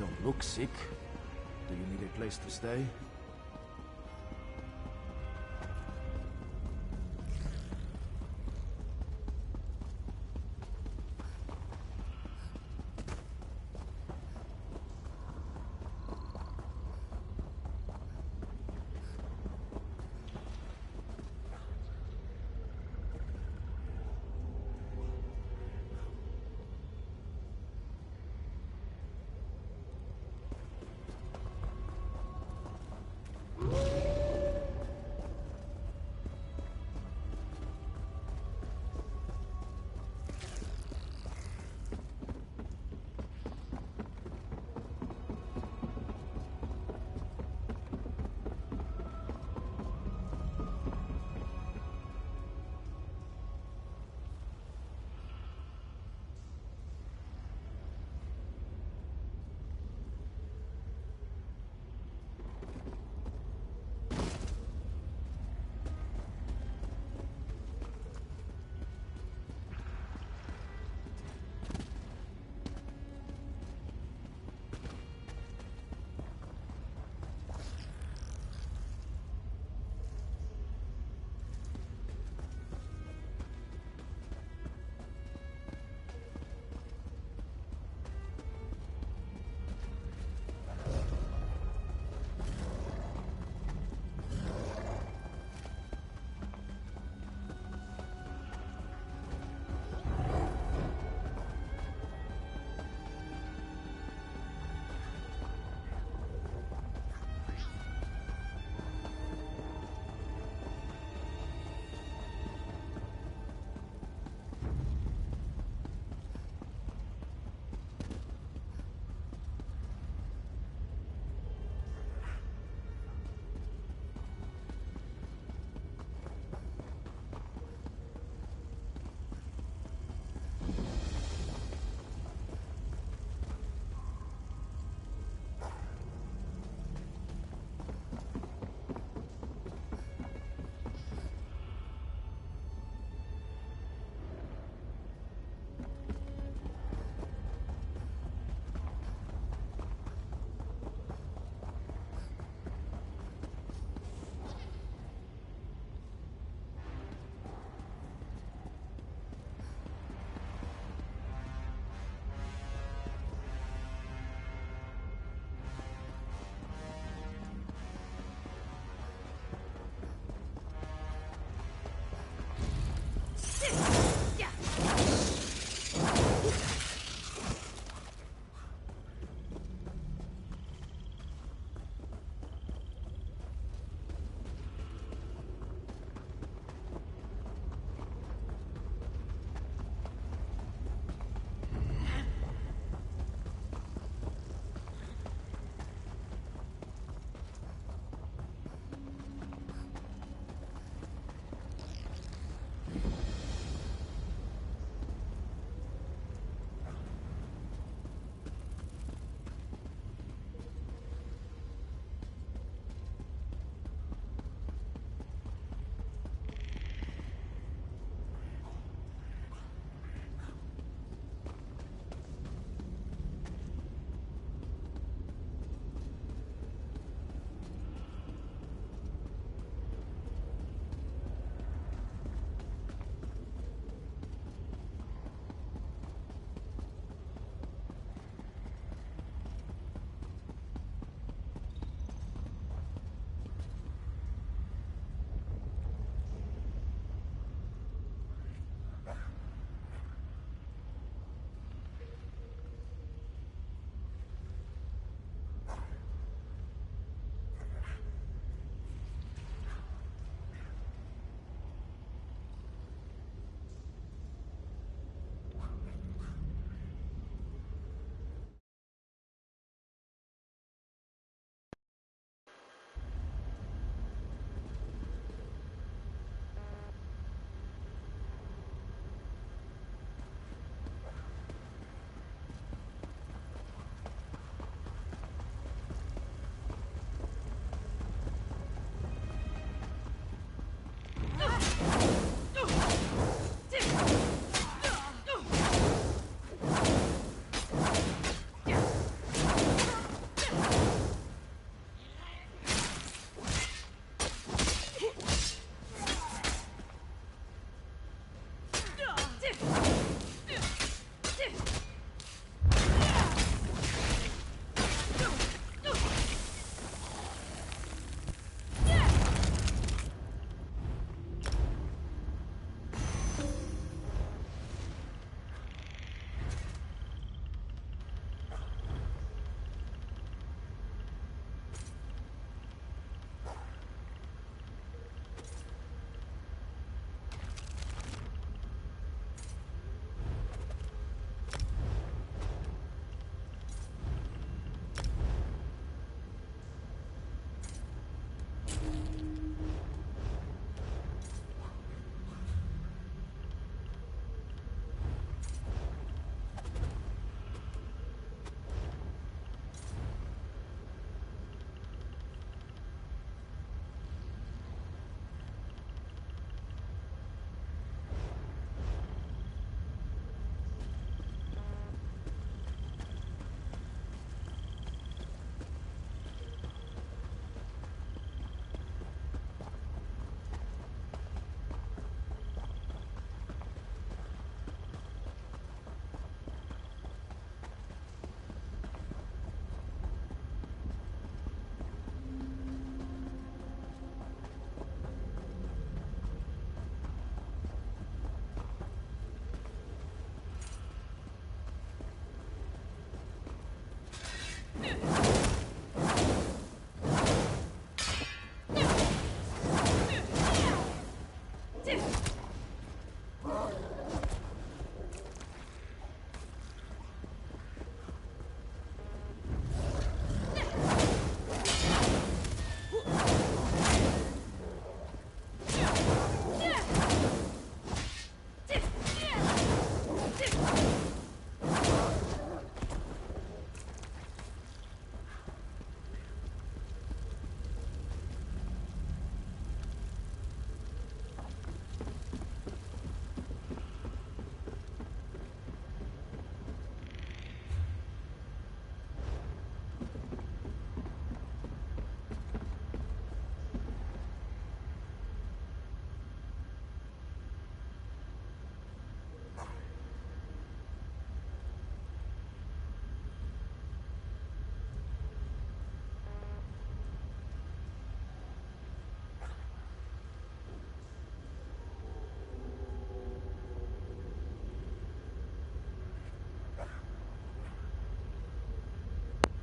don't look sick. Do you need a place to stay?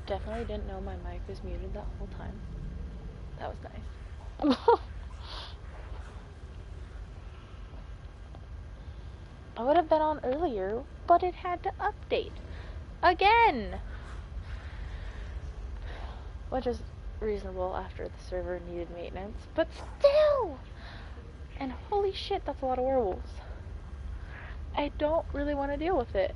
Definitely didn't know my mic was muted that whole time. That was nice. I would have been on earlier, but it had to update. Again! Which is reasonable after the server needed maintenance, but still! And holy shit, that's a lot of werewolves. I don't really want to deal with it.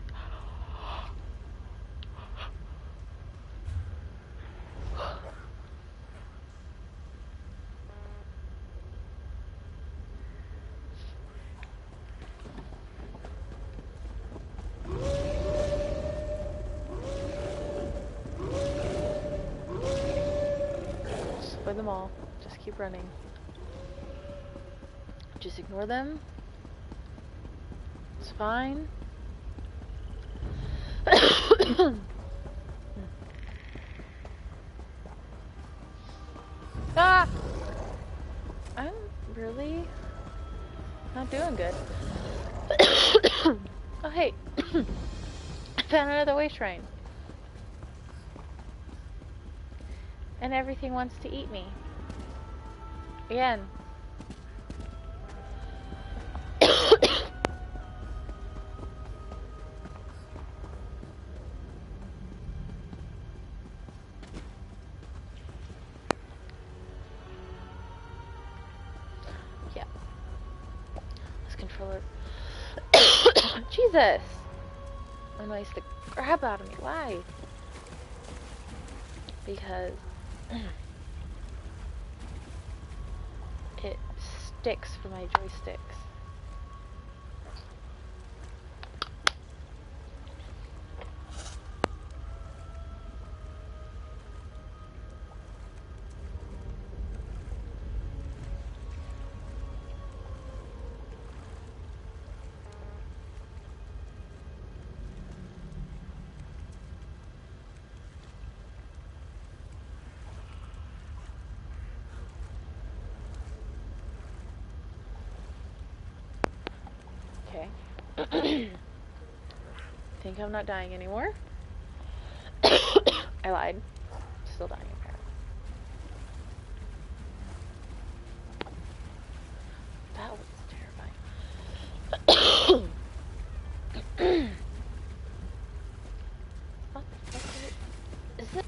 Just play them all. Just keep running. Just ignore them. It's fine. Ah! I'm really not doing good. Oh, hey. I found another way shrine. And everything wants to eat me. Again. Yeah. This controller. Jesus! Annoys the crap out of me. Why? Because it sticks for my joysticks. Okay. Think I'm not dying anymore? I lied. Still dying apparently. That was terrifying. What the fuck is it?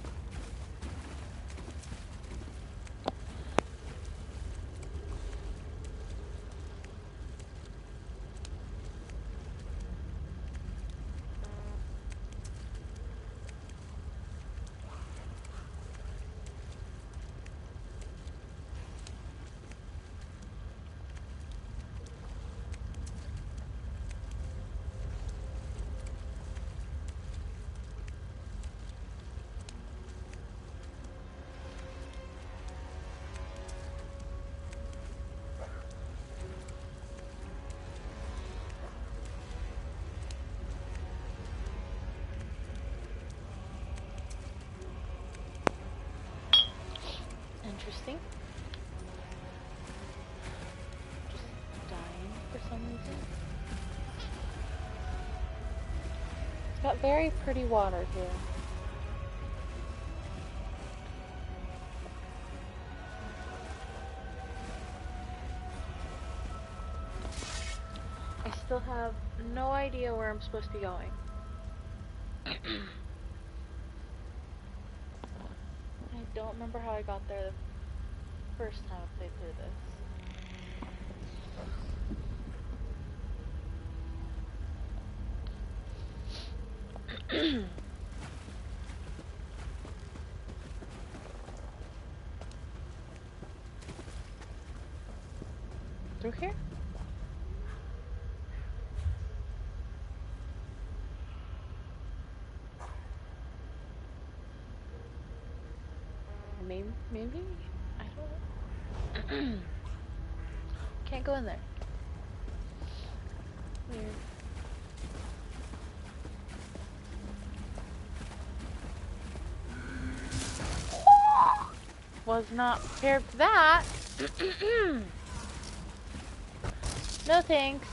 Interesting. Just dying for some reason. It's got very pretty water here. I still have no idea where I'm supposed to be going. I don't remember how I got there the first time I played through this. Through here? Maybe? I don't know. Can't go in there. Weird. Was not prepared for that. No thanks.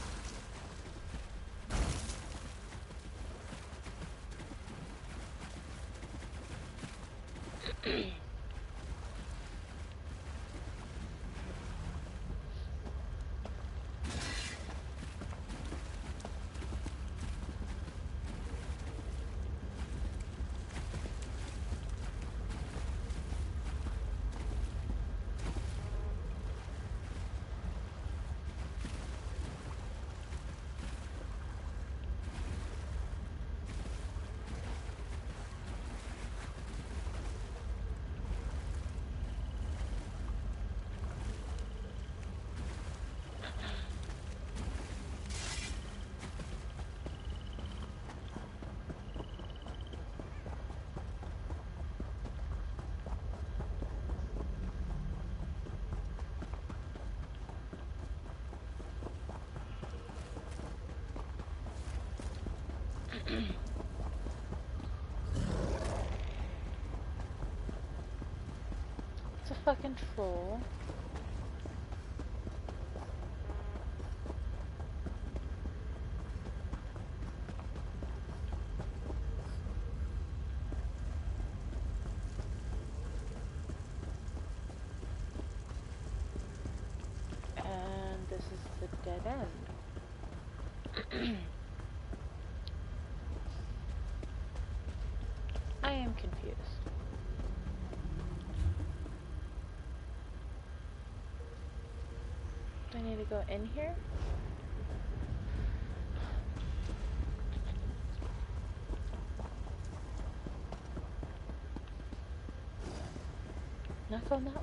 It's a fucking troll. And this is the dead end. I am confused. Do I need to go in here? Not going that way.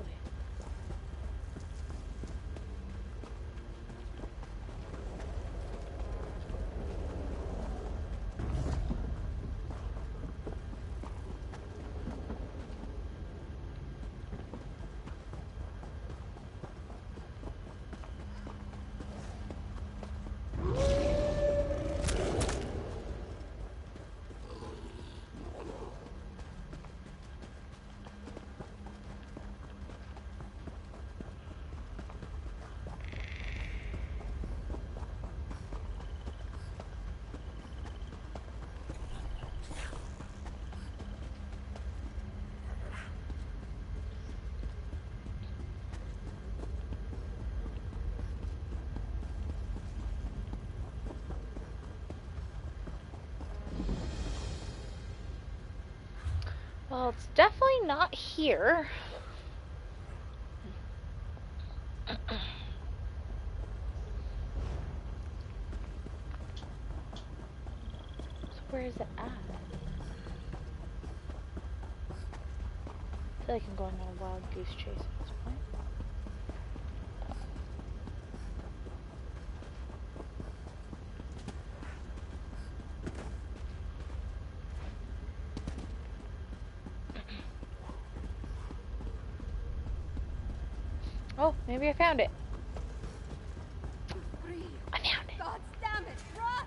Well, it's definitely not here. So where is it at? I feel like I'm going on a wild goose chase at this point. Oh, maybe I found it. I found it. God damn it, run!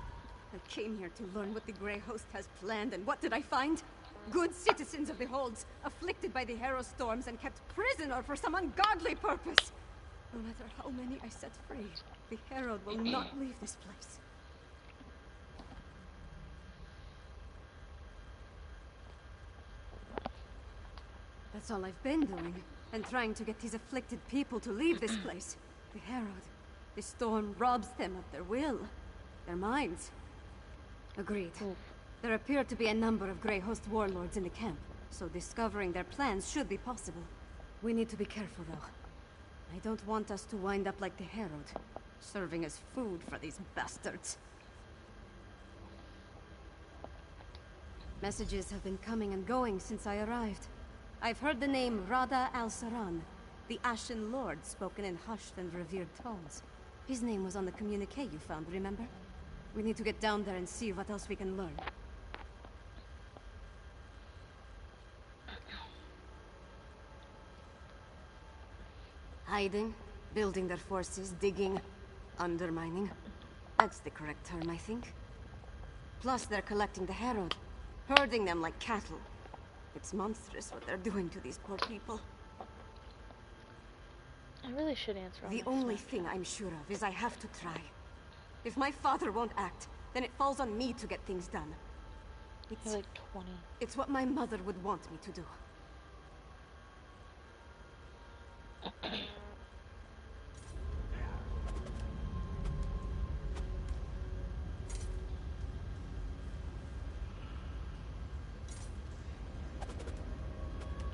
I came here to learn what the Grey Host has planned, and what did I find? Good citizens of the Holds, afflicted by the Harrow storms and kept prisoner for some ungodly purpose. No matter how many I set free, the Herald will not leave this place. That's all I've been doing, and trying to get these afflicted people to leave this place. The Herald. The storm robs them of their will, their minds. Agreed. Oof. There appear to be a number of Grey Host warlords in the camp, so discovering their plans should be possible. We need to be careful, though. I don't want us to wind up like the Herald, serving as food for these bastards. Messages have been coming and going since I arrived. I've heard the name Rada al-Saran, the Ashen Lord, spoken in hushed and revered tones. His name was on the communique you found, remember? We need to get down there and see what else we can learn. Hiding, building their forces, digging, undermining. That's the correct term, I think. Plus, they're collecting the Herald, herding them like cattle. It's monstrous what they're doing to these poor people. I really should answer all The my only stuff. thing I'm sure of is I have to try. If my father won't act, then it falls on me to get things done. You're like 20. It's what my mother would want me to do.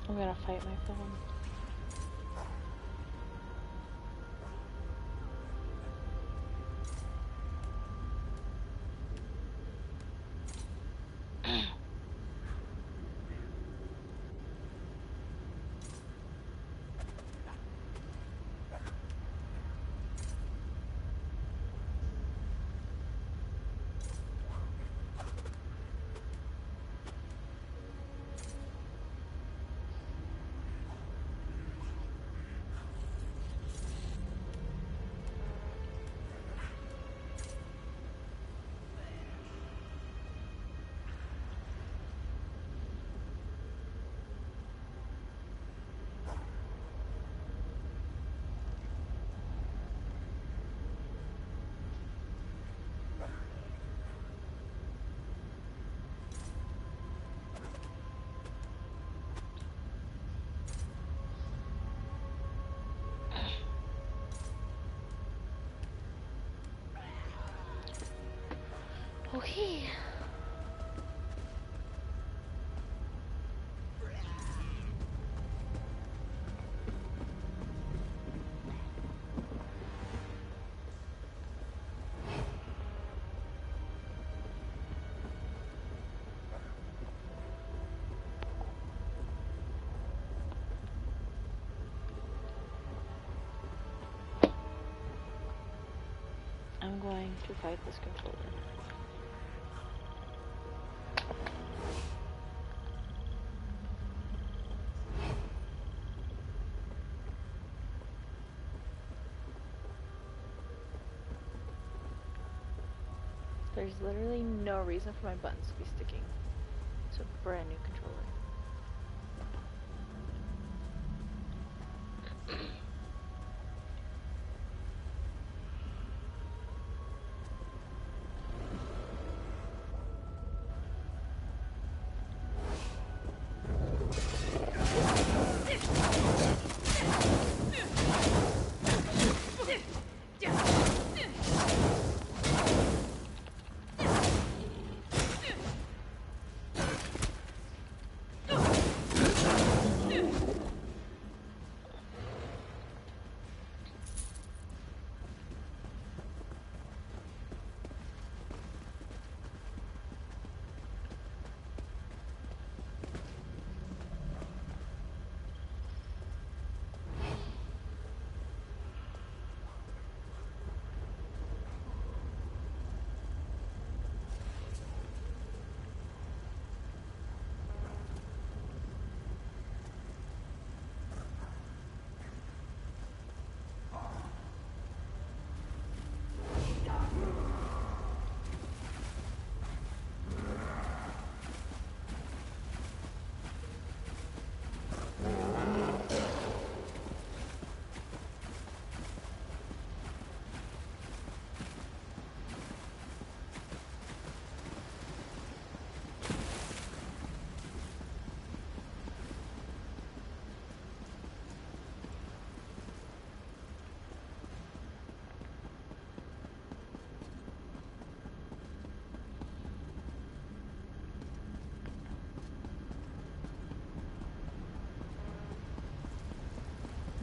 I'm gonna fight my phone. Okay. I'm going to fight this controller. There's literally no reason for my buttons to be sticking. It's a brand new controller.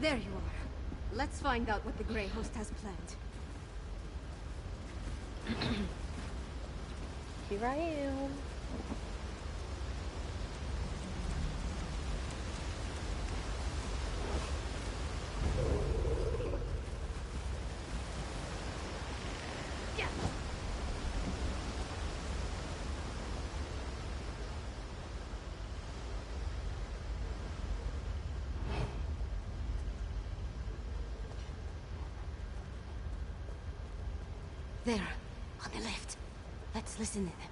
There you are. Let's find out what the Grey Host has planned. Here I am. There, on the left. Let's listen to them.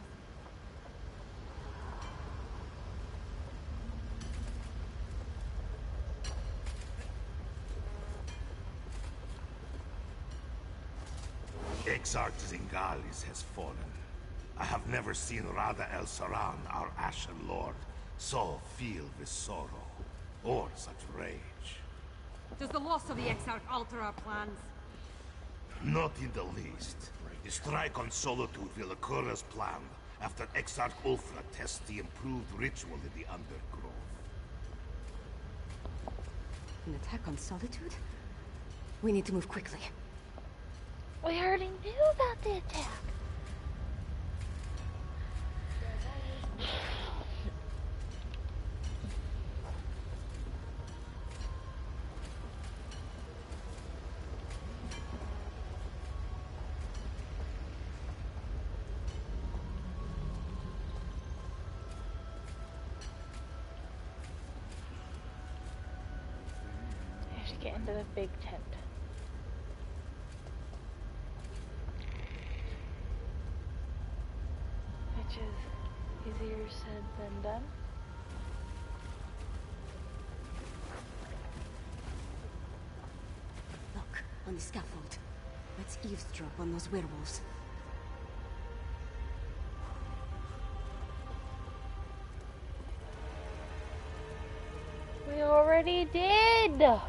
Exarch Zingalis has fallen. I have never seen Rada El Saran, our Ashen Lord, so filled with sorrow, or such rage. Does the loss of the Exarch alter our plans? Not in the least. The strike on Solitude will occur as planned after Exarch Ulfra tests the improved ritual in the Undergrowth. attack on Solitude? We need to move quickly. We already knew about the attack. I have to get into the big tent. Which is easier said than done. Look, on the scaffold. Let's eavesdrop on those werewolves. We already did!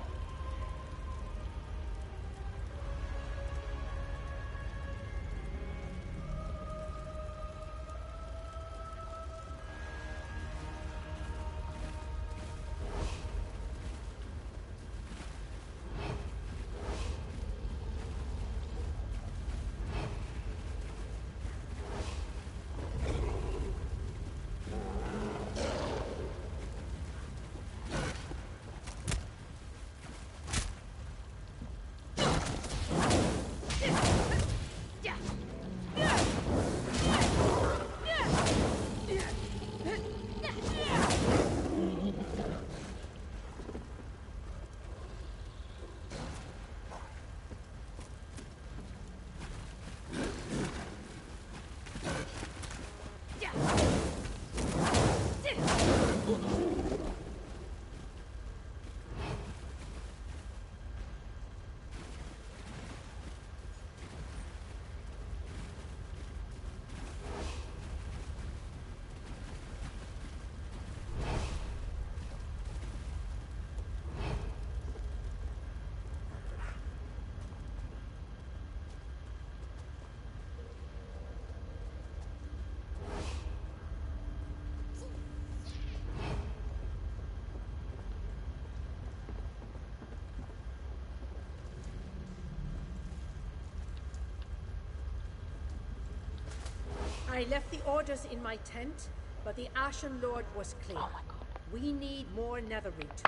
I left the orders in my tent, but the Ashen Lord was clear. Oh my god. We need more netherite.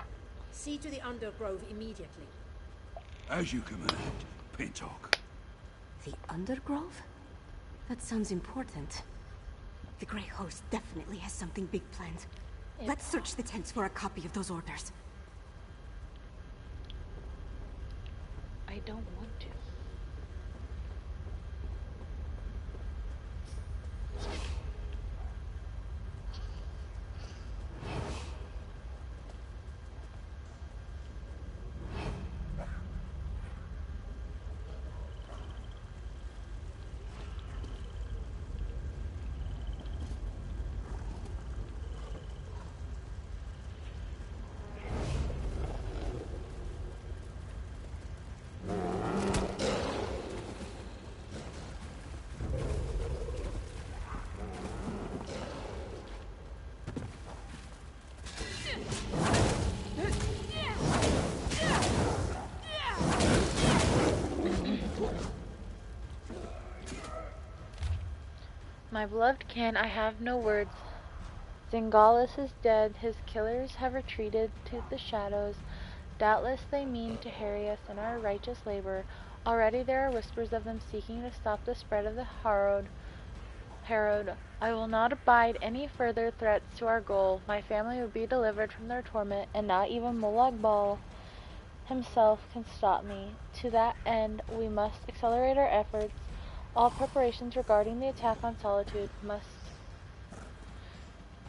See to the Undergrove immediately. As you command, Pintock. The Undergrove? That sounds important. The Grey Host definitely has something big planned. Yep. Let's search the tents for a copy of those orders. I don't want to. My beloved kin, I have no words. Zingalis is dead, his killers have retreated to the shadows. Doubtless they mean to harry us in our righteous labor. Already there are whispers of them seeking to stop the spread of the Harrowed. I will not abide any further threats to our goal. My family will be delivered from their torment, and not even Molag Bal himself can stop me. To that end, we must accelerate our efforts. All preparations regarding the attack on Solitude must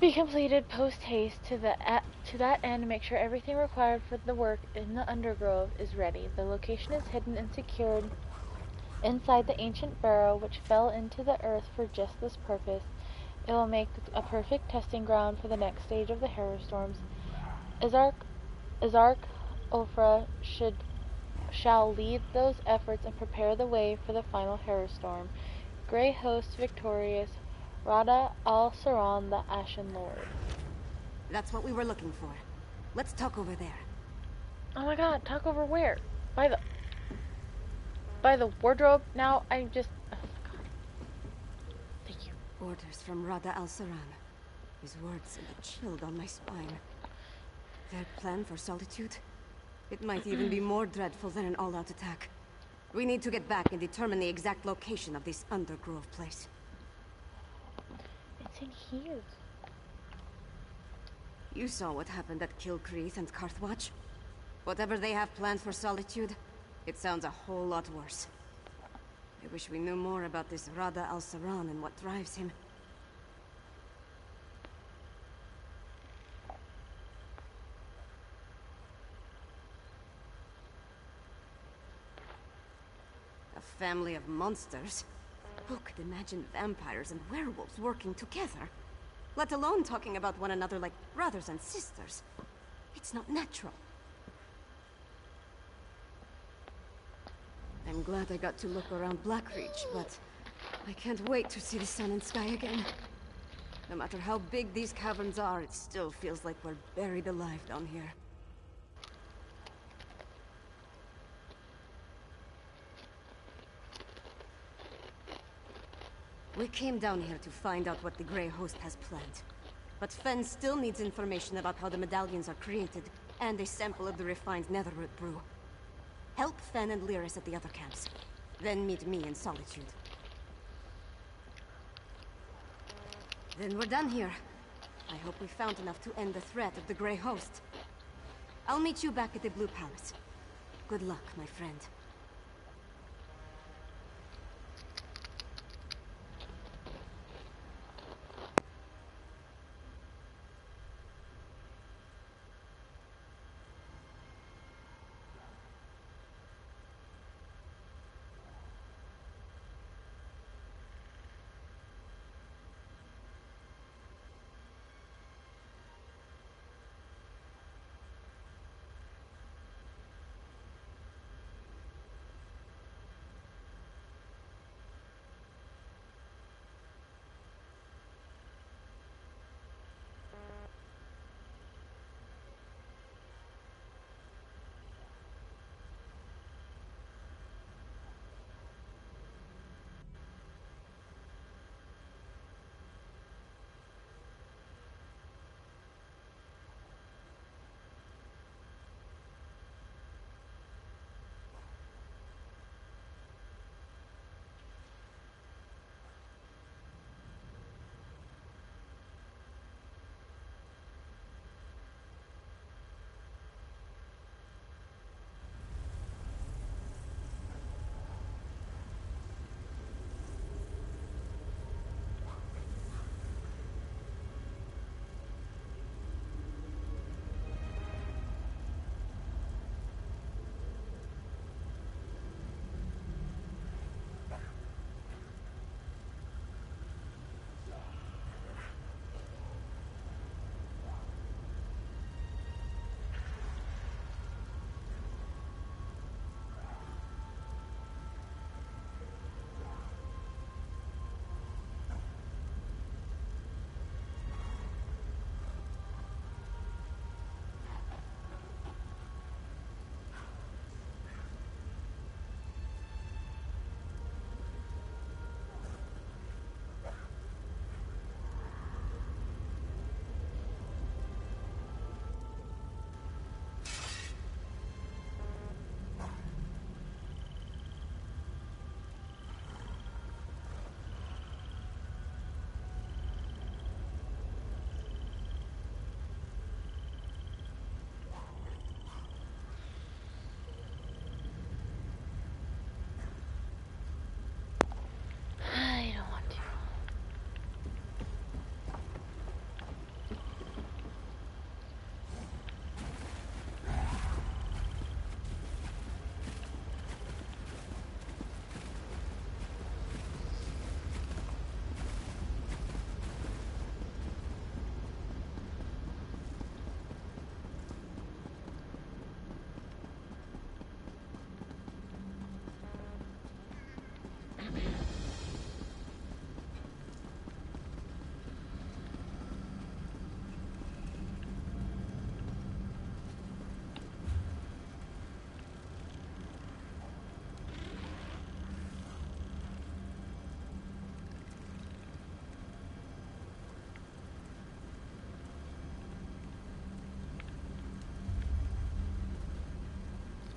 be completed post-haste. To that end, make sure everything required for the work in the Undergrove is ready. The location is hidden and secured inside the ancient barrow, which fell into the earth for just this purpose. It will make a perfect testing ground for the next stage of the Harrowstorms. Izark Ofra shall lead those efforts and prepare the way for the final Harrowstorm. Grey Host victorious, Rada al-Saran, the Ashen Lord. That's what we were looking for. Let's talk over there. Oh my god, talk over where? By the... By the wardrobe? Now I just... Oh my god. Thank you. Orders from Rada al-Saran. His words sent a chill down my spine. Their plan for Solitude? It might even be more dreadful than an all-out attack. We need to get back and determine the exact location of this Undergrove place. It's in here. You saw what happened at Kilcreath and Carthwatch. Whatever they have planned for Solitude, it sounds a whole lot worse. I wish we knew more about this Rada al-Saran and what drives him. A family of monsters? Who could imagine vampires and werewolves working together? Let alone talking about one another like brothers and sisters. It's not natural. I'm glad I got to look around Blackreach, but I can't wait to see the sun and sky again. No matter how big these caverns are, it still feels like we're buried alive down here. We came down here to find out what the Grey Host has planned. But Fen still needs information about how the medallions are created, and a sample of the refined Netherroot brew. Help Fen and Lyris at the other camps. Then meet me in Solitude. Then we're done here. I hope we found enough to end the threat of the Grey Host. I'll meet you back at the Blue Palace. Good luck, my friend.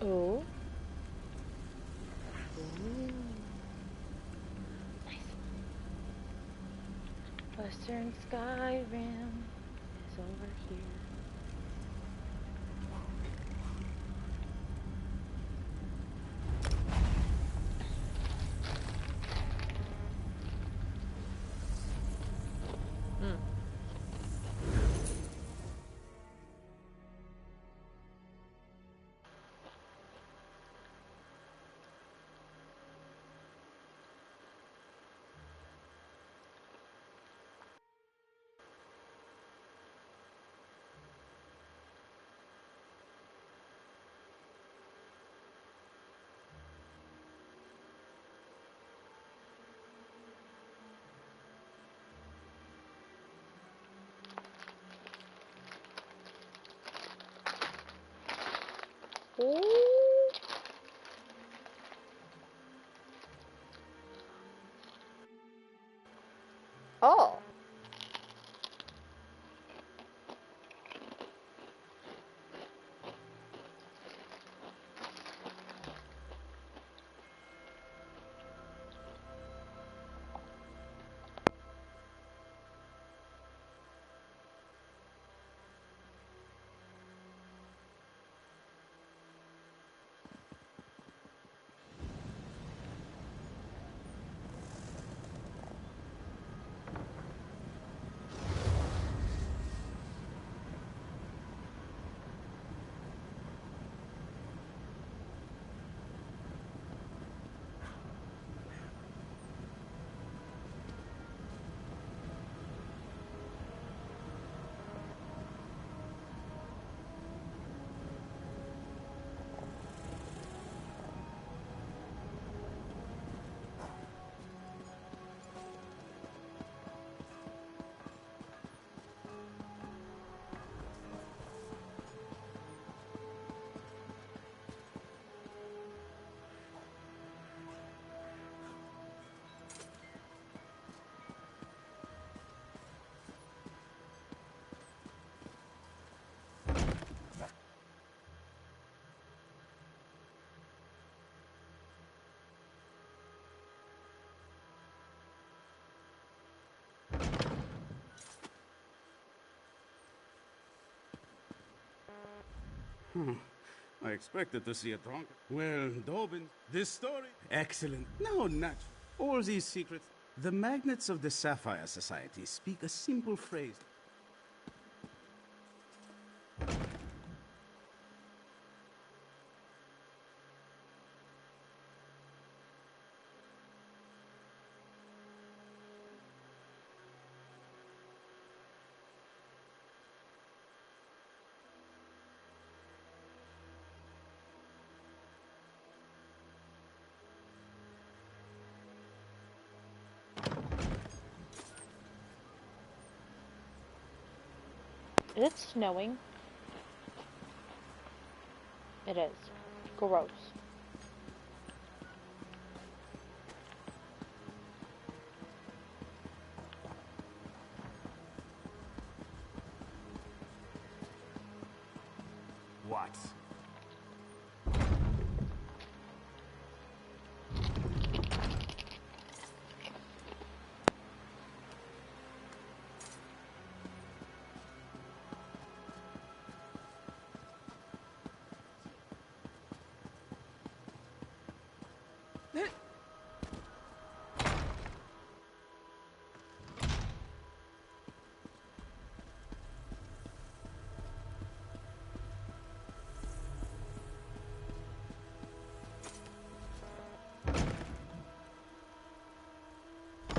Oh. Ooh. Nice. Western Skyrim is over here. Ooh. Oh. I expected to see a drunk. Well, Dobbin, this story... Excellent. No, not... All these secrets... The magnates of the Sapphire Society speak a simple phrase. It's snowing. It is. Gross. What?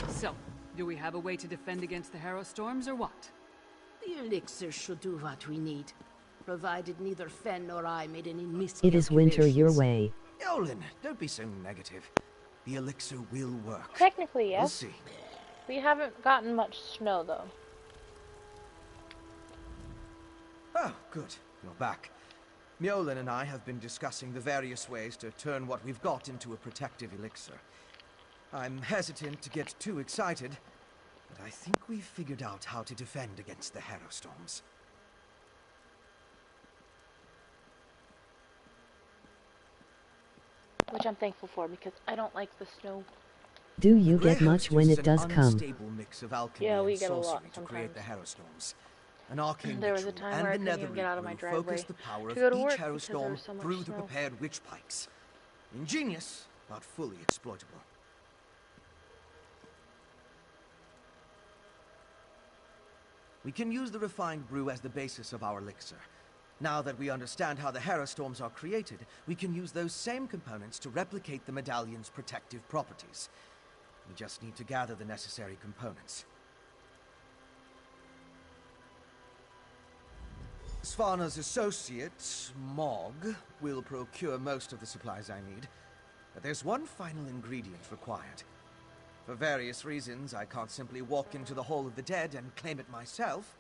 So, do we have a way to defend against the Harrow Storms, or what? The elixir should do what we need, provided neither Fen nor I made any miscalculations. It is winter your way. Yolen, don't be so negative. The elixir will work. Technically, yes. We'll see. We haven't gotten much snow, though. Oh, good. You're back. Mjolnir and I have been discussing the various ways to turn what we've got into a protective elixir. I'm hesitant to get too excited, but I think we've figured out how to defend against the Harrow Storms. which I'm thankful for because I don't like the snow. Do you Grey get much Host when uses it does an come? unstable mix of alchemy Yeah, we and get a lot sorcery to create sometimes. the Harrowstorms. An arcane There was a ritual time and where I the couldn't even get out of my netherite driveway focus the power to of go to each work because there Harrowstorm was so much through the snow. prepared witch pikes. Ingenious, but fully exploitable. We can use the refined brew as the basis of our elixir. Now that we understand how the Harrowstorms are created, we can use those same components to replicate the medallion's protective properties. We just need to gather the necessary components. Svana's associate, Mog, will procure most of the supplies I need. But there's one final ingredient required. For various reasons, I can't simply walk into the Hall of the Dead and claim it myself.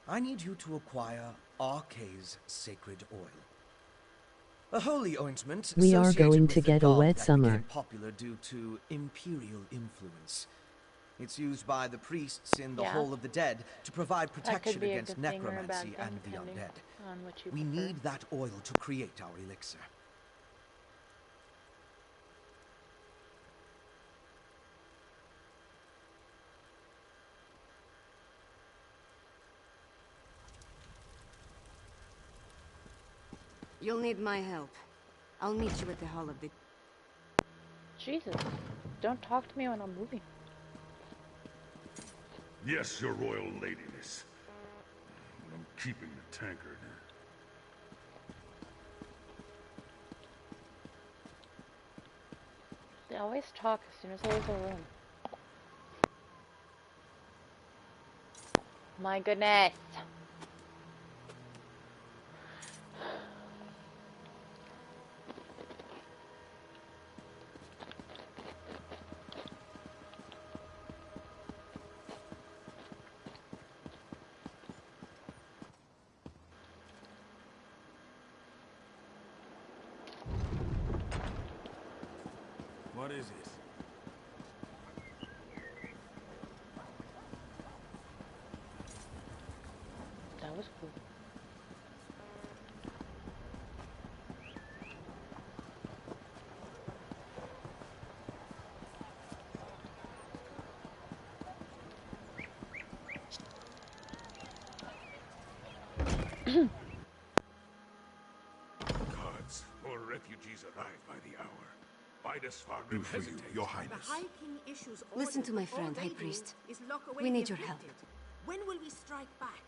I need you to acquire Arkay's sacred oil. A holy ointment We are associated going with to the get a god wet that summer. became popular due to imperial influence. It's used by the priests in the Yeah. Hall of the Dead to provide That could protection be a against good thing or a bad necromancy thing, and the depending undead. on what you We prefer. need that oil to create our elixir. You'll need my help. I'll meet you at the Hall of the... Jesus, don't talk to me when I'm moving. Yes, your royal ladiness. I'm keeping the tankard. They always talk as soon as I leave the room. My goodness. What is it? That was cool. Guards, more refugees arrive by the hour. Midas Do Fargrim for you, hesitates. your The Highness. High King issues Listen to my orders. All friend, they High do Priest. is lock away We the need your help. afflicted. When will we strike back?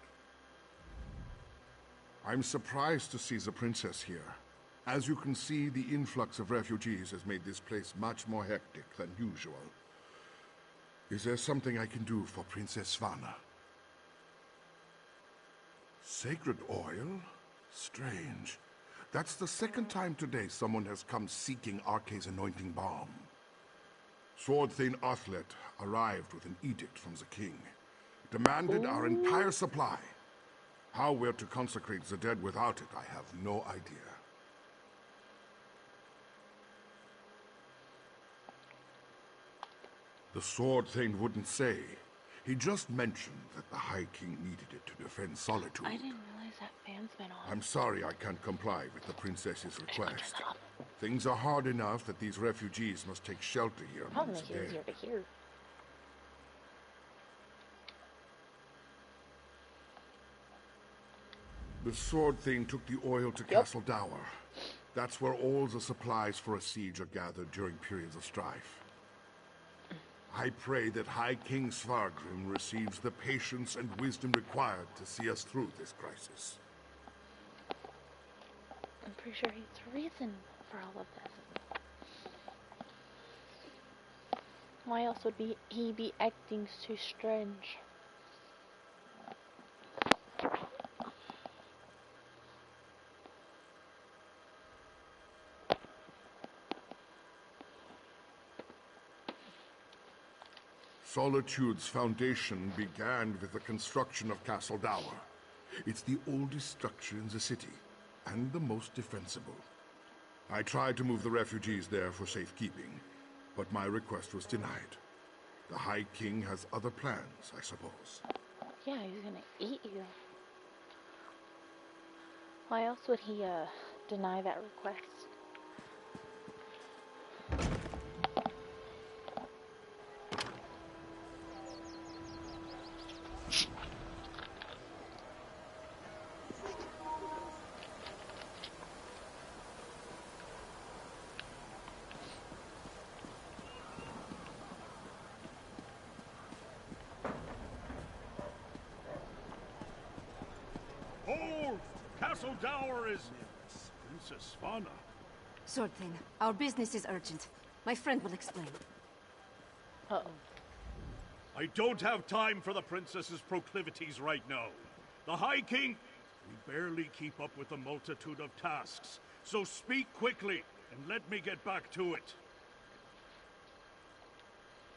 I'm surprised to see the princess here. As you can see, the influx of refugees has made this place much more hectic than usual. Is there something I can do for Princess Svana? Sacred oil? Strange. That's the second time today someone has come seeking Arkay's anointing balm. Sword Thane Athlet arrived with an edict from the king. Demanded our entire supply. How we're to consecrate the dead without it, I have no idea. The Sword Thane wouldn't say. He just mentioned that the High King needed it to defend Solitude. I didn't realize that fan's been on. I'm sorry I can't comply with the princess's Turn request. that off. Things are hard enough that these refugees must take shelter here Probably amongst make the it easier dead. to hear. The Sword Thane took the oil to Castle Dower. That's where all the supplies for a siege are gathered during periods of strife. I pray that High King Svargrim receives the patience and wisdom required to see us through this crisis. I'm pretty sure he's the reason for all of this. Why else would he be acting so strange? Solitude's foundation began with the construction of Castle Dower. It's the oldest structure in the city, and the most defensible. I tried to move the refugees there for safekeeping, but my request was denied. The High King has other plans, I suppose. Yeah, he's gonna eat you. Why else would he, deny that request? Castle Dower is Princess Svanna. Sword Thing, our business is urgent. My friend will explain. Uh-oh. I don't have time for the princess's proclivities right now. The High King, we barely keep up with the multitude of tasks. So speak quickly and let me get back to it.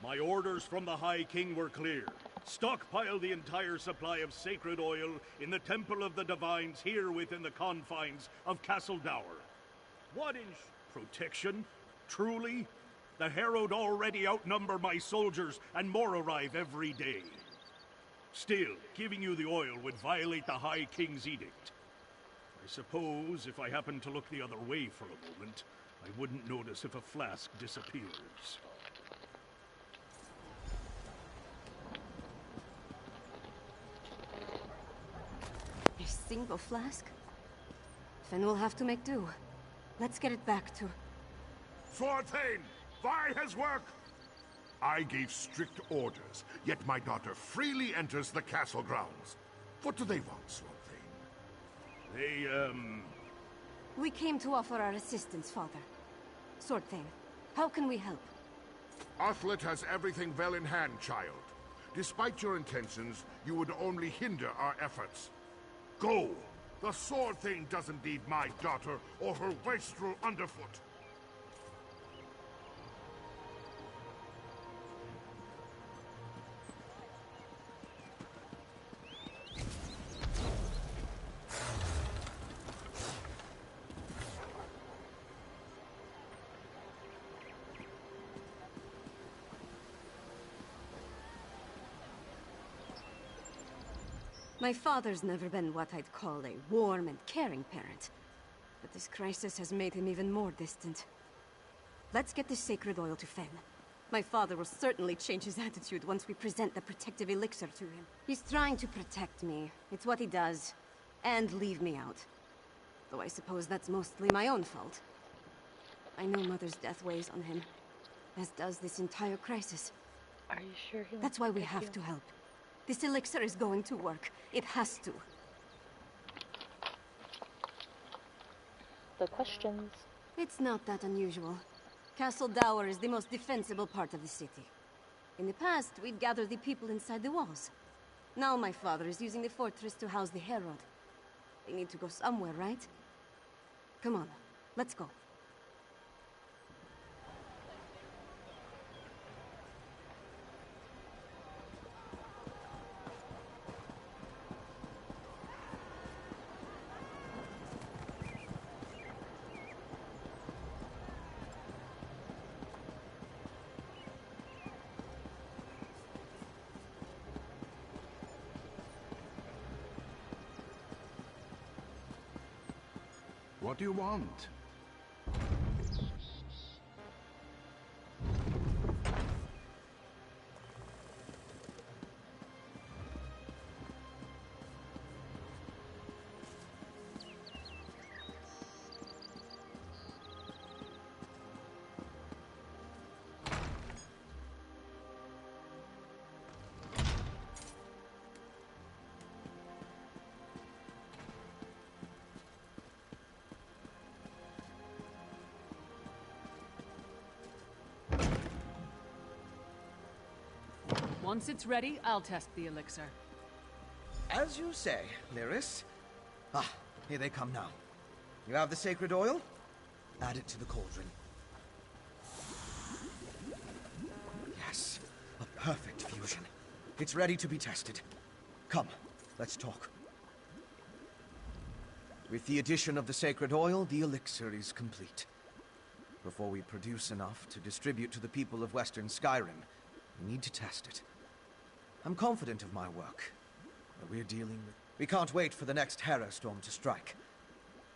My orders from the High King were clear. Stockpile the entire supply of sacred oil in the Temple of the Divines here within the confines of Castle Dower. What in protection? Truly? The Herald already outnumber my soldiers, and more arrive every day. Still, giving you the oil would violate the High King's edict. I suppose if I happened to look the other way for a moment, I wouldn't notice if a flask disappears. A single flask? Fen will have to make do. Let's get it back to... Sword Thane, Vi has work! I gave strict orders, yet my daughter freely enters the castle grounds. What do they want, Sword Thane? They, We came to offer our assistance, Father. Sword Thane, how can we help? Athlet has everything well in hand, child. Despite your intentions, you would only hinder our efforts. Go! The Sword Thane doesn't need my daughter or her wastrel underfoot. My father's never been what I'd call a warm and caring parent. But this crisis has made him even more distant. Let's get this sacred oil to Fen. My father will certainly change his attitude once we present the protective elixir to him. He's trying to protect me. It's what he does. And leave me out. Though I suppose that's mostly my own fault. I know Mother's death weighs on him. As does this entire crisis. Are you sure he That's why we have to help. This elixir is going to work. It has to. The questions. It's not that unusual. Castle Dower is the most defensible part of the city. In the past, we'd gather the people inside the walls. Now my father is using the fortress to house the Herald. They need to go somewhere, right? Come on, let's go. What do you want? Once it's ready, I'll test the elixir. As you say, Lyris. Ah, here they come now. You have the sacred oil? Add it to the cauldron. Yes, a perfect fusion. It's ready to be tested. Come, let's talk. With the addition of the sacred oil, the elixir is complete. Before we produce enough to distribute to the people of Western Skyrim, we need to test it. I'm confident of my work, but we're dealing with... We can't wait for the next Harrowstorm to strike.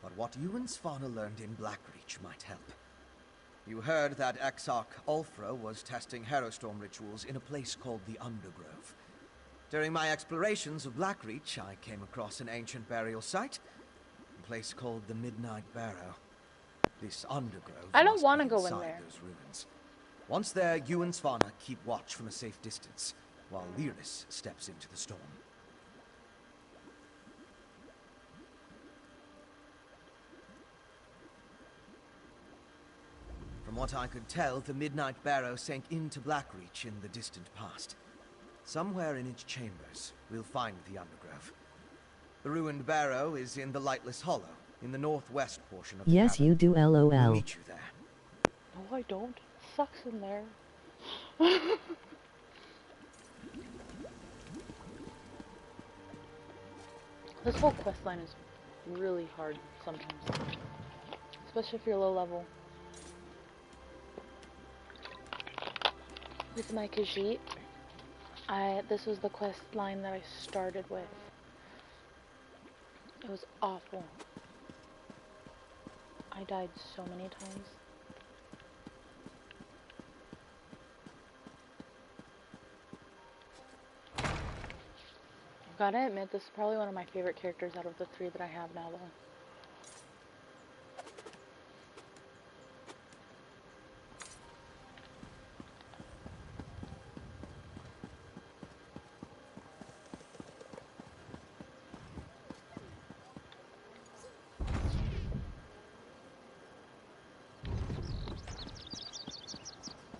But what you and Svanna learned in Blackreach might help. You heard that Exarch Ulfra was testing Harrowstorm rituals in a place called the Undergrove. During my explorations of Blackreach, I came across an ancient burial site, a place called the Midnight Barrow. This Undergrove I don't want to go in there. Those ruins. Once there, you and Svanna keep watch from a safe distance, while Lyris steps into the storm. From what I could tell, the Midnight Barrow sank into Blackreach in the distant past. Somewhere in its chambers, we'll find the Undergrove. The ruined barrow is in the Lightless Hollow, in the northwest portion of the Yes, cavern. you do, LOL. We'll meet you there. No, I don't. It sucks in there. This whole questline is really hard sometimes. Especially if you're low level. With my Khajiit, this was the quest line that I started with. It was awful. I died so many times. Gotta admit, this is probably one of my favorite characters out of the 3 that I have now, though.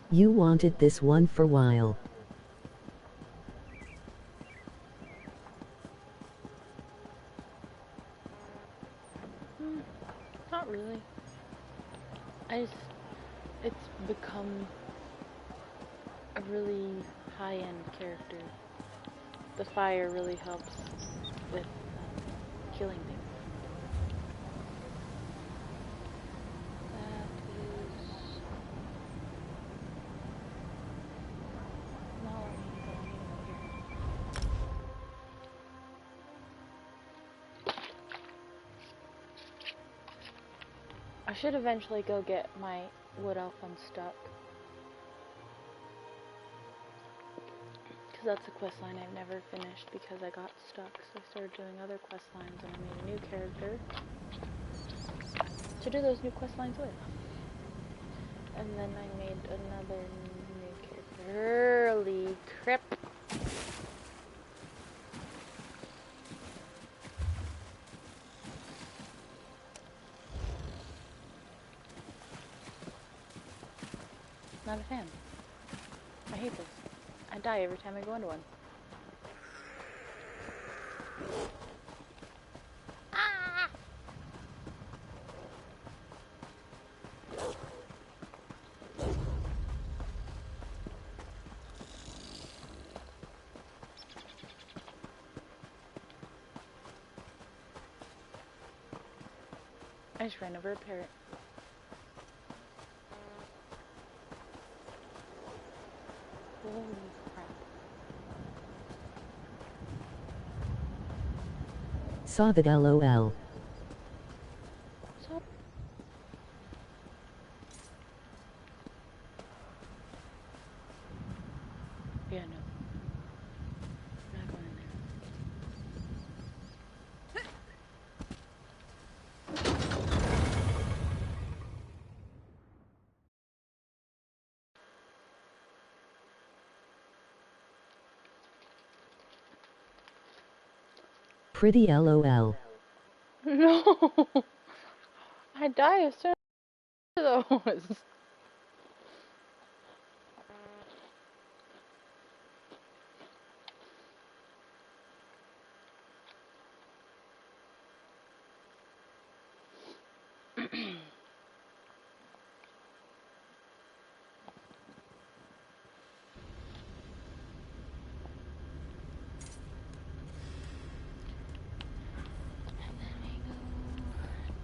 You wanted this one for a while. Not really. It's become a really high-end character. The fire really helps with killing things. That is not where I need to go. I need to go here. I should eventually go get my Wood Elf unstuck. Because that's a quest line I've never finished because I got stuck. So I started doing other quest lines and I made a new character to do those new quest lines with. And then I made another new character. Holy crap. Not a fan. I hate this. I die every time I go into one. Ah! I just ran over a parrot. Holy crap. Saw that, LOL. So yeah, no. We're not going in there. Pretty LOL. No! I die as soon as those.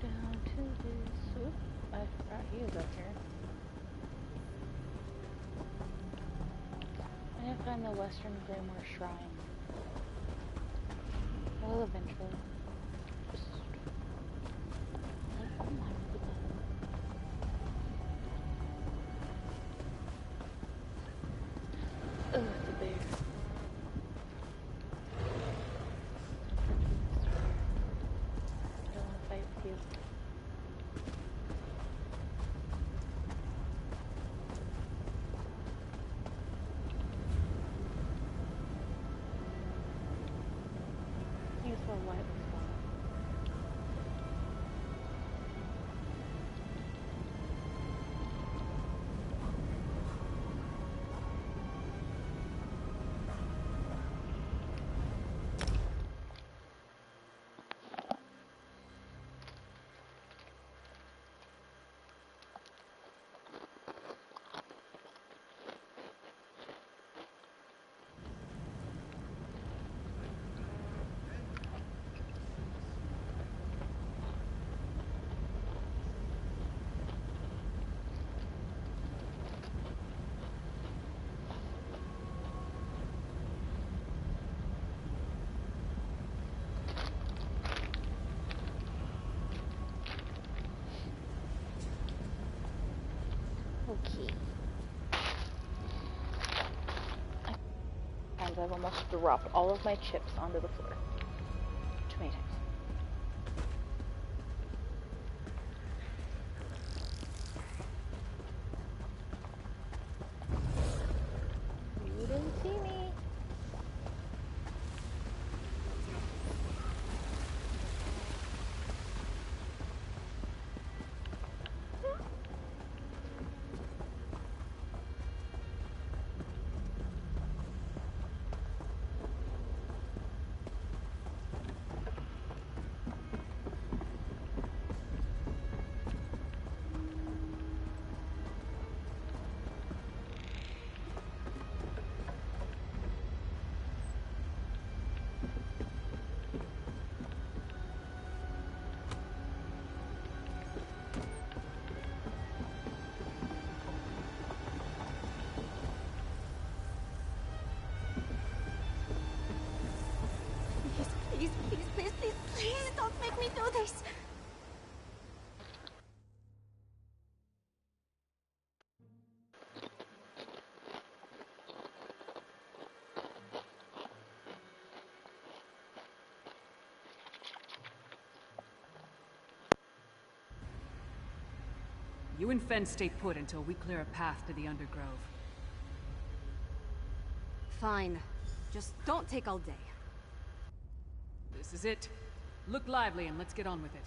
Down to this. Oop, I forgot he was up here. I need to find the Western Greymoor Shrine. Well, eventually. Just oh my god. Oh, it's a bear. I don't want to fight with you. I think it's for a white spot. Okay. And I've almost dropped all of my chips onto the floor. Too many times. You didn't see me. Please don't make me do this. You and Fen stay put until we clear a path to the Undergrove. Fine. Just don't take all day. This is it. Look lively and let's get on with it.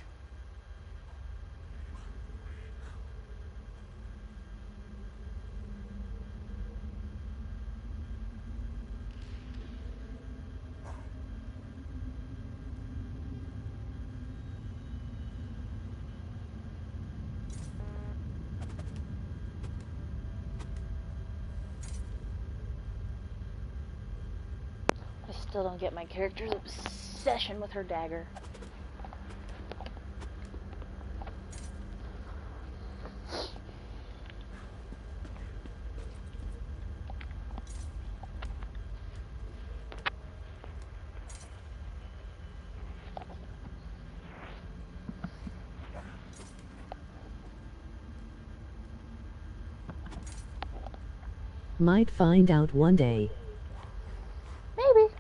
I still don't get my character's obsession with her dagger. Might find out one day. Maybe.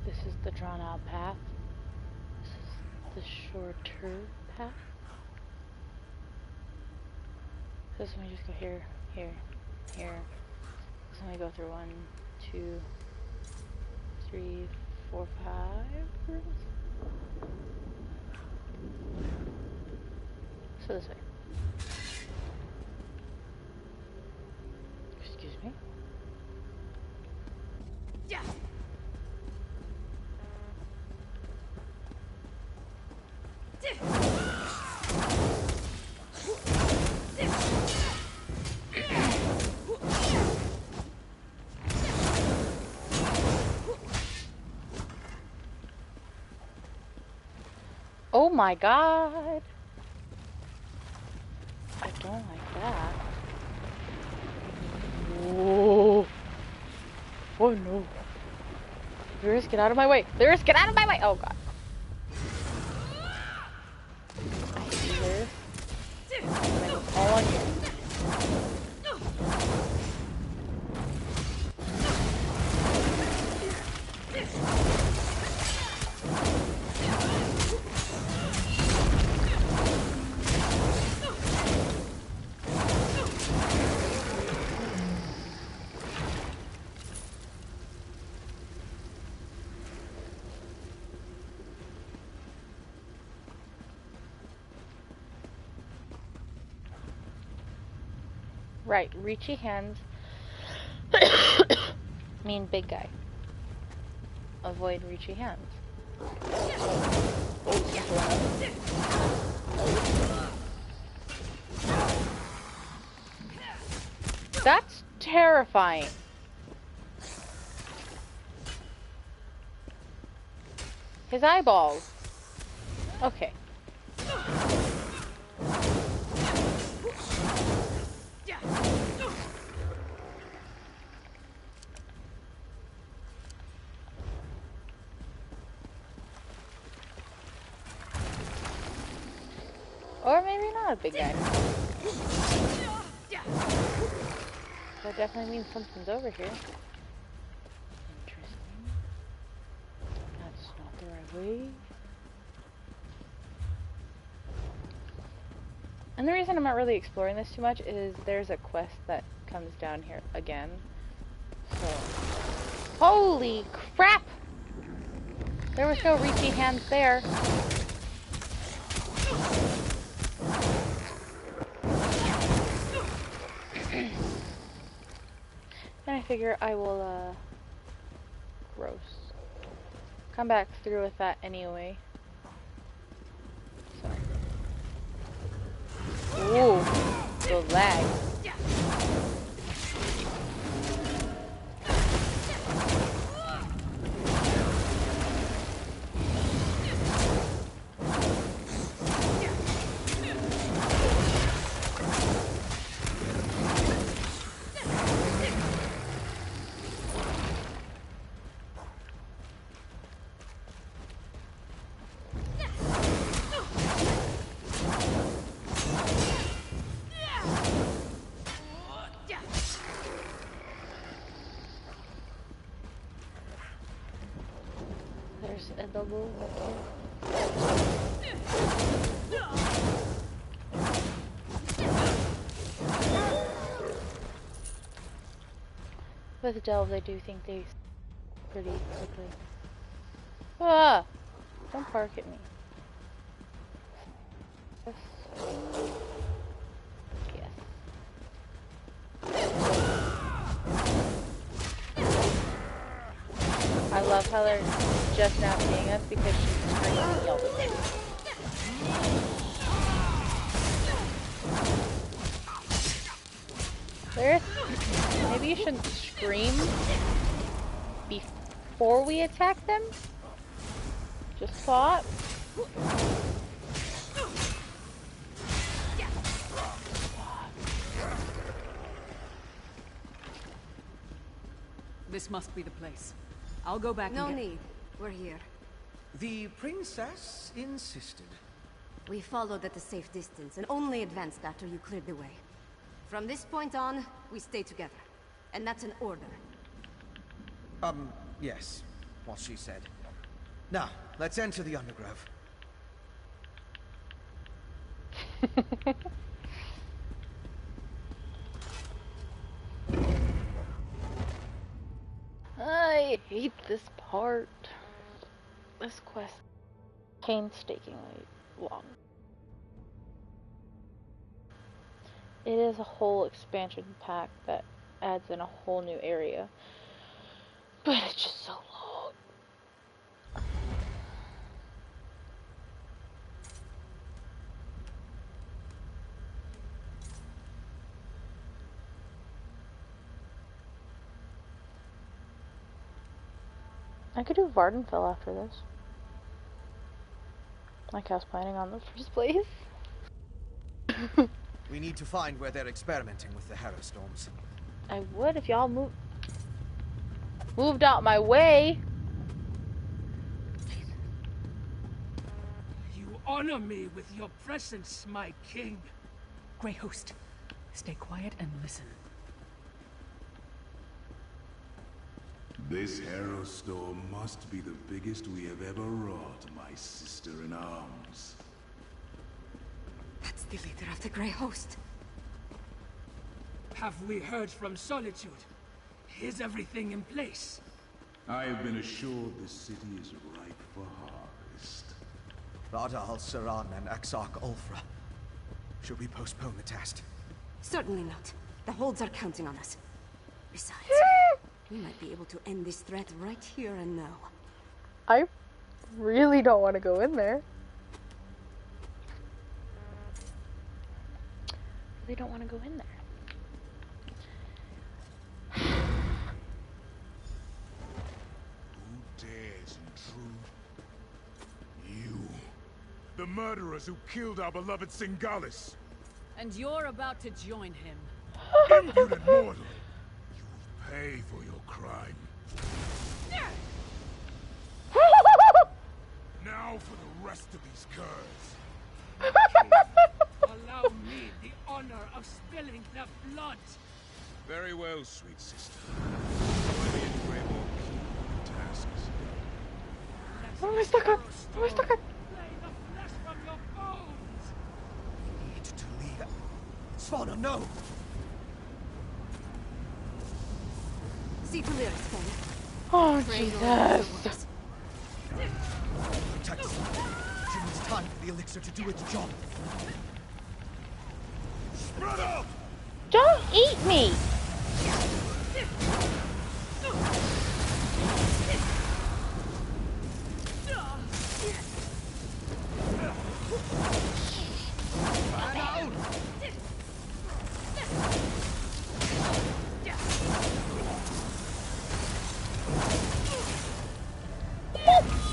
This is the drawn out path. This is the shorter path. This one we just go here, here, here. This one we go through 1, 2, 3, 4, 5 rooms. So this way. Excuse me. Yeah. Oh my god! I don't like that. Whoa! Oh no! Lyris, get out of my way! Lyris, get out of my way! Oh god. I see Lyris. It's all on you. Right, reachy hands mean big guy. Avoid reachy hands. That's terrifying. His eyeballs. Okay. Or maybe not a big guy. That definitely means something's over here. Interesting. That's not the right way. And the reason I'm not really exploring this too much is there's a quest that comes down here again. So, holy crap! There was no reachy hands there. And I figure I will, gross. Come back through with that anyway. So. Ooh, the lag. There's a double. With delves, I do think they pretty quickly. Ah! Don't bark at me. Yes. I love how they're just now seeing us because she screamed and yelled at me. Lyrith, maybe you shouldn't scream before we attack them? Just thought. This must be the place. I'll go back No and get... need. We're here. The princess insisted. We followed at a safe distance and only advanced after you cleared the way. From this point on, we stay together. And that's an order. Yes. What she said. Now, let's enter the Undergrove. I hate this part. This quest painstakingly long. It is a whole expansion pack that adds in a whole new area. But it's just so long. I could do Vardenfell after this. Like I was planning on in the first place. We need to find where they're experimenting with the Harrowstorms. I would if y'all moved out my way. You honor me with your presence, my king. Grey Host, stay quiet and listen. This Harrowstorm must be the biggest we have ever wrought, my sister-in-arms. That's the leader of the Grey Host. Have we heard from Solitude? Is everything in place? I have been assured the city is ripe for harvest. Radal, Saran, and Exarch Ulfra. Should we postpone the test? Certainly not. The holds are counting on us. Besides, we might be able to end this threat right here and now. I really don't want to go in there. They don't want to go in there. Who dares intrude? You. The murderers who killed our beloved Singalis. And you're about to join him. Impudent mortal! You'll pay for your crime. Now for the rest of these curs. Allow me the honor of spilling their blood. Very well, sweet sister. Join me in Greymoor Keep when the task is done. What am I stuck on? What am I stuck on? Lay the flesh from your bones. We need to leave. Svanna, no! See to Lyris, Fen. Oh, Train on Jesus. Protect us. She needs time for the elixir to do its job. Spread up! Don't eat me!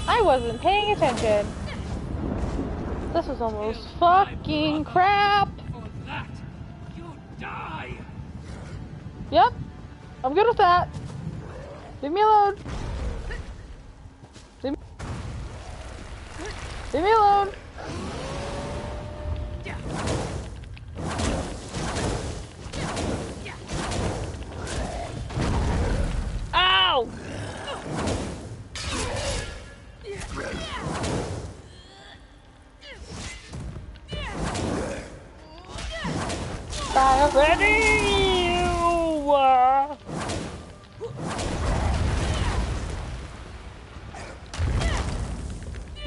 I wasn't paying attention. This was almost fucking crap. For that, you die. Yep, I'm good with that. Leave me alone. Leave me alone. Ow! I'm ready!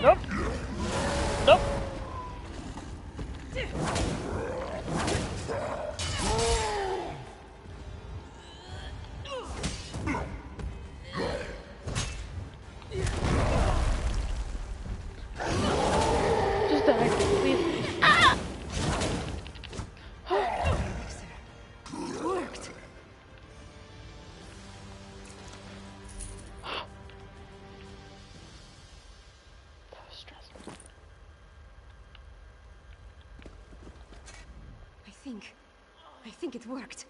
Nope. Nope. Just die, please. Ah! It worked. That was stressful. I think it worked.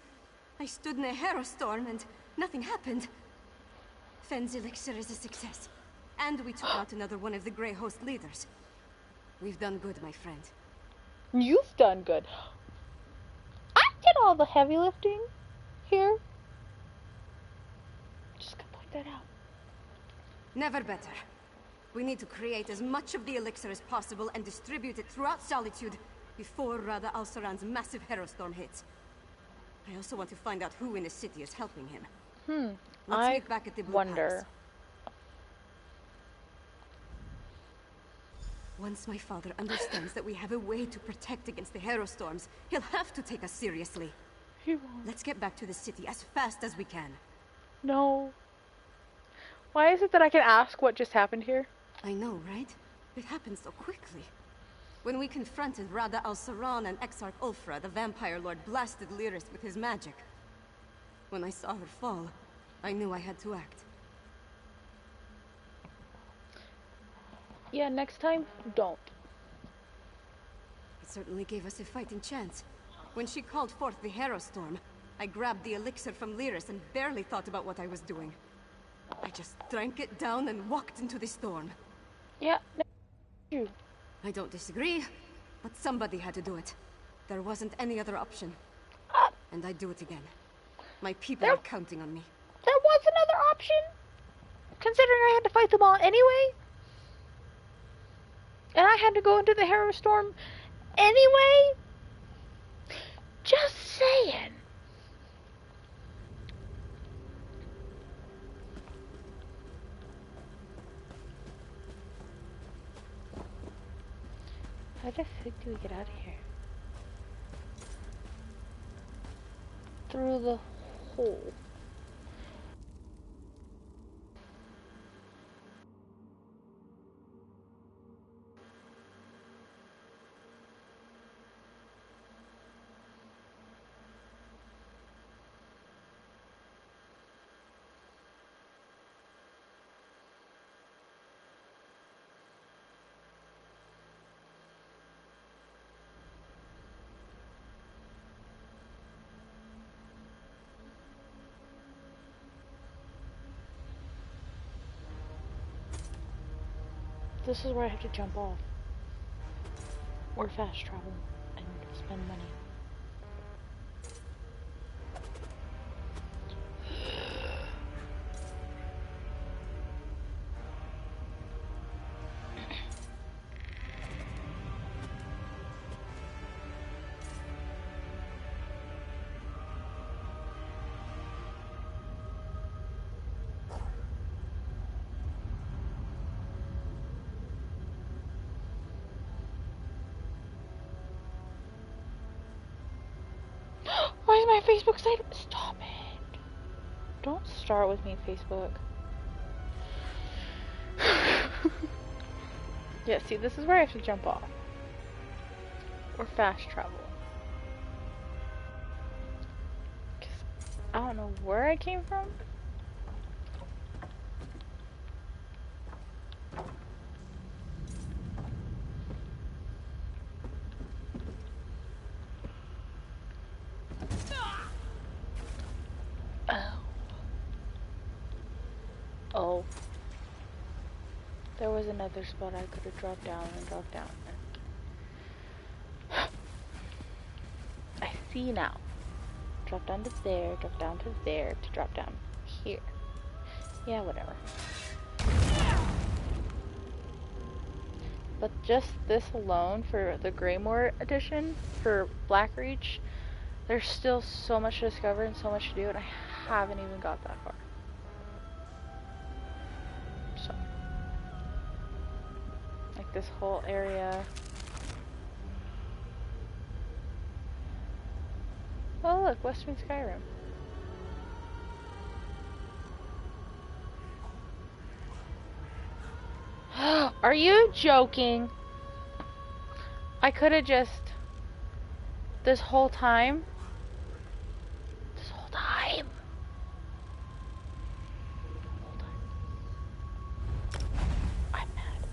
I stood in a Hero storm and nothing happened. Fen's elixir is a success. And we took out another one of the Grey Host leaders. We've done good, my friend. You've done good. I did all the heavy lifting here. Just gonna point that out. Never better. We need to create as much of the elixir as possible and distribute it throughout Solitude before Rada al-Saran's massive Hero storm hits. I also want to find out who in the city is helping him. Let's meet back at the Blue wonder. Palace. Once my father understands that we have a way to protect against the Hero storms, he'll have to take us seriously. He won't. Let's get back to the city as fast as we can. No. Why is it that I can ask what just happened here? I know, right? It happened so quickly. When we confronted Rada al-Saran and Exarch Ulfra, the Vampire Lord blasted Lyris with his magic. When I saw her fall, I knew I had to act. Yeah, next time, don't. It certainly gave us a fighting chance. When she called forth the Hero storm, I grabbed the elixir from Lyris and barely thought about what I was doing. I just drank it down and walked into the storm. Yeah, you. I don't disagree, but somebody had to do it. There wasn't any other option. And I'd do it again. My people are counting on me. There was another option? Considering I had to fight them all anyway? And I had to go into the Hero storm anyway? Just saying. How the fuck do we get out of here? Through the hole. this is where I have to jump off. Or fast travel and spend money. Why is my Facebook site? Stop it. Don't start with me, Facebook. Yeah, see, this is where I have to jump off. Or fast travel. 'Cause I don't know where I came from. Oh. There was another spot I could have dropped down and dropped down. I see now. Drop down to there, drop down to there, to drop down here. Yeah, whatever. But just this alone for the Greymoor edition, for Blackreach, there's still so much to discover and so much to do, and I haven't even got that far. So, like this whole area. Oh look, Western Skyrim. Are you joking? I could have just this whole time. I'm mad.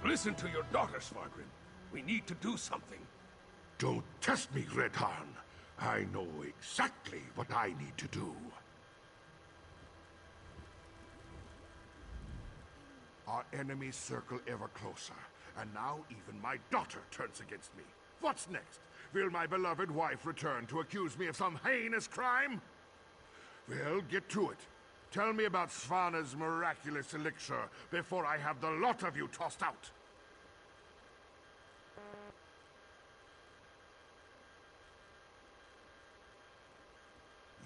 Listen to your daughter, Svargrim. We need to do something. Don't test me, Redharn. I know exactly what I need to do. Our enemies circle ever closer, and now even my daughter turns against me. What's next? Will my beloved wife return to accuse me of some heinous crime? Well, get to it. Tell me about Svanna's miraculous elixir before I have the lot of you tossed out.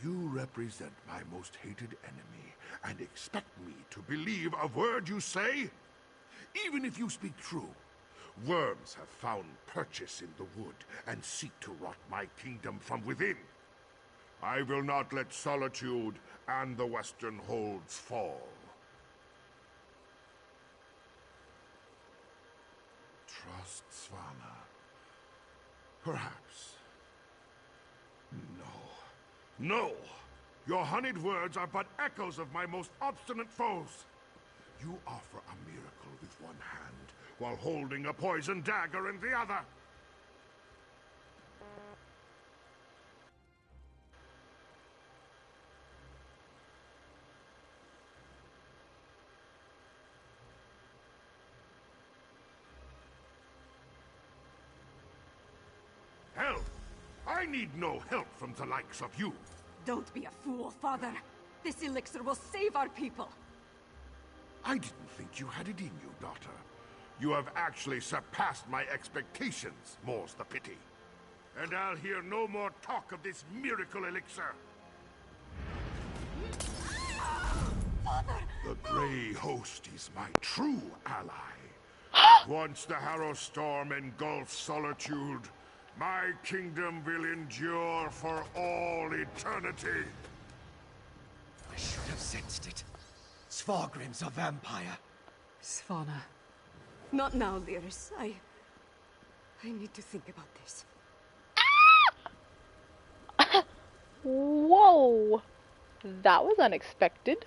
You represent my most hated enemy and expect me to believe a word you say? Even if you speak true, worms have found purchase in the wood and seek to rot my kingdom from within. I will not let Solitude and the Western Holds fall. Trust Svanna. Perhaps. No. Your honeyed words are but echoes of my most obstinate foes. You offer a miracle with one hand, while holding a poison dagger in the other. Help! I need no help from the likes of you. Don't be a fool, Father. This elixir will save our people. I didn't think you had it in you, daughter. You have actually surpassed my expectations, more's the pity. And I'll hear no more talk of this miracle elixir. Father! The Grey Host is my true ally. Once the Harrow Storm engulfs Solitude, my kingdom will endure for all eternity. I should have sensed it. Svargrim's a vampire. Svanna. Not now, Lyris. I need to think about this. Whoa! That was unexpected.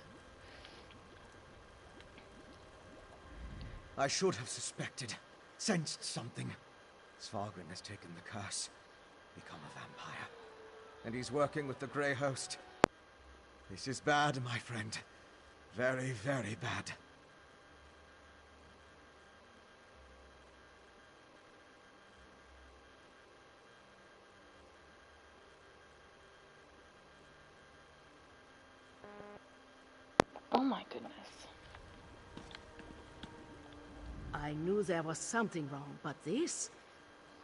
I should have suspected. Sensed something. Svargrim has taken the curse. Become a vampire. And he's working with the Grey Host. This is bad, my friend. Very, very bad. Oh my goodness. I knew there was something wrong, but this?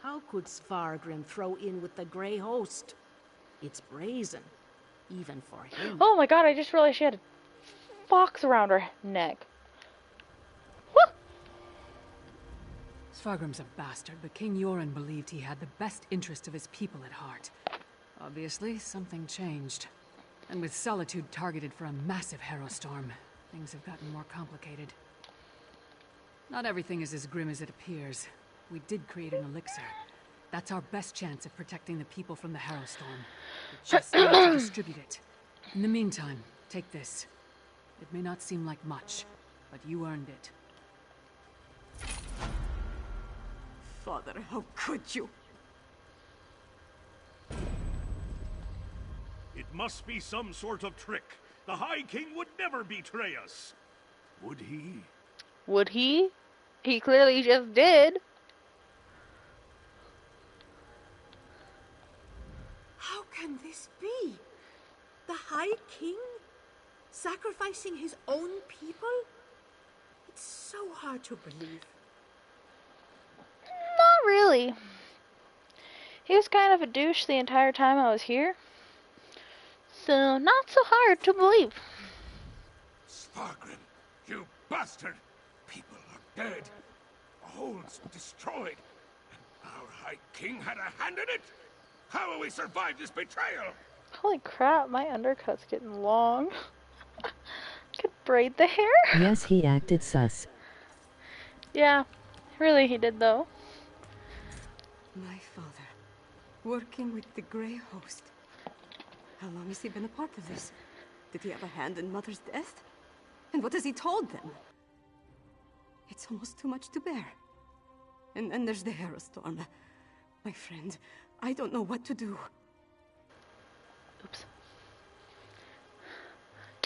How could Svargrim throw in with the Grey Host? It's brazen, even for him. Oh my god, I just realized she had a fox around her neck. Svargrim's a bastard, but King Yoren believed he had the best interest of his people at heart. Obviously, something changed. And with Solitude targeted for a massive Harrow Storm, things have gotten more complicated. Not everything is as grim as it appears. We did create an elixir. That's our best chance of protecting the people from the Harrow Storm. We just need to distribute it. In the meantime, take this. It may not seem like much, but you earned it. Father, how could you? It must be some sort of trick. The High King would never betray us. Would he? Would he? He clearly just did. How can this be? The High King? Sacrificing his own people? It's so hard to believe. Not really. He was kind of a douche the entire time I was here. So, not so hard to believe. Svargrim, you bastard! People are dead. The Hold's destroyed. And our High King had a hand in it? How will we survive this betrayal? Holy crap, my undercut's getting long. Could braid the hair? Yes, he acted sus. Yeah, really he did though. My father, working with the Grey Host. How long has he been a part of this? Did he have a hand in Mother's death? And what has he told them? It's almost too much to bear. And then there's the Harrow Storm. My friend, I don't know what to do. Oops.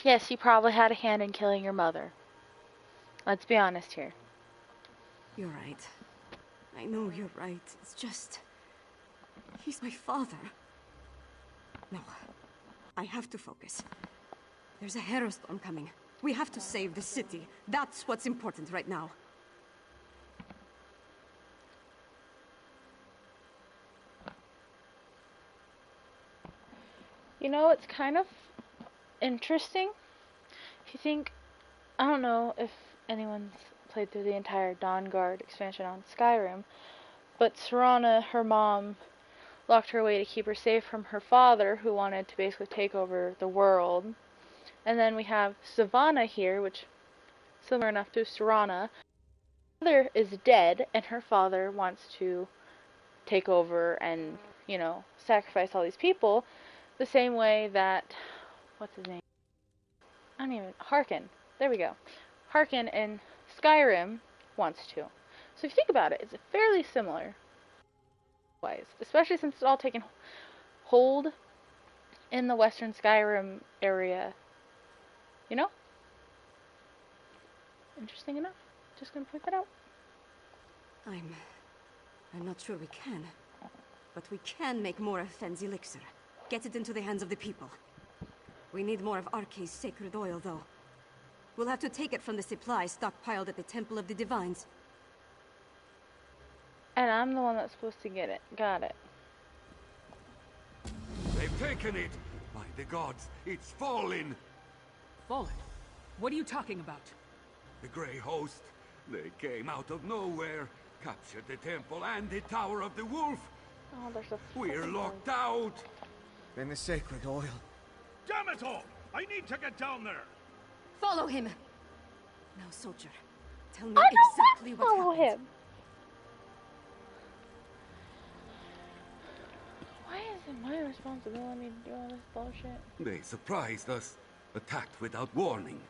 Yes, he probably had a hand in killing your mother. Let's be honest here. You're right. I know you're right. It's just... he's my father. No. I have to focus. There's a Harrow Storm coming. We have to save the city. That's what's important right now. You know, it's kind of interesting. If you think, I don't know if anyone's played through the entire Dawnguard expansion on Skyrim, but Serana, her mom, locked her away to keep her safe from her father, who wanted to basically take over the world. And then we have Sivana here, which similar enough to Serana. Her mother is dead, and her father wants to take over and, you know, sacrifice all these people, the same way that, what's his name? I don't even, Harkin. There we go. Harkin in Skyrim wants to. So if you think about it, it's fairly similar. Especially since it's all taken hold in the Western Skyrim area. You know? Interesting enough. Just gonna point that out. I'm not sure we can. But we can make more of Fenn's elixir. Get it into the hands of the people. We need more of Arkay's sacred oil, though. We'll have to take it from the supplies stockpiled at the Temple of the Divines. And I'm the one that's supposed to get it. Got it. They've taken it! By the gods, it's fallen! Fallen? What are you talking about? The Grey Host. They came out of nowhere, captured the temple and the Tower of the Wolf. Oh, there's a... We're locked out! Then the sacred oil. Damn it all! I need to get down there! Follow him! Now, soldier, tell me exactly what happened. Follow him! Why is it my responsibility to do all this bullshit? They surprised us, attacked without warning.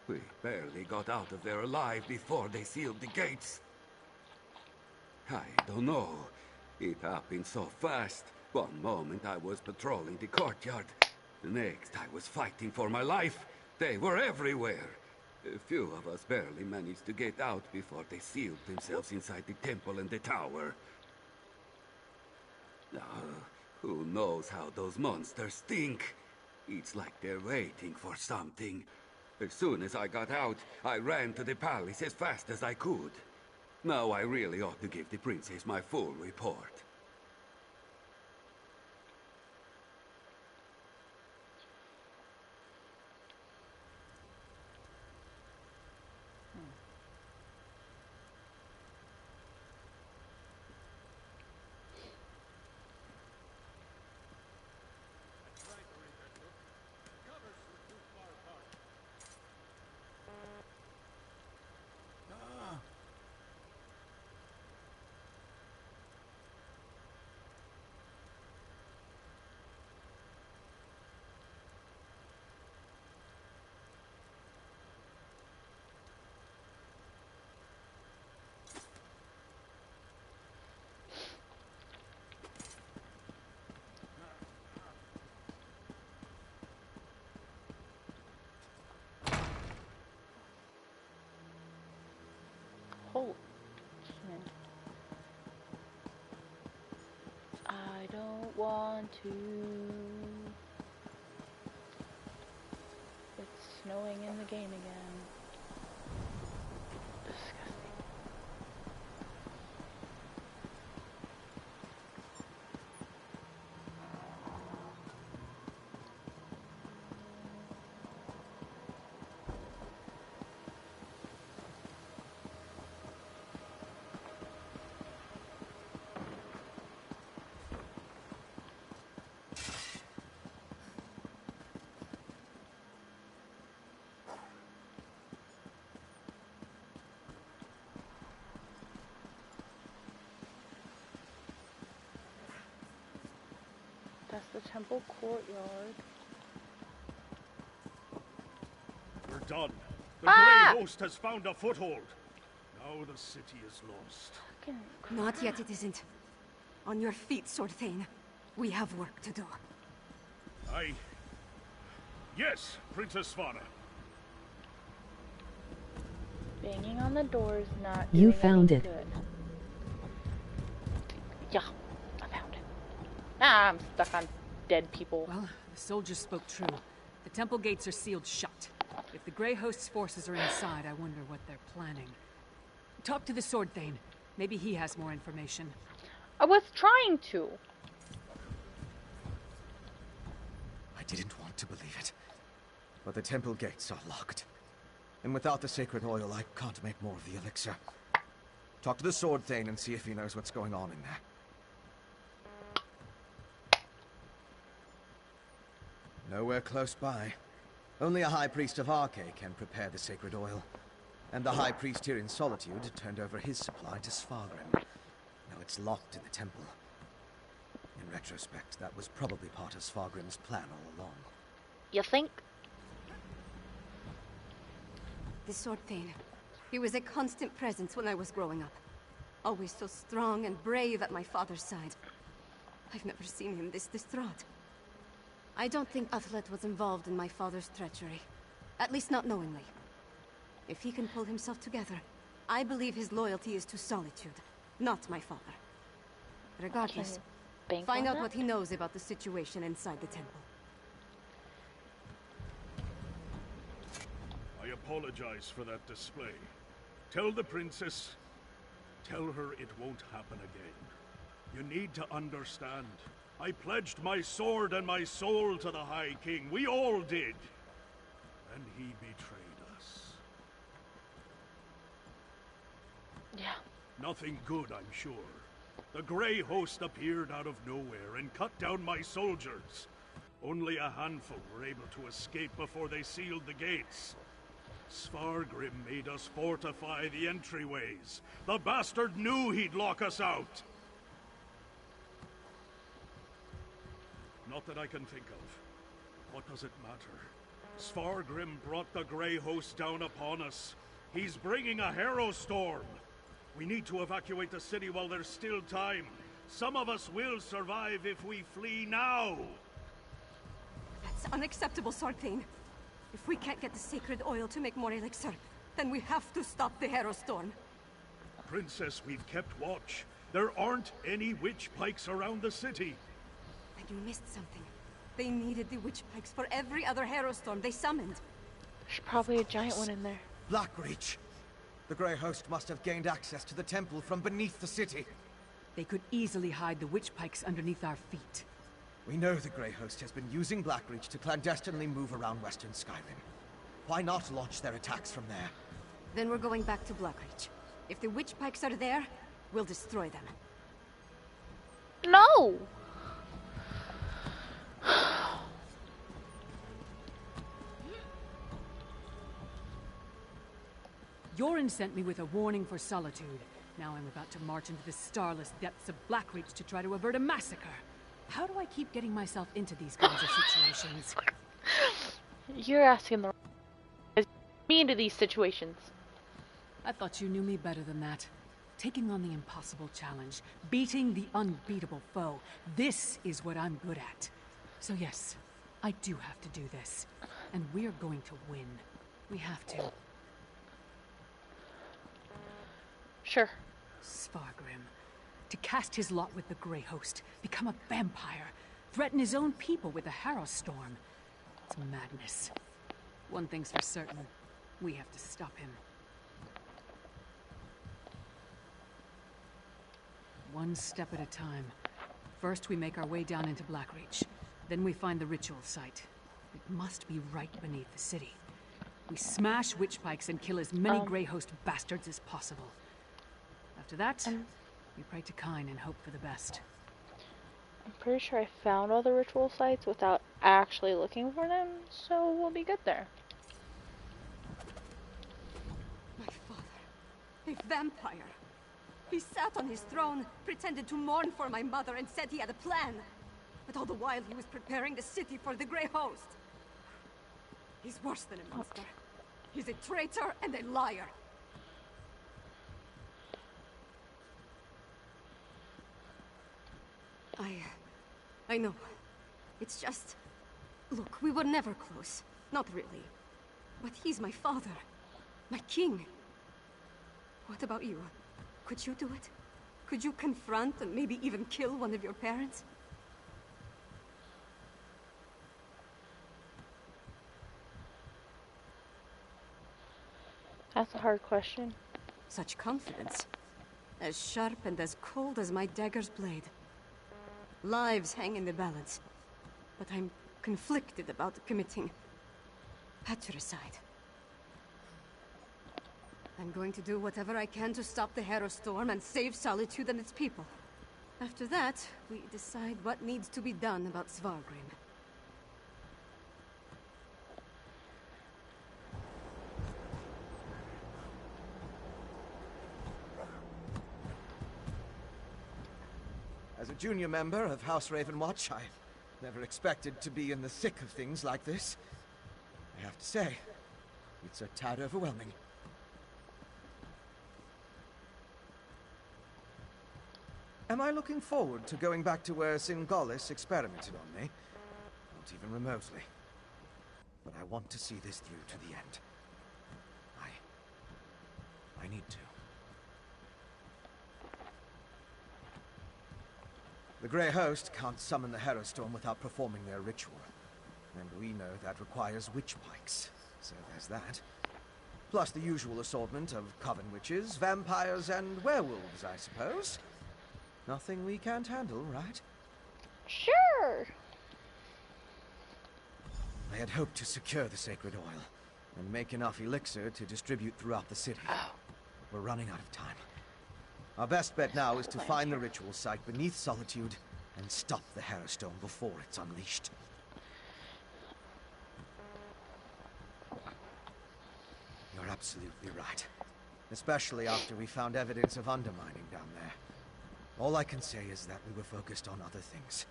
We barely got out of there alive before they sealed the gates. I don't know. It happened so fast. One moment I was patrolling the courtyard. The next I was fighting for my life. They were everywhere. A few of us barely managed to get out before they sealed themselves inside the temple and the tower. Who knows how those monsters think? It's like they're waiting for something. As soon as I got out, I ran to the palace as fast as I could. Now I really ought to give the princess my full report. Oh, I don't want to. It's snowing in the game again. Disgusting. That's the temple courtyard. We're done. The Grey Host has found a foothold. Now the city is lost. Not yet, it isn't. On your feet, Sword Thane. We have work to do. Yes, Princess Svanna. Banging on the door is not You doing found any it. good. Yeah, I found it. Ah, I'm stuck on dead people. Well, the soldiers spoke true. The temple gates are sealed shut. If the Grey Host's forces are inside, I wonder what they're planning. Talk to the Sword Thane. Maybe he has more information. I was trying to. I didn't want to believe it. But the temple gates are locked. And without the sacred oil, I can't make more of the elixir. Talk to the Sword Thane and see if he knows what's going on in there. Nowhere close by. Only a High Priest of Arche can prepare the sacred oil. And the High Priest here in Solitude turned over his supply to Svargrim. Now it's locked in the temple. In retrospect, that was probably part of Svargrim's plan all along. You think? The Sword Thane. He was a constant presence when I was growing up. Always so strong and brave at my father's side. I've never seen him this distraught. I don't think Athlet was involved in my father's treachery. At least not knowingly. If he can pull himself together, I believe his loyalty is to Solitude, not my father. Regardless, find out what he knows about the situation inside the temple. I apologize for that display. Tell the princess, tell her it won't happen again. You need to understand. I pledged my sword and my soul to the High King. We all did. And he betrayed us. Yeah. Nothing good, I'm sure. The Grey Host appeared out of nowhere and cut down my soldiers. Only a handful were able to escape before they sealed the gates. Svargrim made us fortify the entryways. The bastard knew he'd lock us out. Not that I can think of. What does it matter? Svargrim brought the Grey Host down upon us. He's bringing a Harrow Storm. We need to evacuate the city while there's still time. Some of us will survive if we flee now. That's unacceptable, Sword Thane. If we can't get the sacred oil to make more elixir, then we have to stop the Harrow Storm. Princess, we've kept watch. There aren't any witch pikes around the city. Then you missed something. They needed the witch pikes for every other Harrow Storm they summoned. There's probably a giant one in there. Blackreach! The Grey Host must have gained access to the temple from beneath the city. They could easily hide the witch pikes underneath our feet. We know the Grey Host has been using Blackreach to clandestinely move around Western Skyrim. Why not launch their attacks from there? Then we're going back to Blackreach. If the witch pikes are there, we'll destroy them. No! Yoren sent me with a warning for Solitude. Now I'm about to march into the starless depths of Blackreach to try to avert a massacre. How do I keep getting myself into these kinds of situations? You're asking the wrong me into these situations. I thought you knew me better than that. Taking on the impossible challenge, beating the unbeatable foe. This is what I'm good at. So yes, I do have to do this. And we're going to win. We have to. Sure. Svargrim. To cast his lot with the Grey Host, become a vampire, threaten his own people with the Harrow Storm. It's madness. One thing's for certain. We have to stop him. One step at a time. First, we make our way down into Blackreach. Then we find the ritual site. It must be right beneath the city. We smash witch pikes and kill as many Grey Host bastards as possible. After that, we pray to Kyne and hope for the best. I'm pretty sure I found all the ritual sites without actually looking for them, so we'll be good there. My father, a vampire. He sat on his throne, pretended to mourn for my mother, and said he had a plan. But all the while he was preparing the city for the Grey Host. He's worse than a monster. He's a traitor and a liar. I know. It's just... Look, we were never close. Not really. But he's my father. My king. What about you? Could you do it? Could you confront and maybe even kill one of your parents? That's a hard question. Such confidence. As sharp and as cold as my dagger's blade. Lives hang in the balance. But I'm conflicted about committing patricide. I'm going to do whatever I can to stop the Herostorm and save Solitude and its people. After that, we decide what needs to be done about Svargrim. As a junior member of House Ravenwatch, I never expected to be in the thick of things like this. I have to say, it's a tad overwhelming. Am I looking forward to going back to where Singalis experimented on me? Not even remotely. But I want to see this through to the end. I need to. The Grey Host can't summon the Herostorm without performing their ritual. And we know that requires witch pikes, so there's that. Plus the usual assortment of coven witches, vampires, and werewolves, I suppose. Nothing we can't handle, right? Sure! I had hoped to secure the sacred oil, and make enough elixir to distribute throughout the city. We're running out of time. Our best bet now is to find the ritual site beneath Solitude and stop the Herostorm before it's unleashed. You're absolutely right. Especially after we found evidence of undermining down there. All I can say is that we were focused on other things.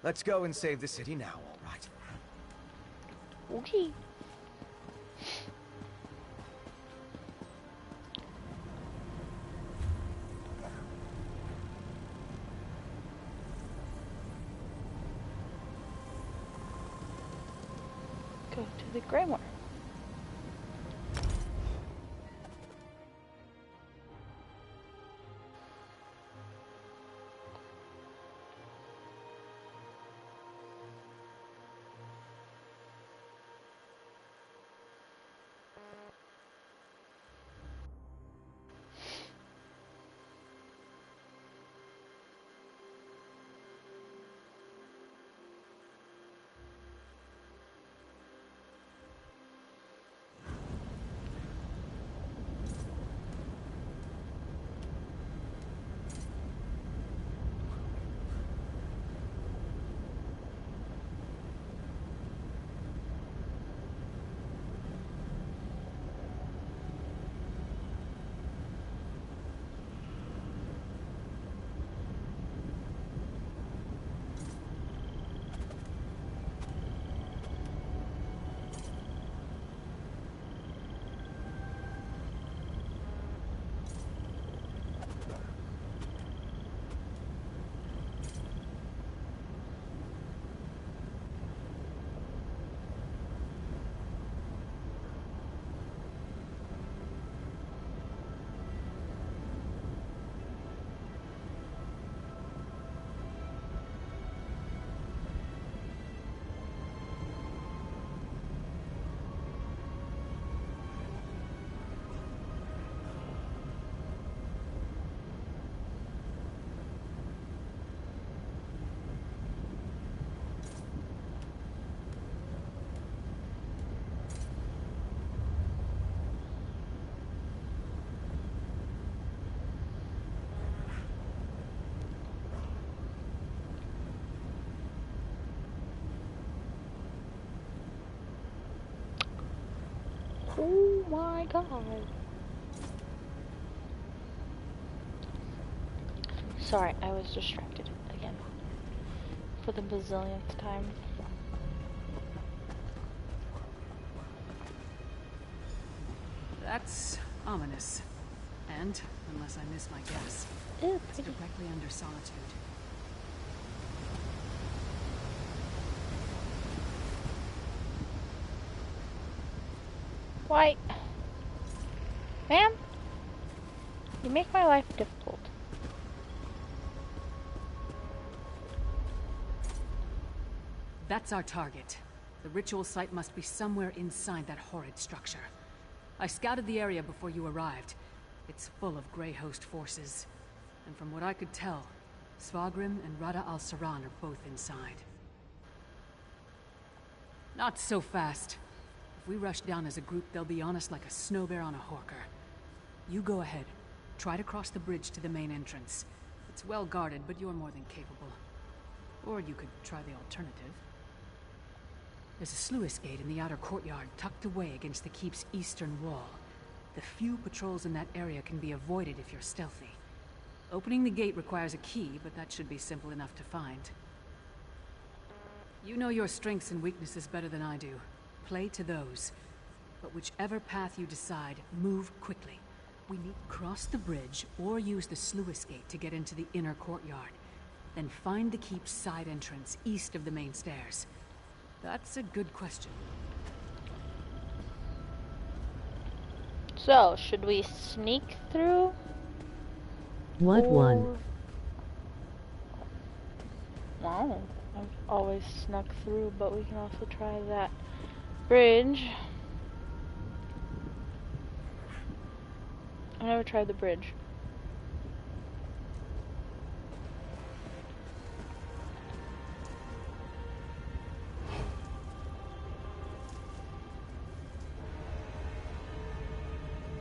Let's go and save the city now, all right? Okay. Go to the Greymoor. Oh my god. Sorry, I was distracted again. For the bazillionth time. That's ominous. And, unless I miss my guess, Ooh, it's directly under Solitude. Why? Ma'am? You make my life difficult. That's our target. The ritual site must be somewhere inside that horrid structure. I scouted the area before you arrived. It's full of Grey Host forces. And from what I could tell, Svargrim and Rada al-Saran are both inside. Not so fast. If we rush down as a group, they'll be on us like a snow bear on a horker. You go ahead. Try to cross the bridge to the main entrance. It's well guarded, but you're more than capable. Or you could try the alternative. There's a sluice gate in the outer courtyard, tucked away against the keep's eastern wall. The few patrols in that area can be avoided if you're stealthy. Opening the gate requires a key, but that should be simple enough to find. You know your strengths and weaknesses better than I do. Play to those. But whichever path you decide, move quickly. We need to cross the bridge or use the sluice gate to get into the inner courtyard. Then find the keep's side entrance east of the main stairs. That's a good question. So, should we sneak through? What one? Wow, I've always snuck through, but we can also try that bridge. I never tried the bridge.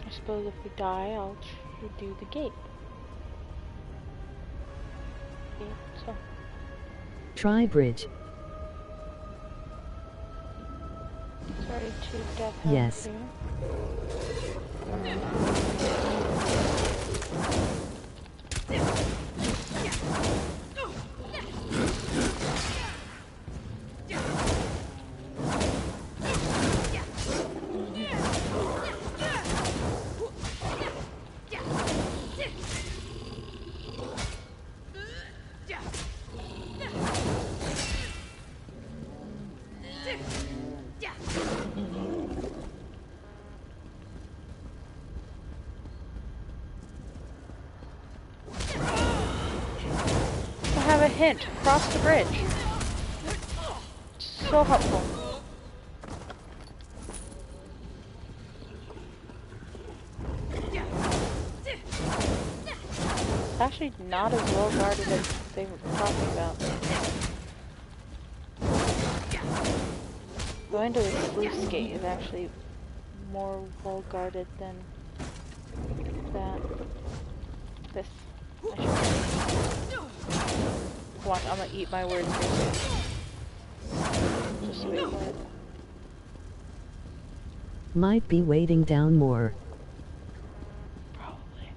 I suppose if we die, I'll do the gate. Okay, so. Try bridge. Sorry to death. Yes. Here. Hint, cross the bridge. So helpful. It's actually not as well guarded as they were talking about. Going to the sluice gate is actually more well guarded than that. This. Come on, I'm gonna eat my words here. Just wait for it. Might be waiting down more. Probably.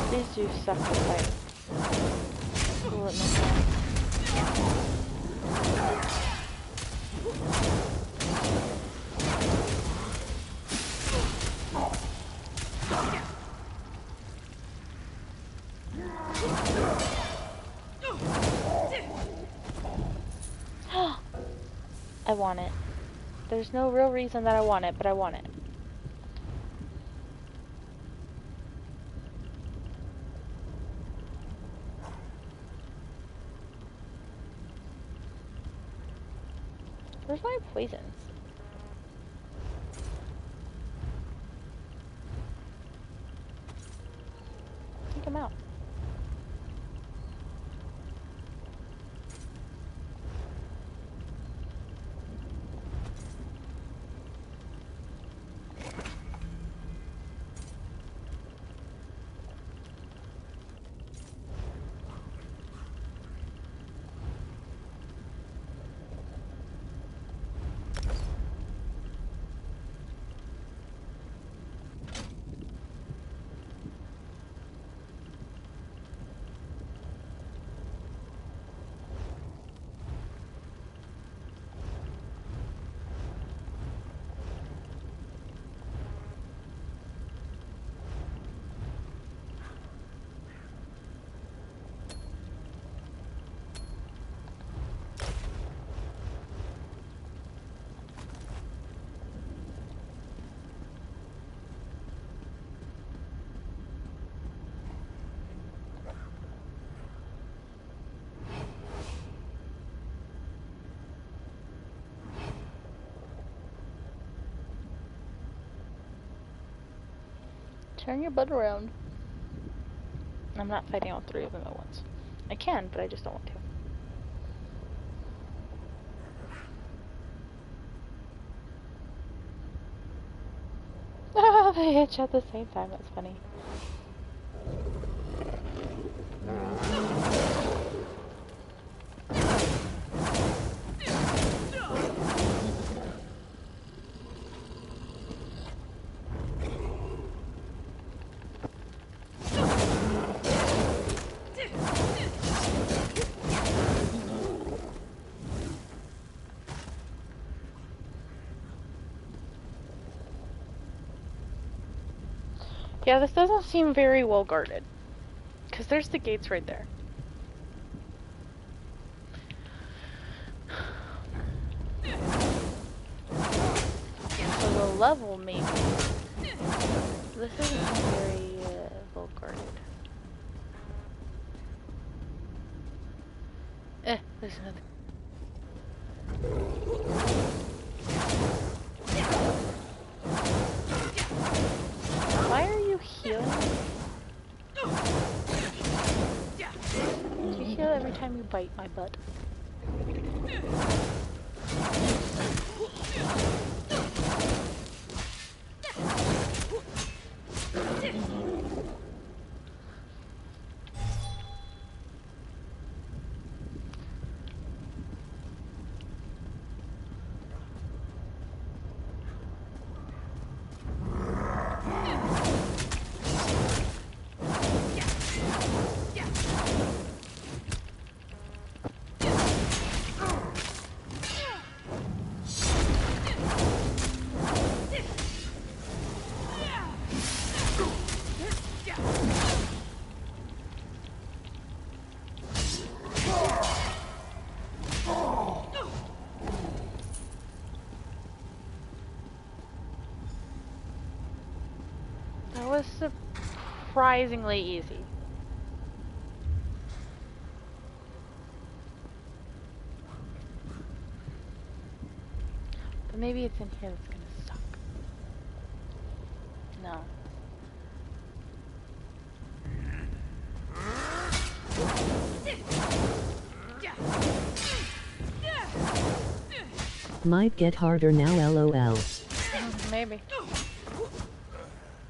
These do suck to fight. We'll let them I want it. There's no real reason that I want it, but I want it. Where's my poisons? Take them out. Turn your butt around. I'm not fighting all three of them at once. I can, but I just don't want to. Oh, they hitch at the same time. That's funny. Yeah, this doesn't seem very well guarded. Because there's the gates right there. So the level, maybe. This isn't very well guarded. There's another. Why are you healing? Do you heal every time you bite my butt? That was surprisingly easy. But maybe it's in here that's gonna suck. No. Might get harder now, LOL. Maybe.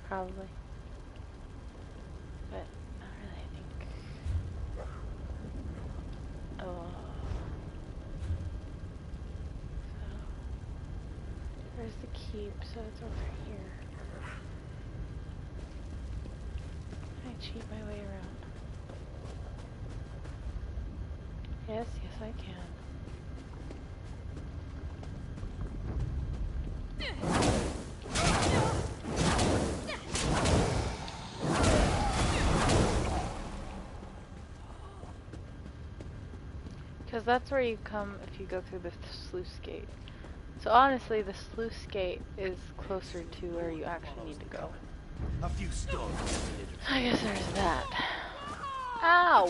Probably. But not really, I think. Oh. So, where's the keep? So it's over here. Can I cheat my way around? Yes, yes I can. Because that's where you come if you go through the sluice gate. So honestly, the sluice gate is closer to where you actually need to go. A few stones. I guess there's that. Ow!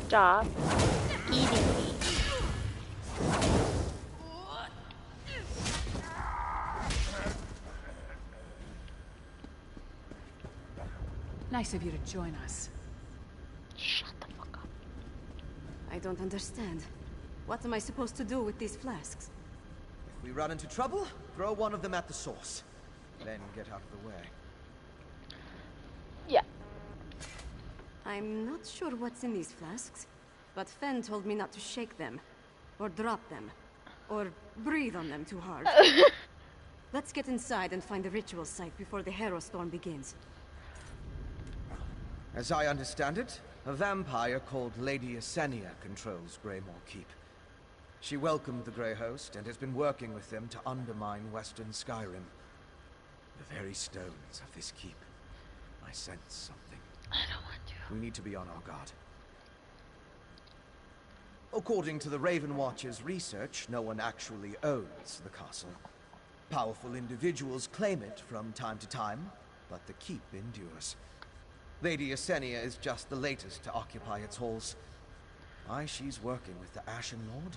Stop eating me. Nice of you to join us. Shut the fuck up. I don't understand. What am I supposed to do with these flasks? If we run into trouble, throw one of them at the source. Then get out of the way. Yeah. I'm not sure what's in these flasks, but Fen told me not to shake them, or drop them, or breathe on them too hard. Let's get inside and find the ritual site before the Hero Storm begins. As I understand it, a vampire called Lady Esenia controls Greymore Keep. She welcomed the Grey Host and has been working with them to undermine Western Skyrim. The very stones of this keep. I sense something. I don't want to. We need to be on our guard. According to the Raven Watcher's research, no one actually owns the castle. Powerful individuals claim it from time to time, but the keep endures. Lady Esenia is just the latest to occupy its halls. Why she's working with the Ashen Lord?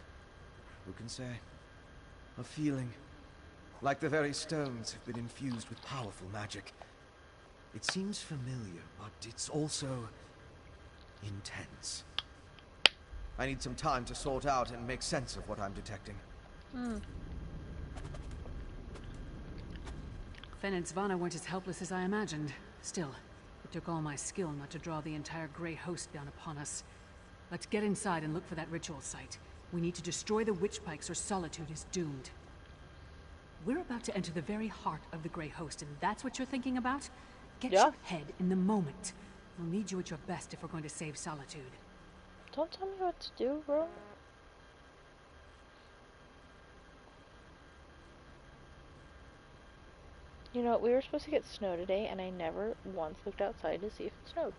Who can say? A feeling. Like the very stones have been infused with powerful magic. It seems familiar, but it's also intense. I need some time to sort out and make sense of what I'm detecting. Fen and Svanna weren't as helpless as I imagined. Still, it took all my skill not to draw the entire Grey Host down upon us. Let's get inside and look for that ritual site. We need to destroy the witch pikes or Solitude is doomed. We're about to enter the very heart of the Grey Host, and that's what you're thinking about? Get your head in the moment. We'll need you at your best if we're going to save Solitude. Don't tell me what to do, bro. You know, we were supposed to get snow today, and I never once looked outside to see if it snowed.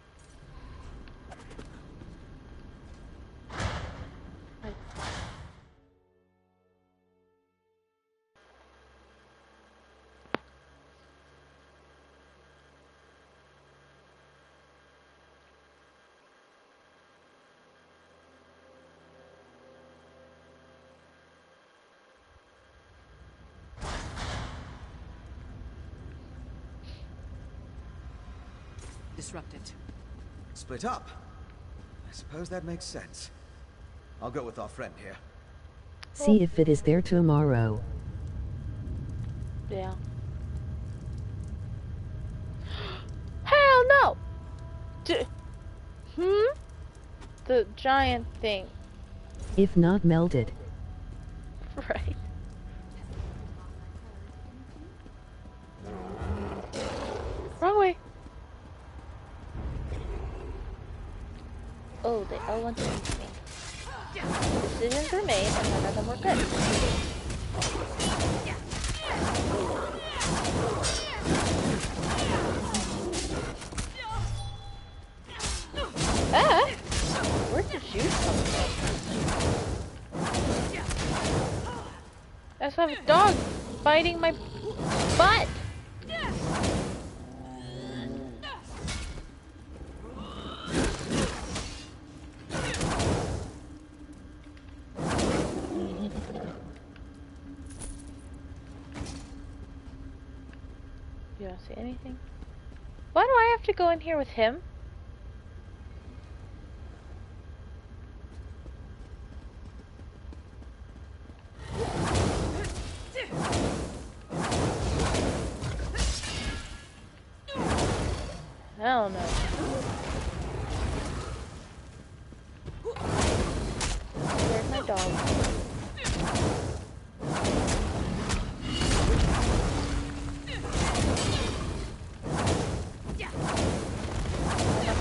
Disrupted. Split up? I suppose that makes sense. I'll go with our friend here. See if it is there tomorrow. Yeah. Hell no! The giant thing. If not melted. Right. Wrong way. Oh, they all want to eat me. Decisions were made, and none of them were good. Ah! Where did you come from? I also have a dog biting my butt. You don't see anything? Why do I have to go in here with him? Hell no. Where's my dog?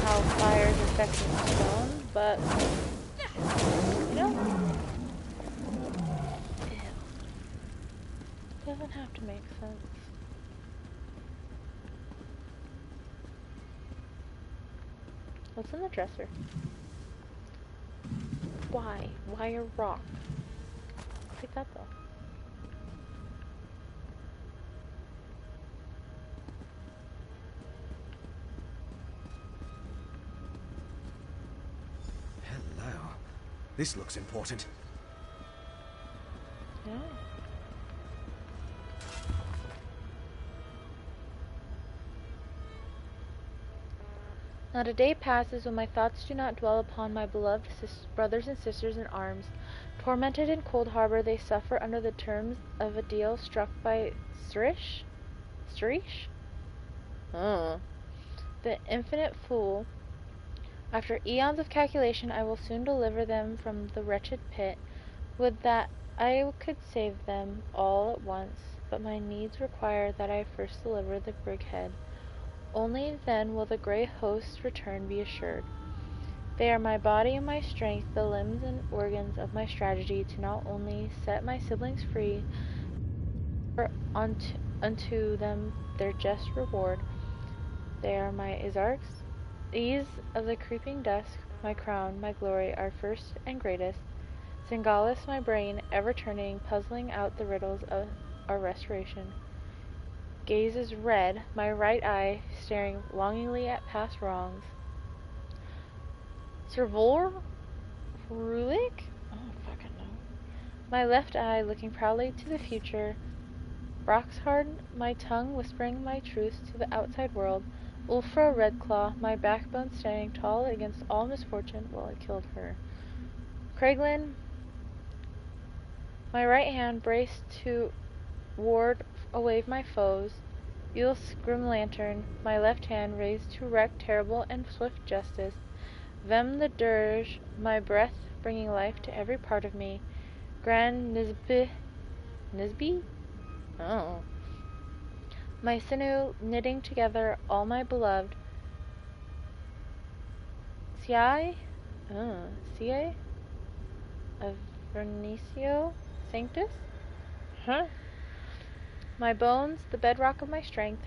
How fire is affecting stone, but you know, it doesn't have to make sense. What's in the dresser? Why? Why a rock? Take that though. This looks important. Yeah. Not a day passes when my thoughts do not dwell upon my beloved brothers and sisters in arms. Tormented in Cold Harbor, they suffer under the terms of a deal struck by Srish? The infinite fool. After eons of calculation, I will soon deliver them from the wretched pit. Would that I could save them all at once, but my needs require that I first deliver the brighead. Only then will the Grey Host's return be assured. They are my body and my strength, the limbs and organs of my strategy to not only set my siblings free, but unto them their just reward. They are my Izarks. These of the creeping dusk, my crown, my glory, are first and greatest. Singalis, my brain, ever turning, puzzling out the riddles of our restoration. Gazes red, my right eye, staring longingly at past wrongs. Servolor, Krulik? I don't fucking know. My left eye looking proudly to the future. Roxhard, my tongue whispering my truths to the outside world. Ulfra Redclaw, my backbone standing tall against all misfortune. Well, I killed her. Craiglin, my right hand braced to ward away my foes. Eul's grim lantern, my left hand raised to wreak terrible and swift justice. Vem the dirge, my breath bringing life to every part of me. Grand Nisby? Oh. My sinew knitting together all my beloved. Ciae? Ciae? Of Vernicio Sanctus? Huh? My bones, the bedrock of my strength.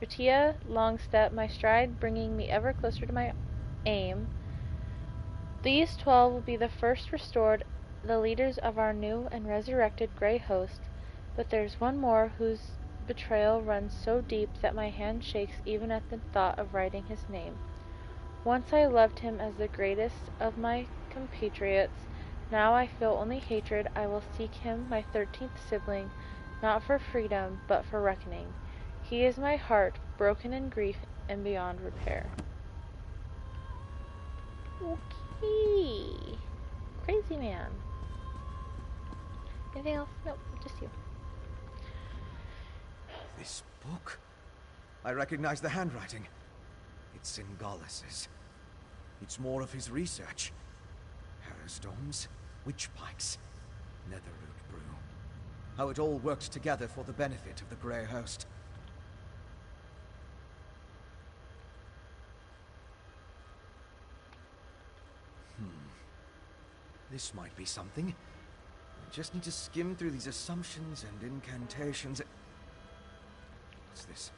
Ratia, long step, my stride bringing me ever closer to my aim. These 12 will be the first restored, the leaders of our new and resurrected grey host. But there's one more whose betrayal runs so deep that my hand shakes even at the thought of writing his name. Once I loved him as the greatest of my compatriots. Now I feel only hatred. I will seek him, my 13th sibling, not for freedom, but for reckoning. He is my heart, broken in grief and beyond repair. Okay. Crazy man. Anything else? Nope, just you. This book? I recognize the handwriting. It's Singallus's. It's more of his research. Harrowstorms, witch pikes, netherroot brew. How it all worked together for the benefit of the Grey Host. This might be something. I just need to skim through these assumptions and incantations. What's this?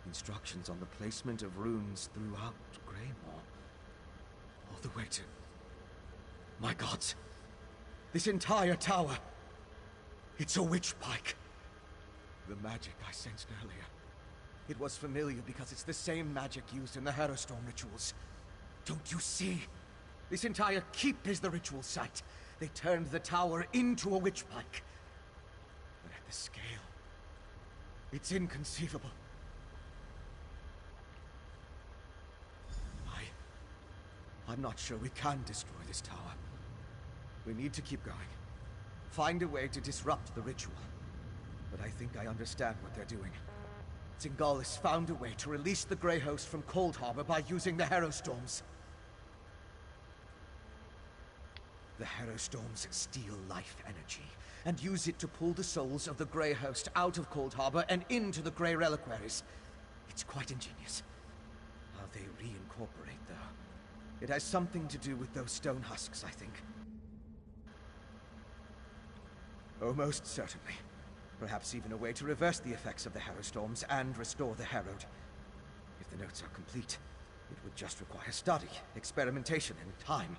Instructions on the placement of runes throughout Greymore. All the way to... My gods! This entire tower! It's a witch pike! The magic I sensed earlier. It was familiar because it's the same magic used in the Harrowstorm rituals. Don't you see? This entire keep is the ritual site. They turned the tower into a witch pike. But at the scale... it's inconceivable. I'm not sure we can destroy this tower. We need to keep going. Find a way to disrupt the ritual. But I think I understand what they're doing. Zingallus found a way to release the Grey Host from Coldharbour by using the Harrowstorms. The Harrowstorms steal life energy and use it to pull the souls of the Grey Host out of Coldharbour and into the Grey Reliquaries. It's quite ingenious. How they reincorporate, though. It has something to do with those stone husks, I think. Oh, most certainly. Perhaps even a way to reverse the effects of the Harrowstorms and restore the Harrowed. If the notes are complete, it would just require study, experimentation, and time.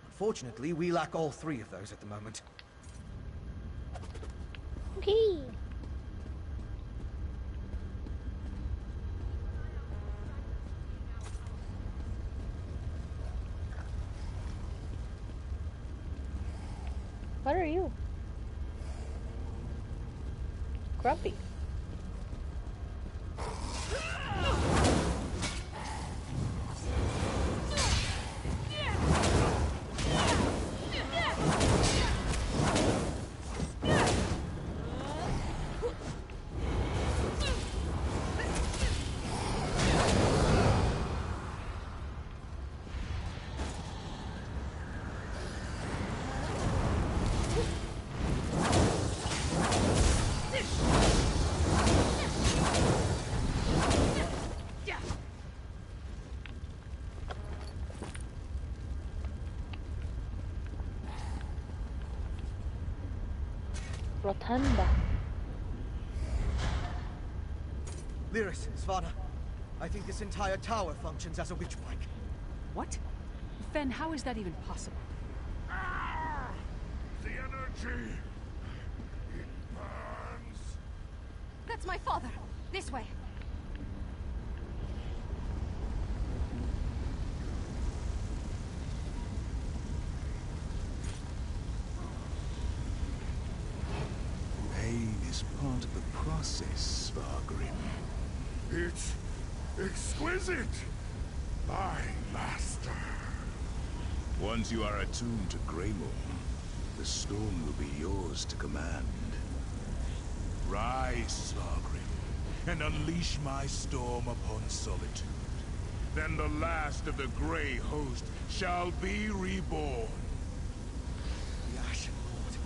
Unfortunately, we lack all three of those at the moment. Okay. What are you? Grumpy. Rotunda. Lyris, Svana, I think this entire tower functions as a witch pike. What? Fen, how is that even possible? The energy! It burns! That's my father! This way! part of the process, Svargrim. It's exquisite, my master. Once you are attuned to Greymore, the storm will be yours to command. Rise, Svargrim, and unleash my storm upon Solitude. Then the last of the Grey Host shall be reborn. The Ashen Lord.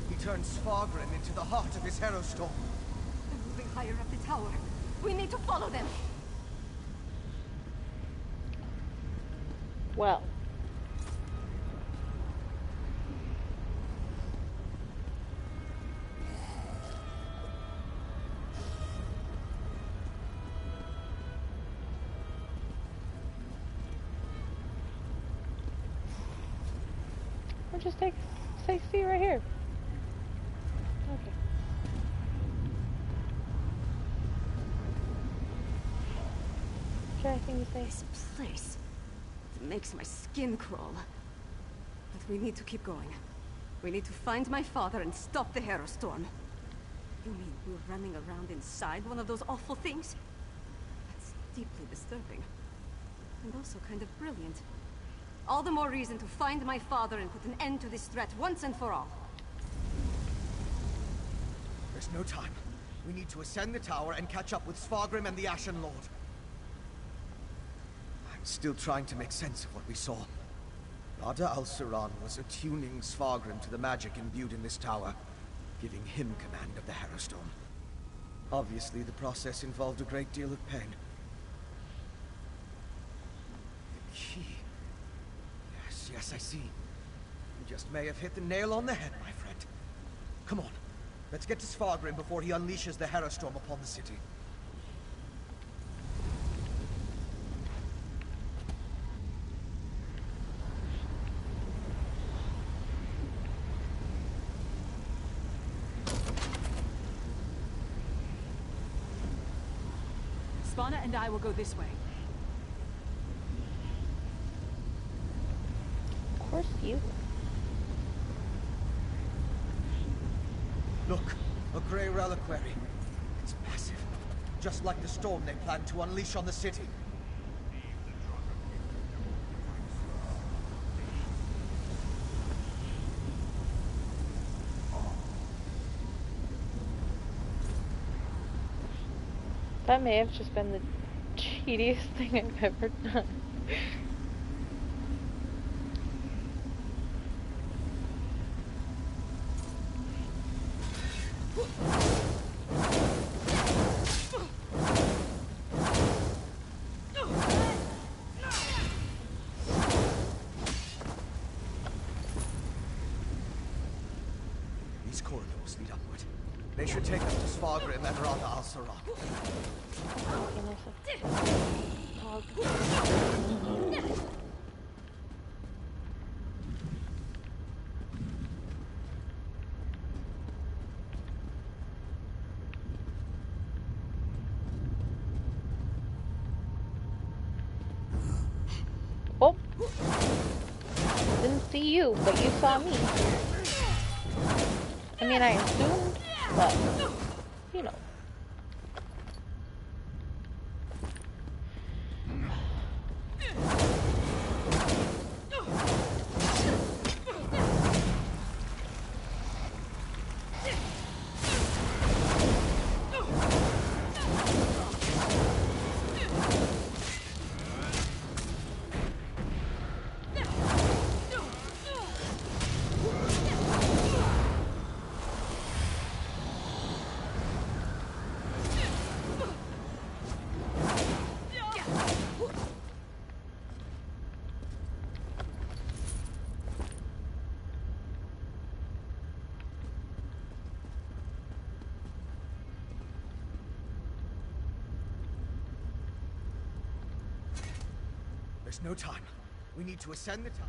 He turned Svargrim into the heart of his Herostorm. They're moving higher up the tower. We need to follow them. Well. We'll just take a seat right here. Okay. Is there anything to say? This place, it makes my skin crawl. But we need to keep going. We need to find my father and stop the Herostorm. You mean we're running around inside one of those awful things? That's deeply disturbing. And also kind of brilliant. All the more reason to find my father and put an end to this threat once and for all. There's no time. We need to ascend the tower and catch up with Svargrim and the Ashen Lord. I'm still trying to make sense of what we saw. Rada al-Siran was attuning Svargrim to the magic imbued in this tower, giving him command of the Herostorm. Obviously, the process involved a great deal of pain. The key. Yes, I see. You just may have hit the nail on the head, my friend. Come on. Let's get to Svargrim before he unleashes the Herostorm upon the city. Spana and I will go this way. Of course you. Look, a grey reliquary. It's massive. Just like the storm they planned to unleash on the city. That may have just been the cheatiest thing I've ever done. These corridors lead upward. They should take us to Svargrim and Rada al-Siran. Oh! Didn't see you, but you saw me. I mean, I assumed, but, you know. There's no time. We need to ascend the tower.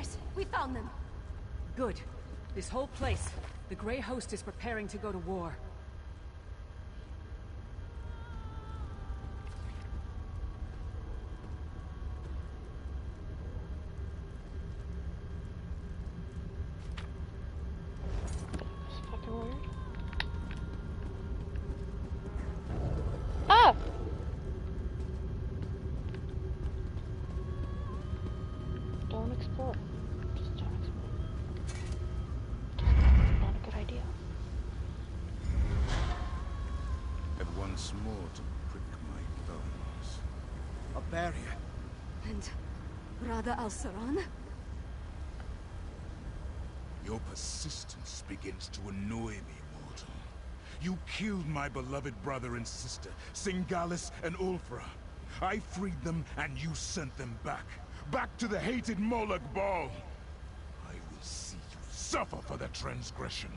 Leaders, we found them. Good. This whole place, the Grey Host is preparing to go to war. It's fucking weird. Ah! Don't explore. Just don't explore. Not a good idea. And once more to prick my thumbs. A barrier. And Rada al-Saran? Your persistence begins to annoy me, mortal. You killed my beloved brother and sister, Singalis and Ulfra. I freed them, and you sent them back. Back to the hated Molag Bal. I will see you suffer for the transgression.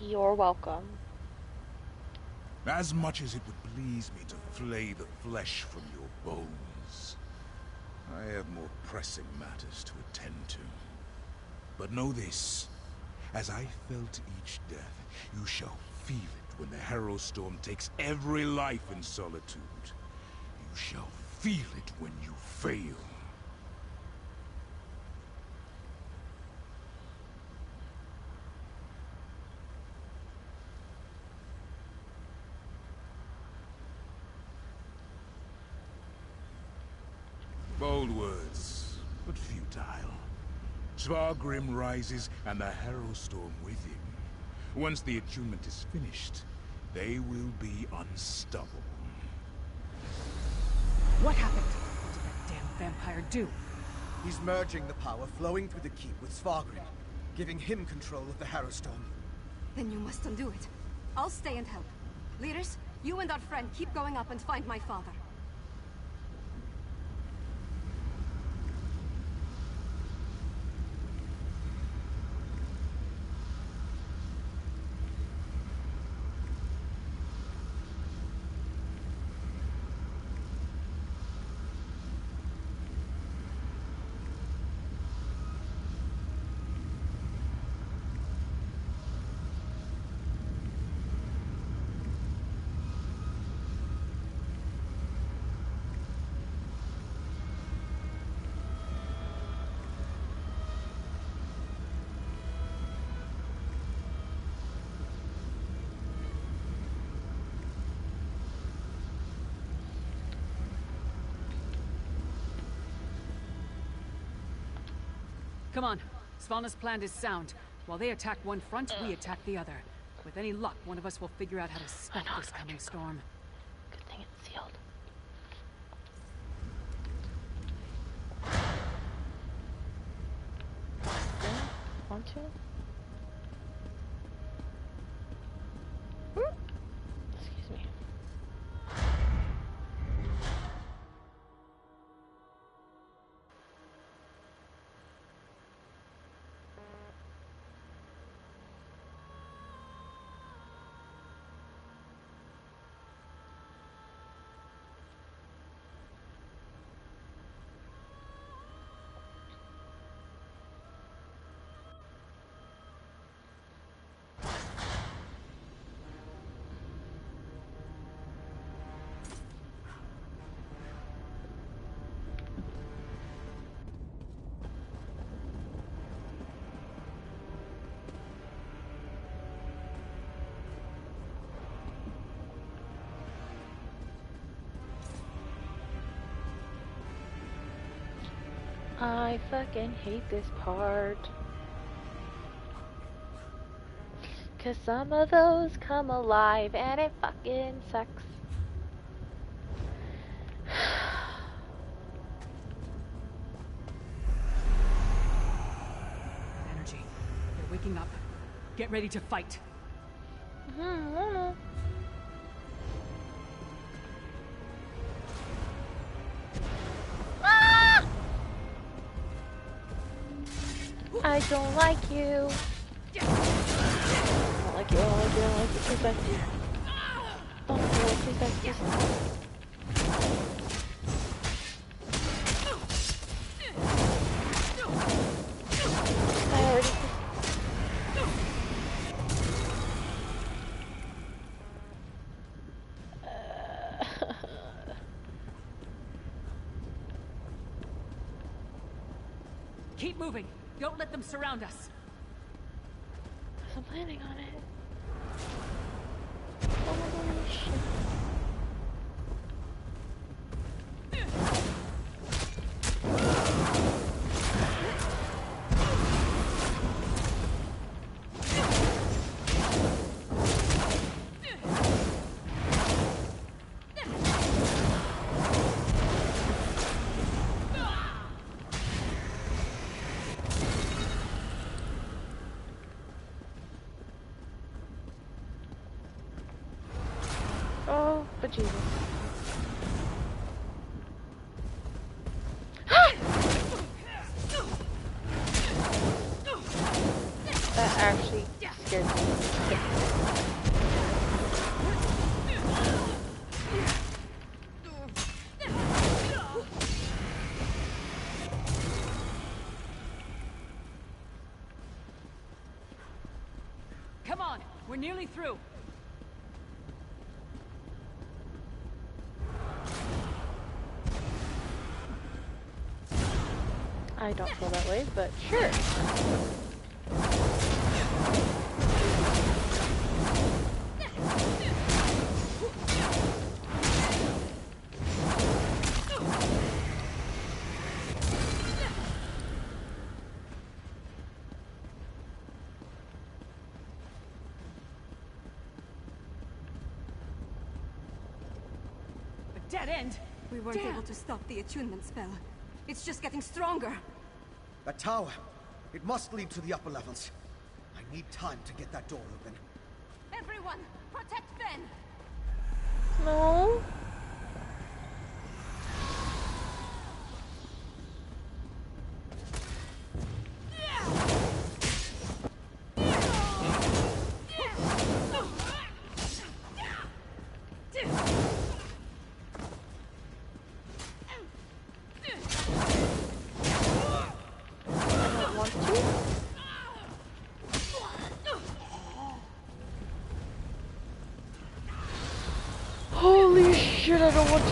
You're welcome. As much as it would please me to flay the flesh from your bones, I have more pressing matters to attend to. But know this, as I felt each death, you shall feel it when the Harrow Storm takes every life in Solitude. You shall feel it when you fail. Bold words, but futile. Svargrim rises, and the Harrow Storm with him. Once the attunement is finished, they will be unstoppable. What happened? What did that damn vampire do? He's merging the power flowing through the keep with Svargrim, giving him control of the Harrow Storm. Then you must undo it. I'll stay and help. Leaders, you and our friend keep going up and find my father. Come on. Svalna's plan is sound. While they attack one front, we attack the other. With any luck, one of us will figure out how to stop this coming storm. Good thing it's sealed. Want to? Excuse me. I fucking hate this part. 'Cause some of those come alive and it fucking sucks. Energy. They're waking up. Get ready to fight. I don't like you. I don't like you, I don't like you, I don't like you. Please back. Oh, no, please back, please. Keep moving. Don't let them surround us. I'm planning on it. Holy shit. Oh, but Jesus. That actually scared me. Come on, we're nearly through. I don't feel that way, but sure. A dead end. We weren't able to stop the attunement spell. It's just getting stronger. That tower. It must lead to the upper levels. I need time to get that door open. Everyone, protect Fen! No. Holy shit, I don't want to.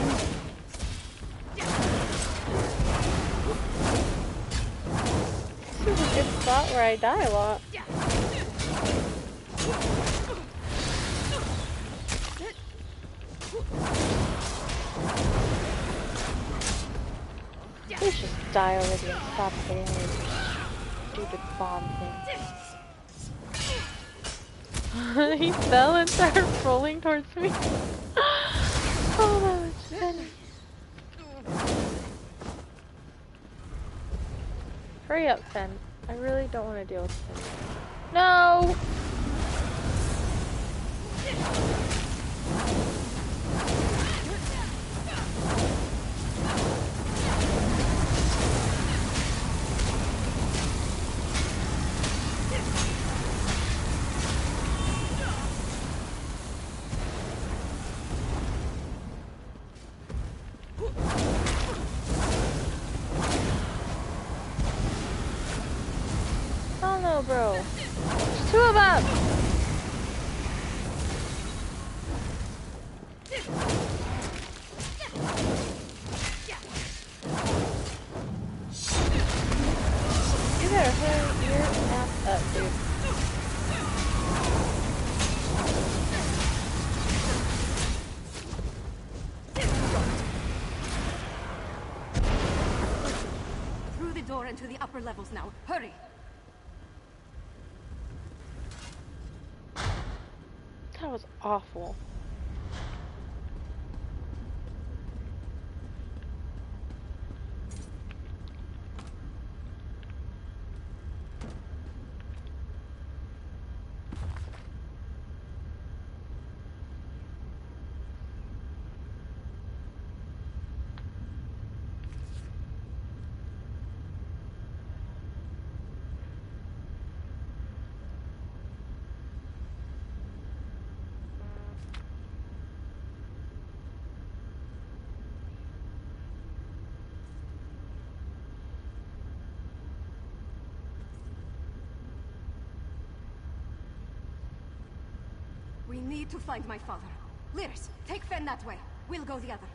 This is a good spot where I die a lot. Please just die already and stop hitting me with your stupid bomb thing. He fell and started rolling towards me. Oh, that was funny. Hurry up, Fen. I really don't want to deal with Fen. No! Oh no, bro. There's two of them! You better hurry your ass up, dude. Through the door into the upper levels now. Hurry! That was awful. We need to find my father. Lyris, take Fen that way. We'll go the other.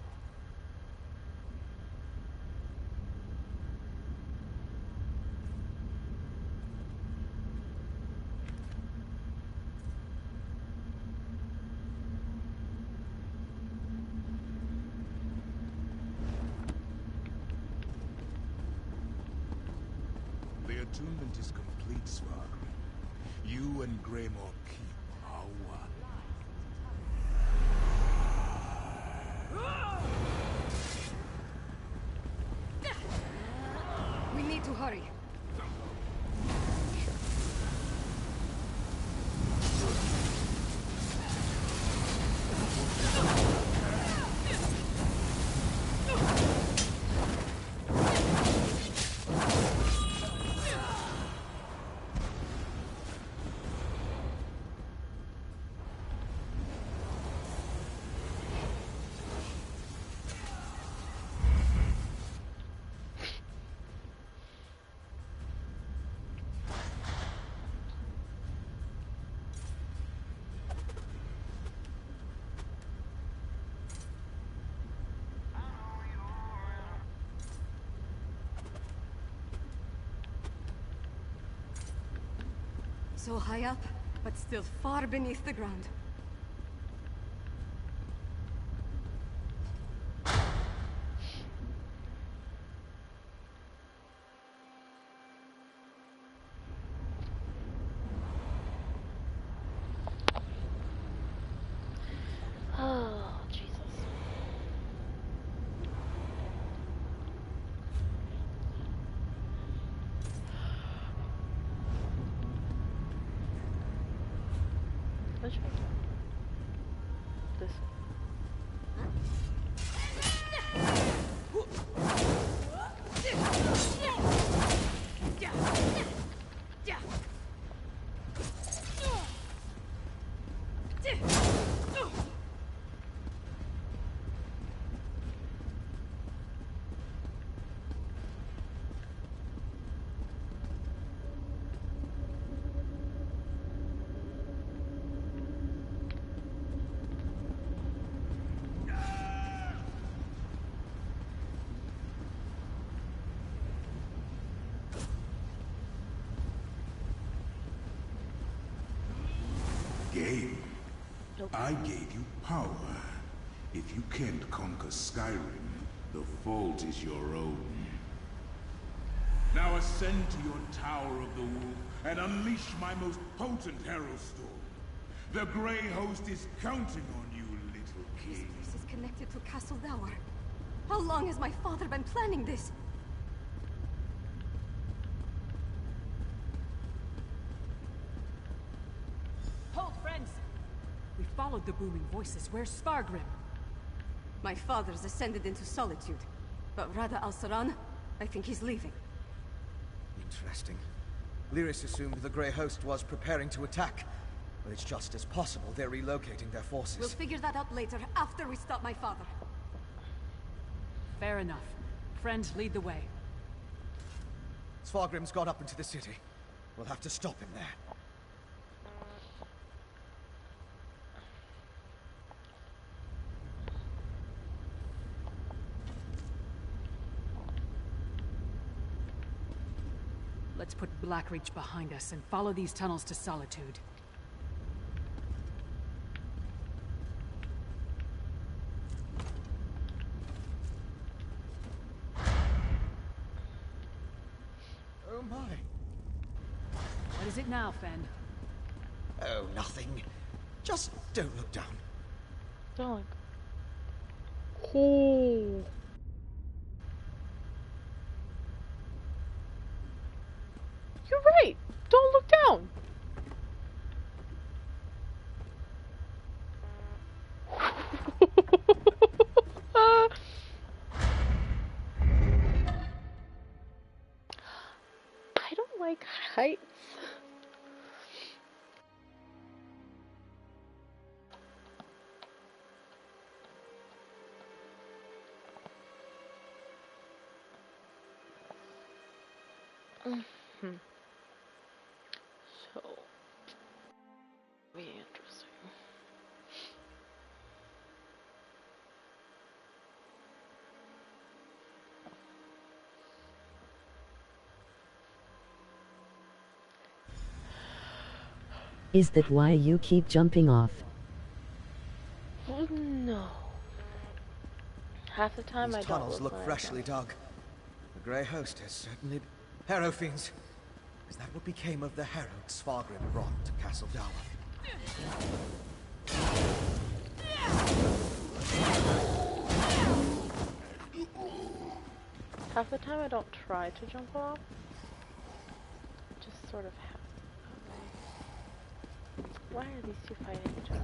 arrangement is complete, Svargrim. You and Greymoor Keep are one. We need to hurry. So high up, but still far beneath the ground. Oh, Jesus. Which way? This way. Game. Nope. I gave you power. If you can't conquer Skyrim, the fault is your own. Now ascend to your Tower of the Wolf and unleash my most potent Herald Storm. The Grey Host is counting on you, little king. This place is connected to Castle Dower. How long has my father been planning this? Hold, friends! We followed the booming voices. Where's Svargrim? My father's ascended into solitude. But Rada al-Saran, I think he's leaving. Interesting. Lyris assumed the Grey Host was preparing to attack. But it's just as possible they're relocating their forces. We'll figure that out later, after we stop my father. Fair enough. Friend, lead the way. Svargrim's got up into the city. We'll have to stop him there. Let's put Blackreach behind us and follow these tunnels to Solitude. Oh my. What is it now, Fen? Oh, nothing. Just don't look down. Don't look. Oh. You're right. Don't look down. I don't like heights. So, be interesting. Is that why you keep jumping off? Oh, no. Half the time These I don't tunnels look freshly dug. The Grey Host has certainly... Harrow fiends. Is that what became of the herald Svargrim brought to Castle Dower? Half the time I don't try to jump off. Just sort of happen. Why are these two fighting each other?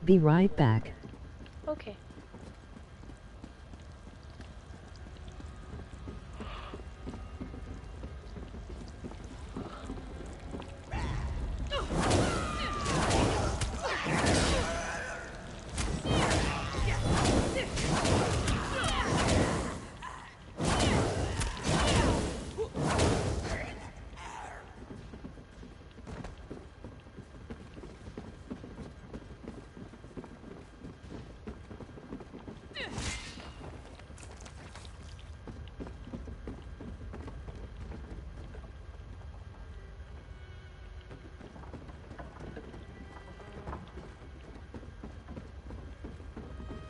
Be right back. Okay.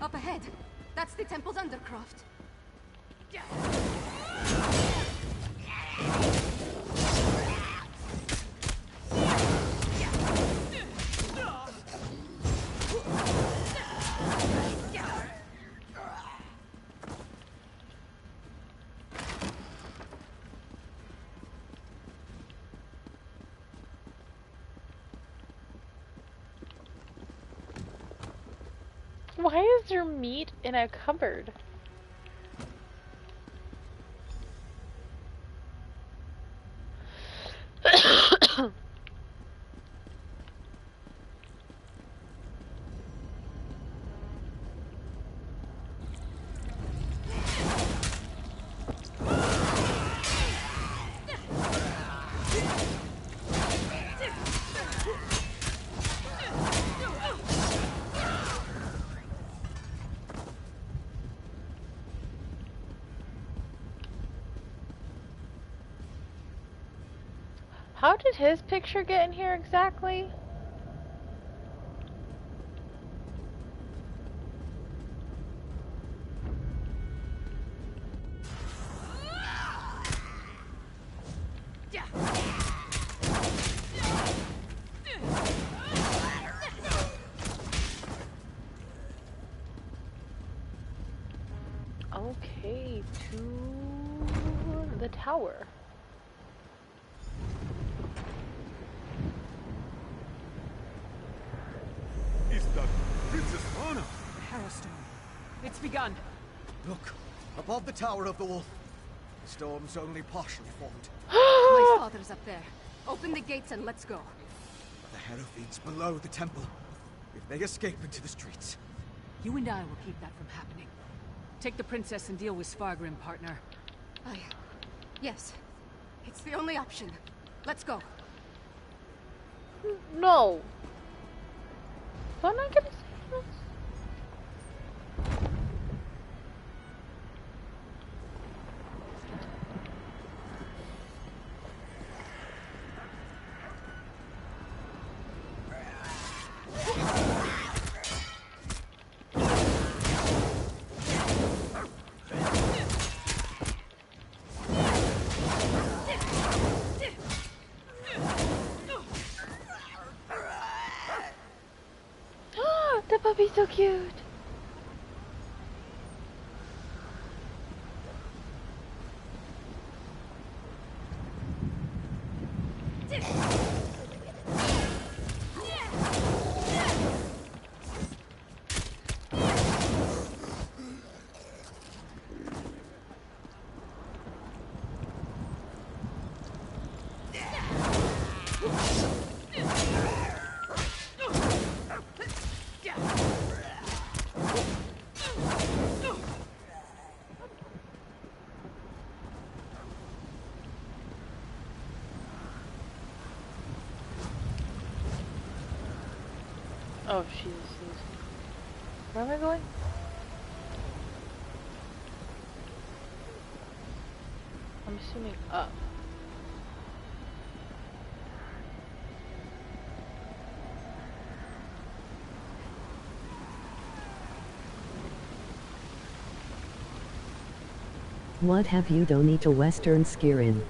Up ahead. That's the temple's undercroft. Why is there meat in a cupboard? How did his picture get in here exactly? Okay, to the tower. Is that Princess Anna? The Harrowstorm. It's begun. Look, above the Tower of the Wolf. The storm's only partially formed. My father's up there. Open the gates and let's go. The Herofeed's below the temple. If they escape into the streets. You and I will keep that from happening. Take the princess and deal with Svargrim, partner. Yes. It's the only option. Let's go. No. Am I gonna say this? The puppy's so cute. Oh, Jesus. Where am I going? I'm assuming up. What have you done to Western Skirin?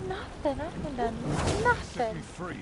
Nothing. I haven't done nothing. Free.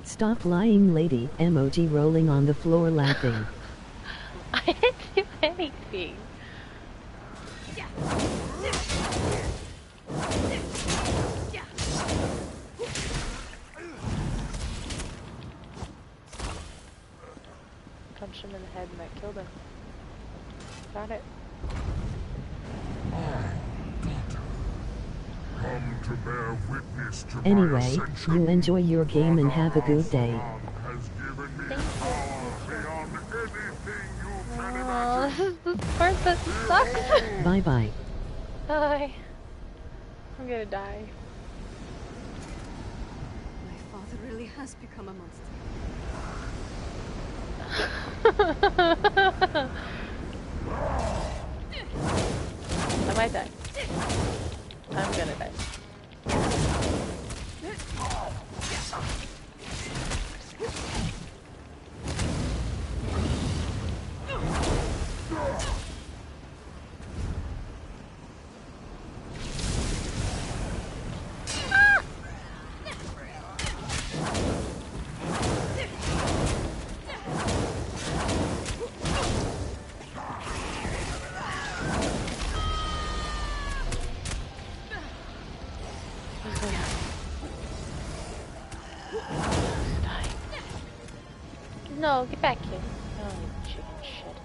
Stop lying, lady. Emoji rolling on the floor laughing. I didn't do anything. Punched him in the head and that killed him. Got it. Come to bear witness to my Anyway, ascension. you enjoy your game and have a good day. Has given me power beyond anything you can Oh, imagine. this is the part that sucks. Bye bye. Bye. I'm gonna die. My father really has become a monster. I might die. I'm gonna die. No, get back here. Oh, you chicken shit.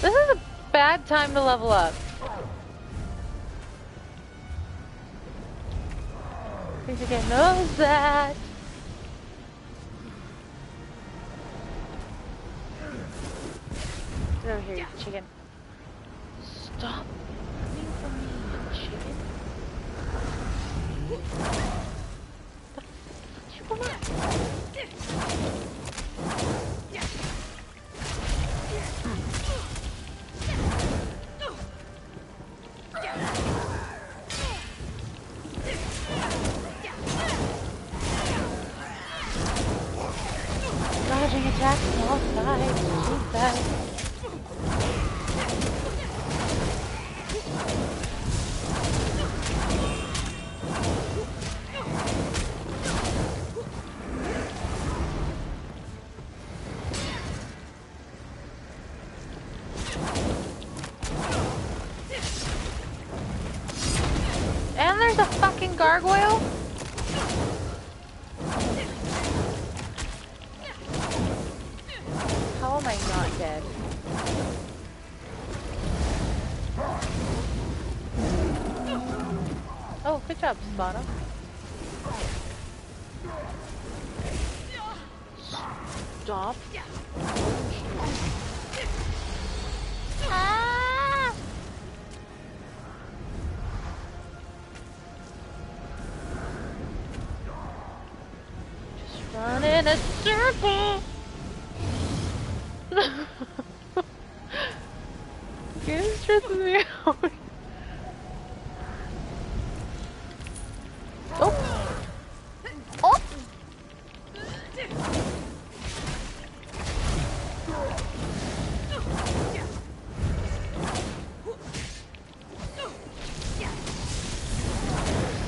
This is a bad time to level up. Because again knows that. Get over here, you chicken. Stop running from me, you chicken. What you want? Dodging attacks from all sides. Jesus. And there's a fucking gargoyle? How am I not dead? Oh, good job, Spada. Stop. Ah! Just run in a circle. It stresses me out. Oh! Oh!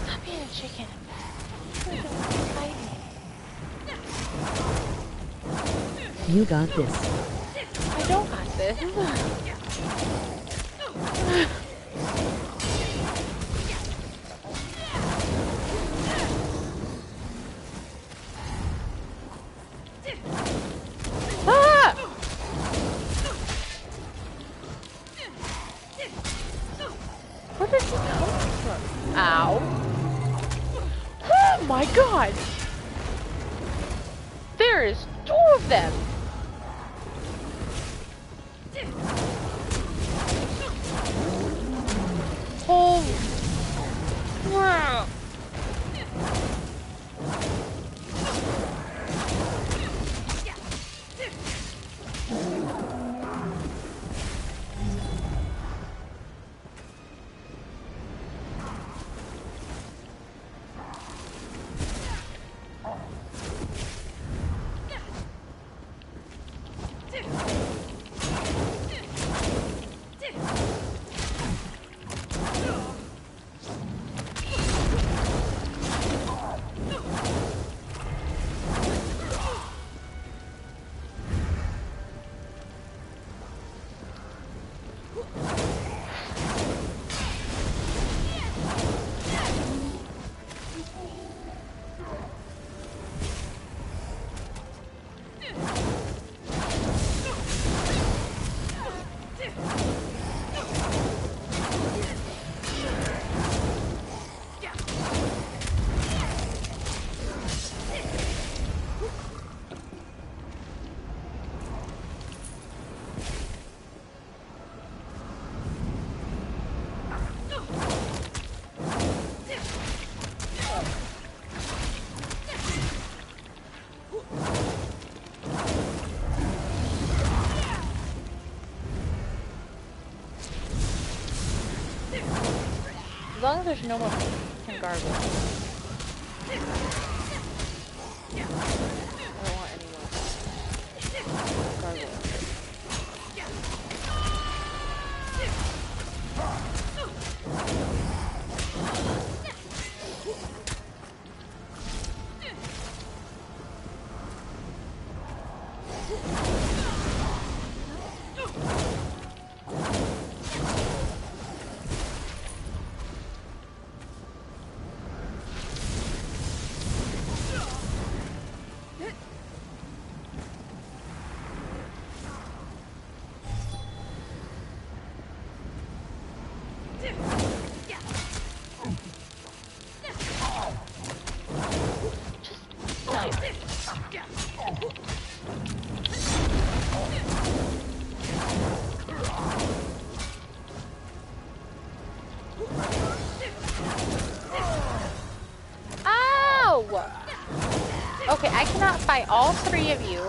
Stop being a chicken. You got this. I don't got this. Ah! Where did he come from? Ow. Oh my god! There is 2 of them! Holy... Wow. As long as there's no more fucking gargoyles. I don't want any more gargoyles. Okay, I cannot fight all 3 of you.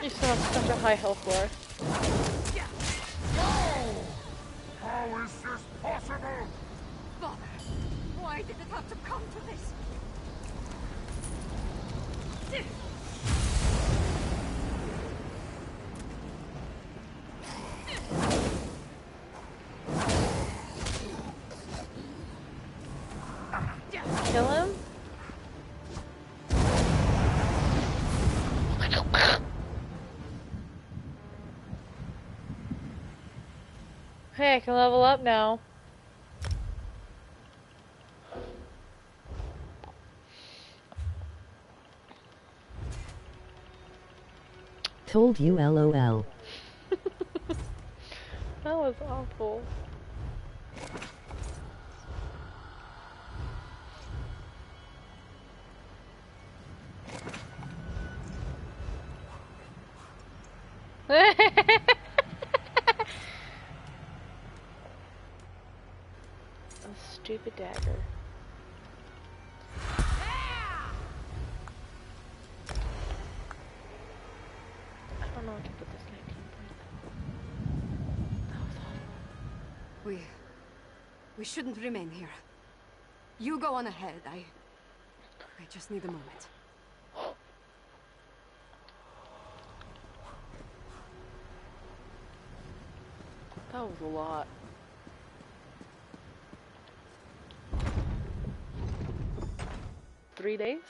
You still have such a high health bar. How is this possible? Father, why did it have to come to this? Kill him? Hey, I can level up now. Told you, LOL. That was awful. A stupid dagger. I don't know what to put this 19 point. That was awful. We shouldn't remain here. You go on ahead. I just need a moment. That was a lot. Three days?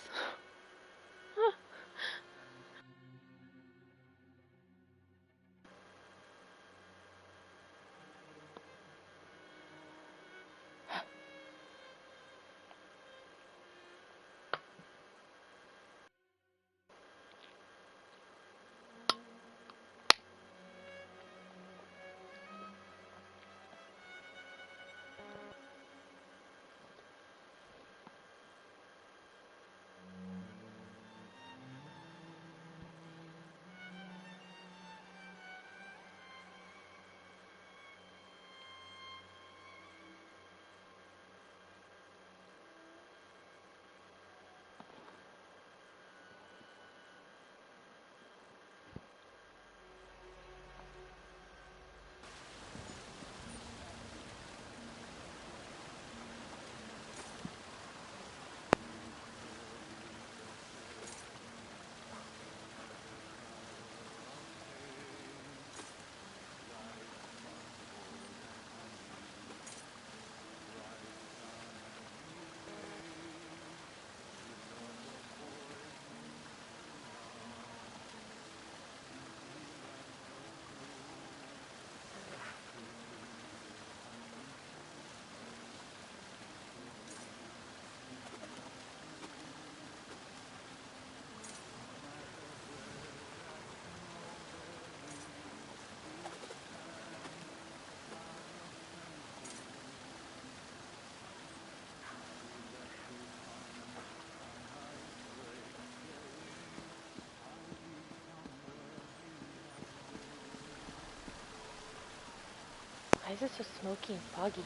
Why is it so smoky and foggy?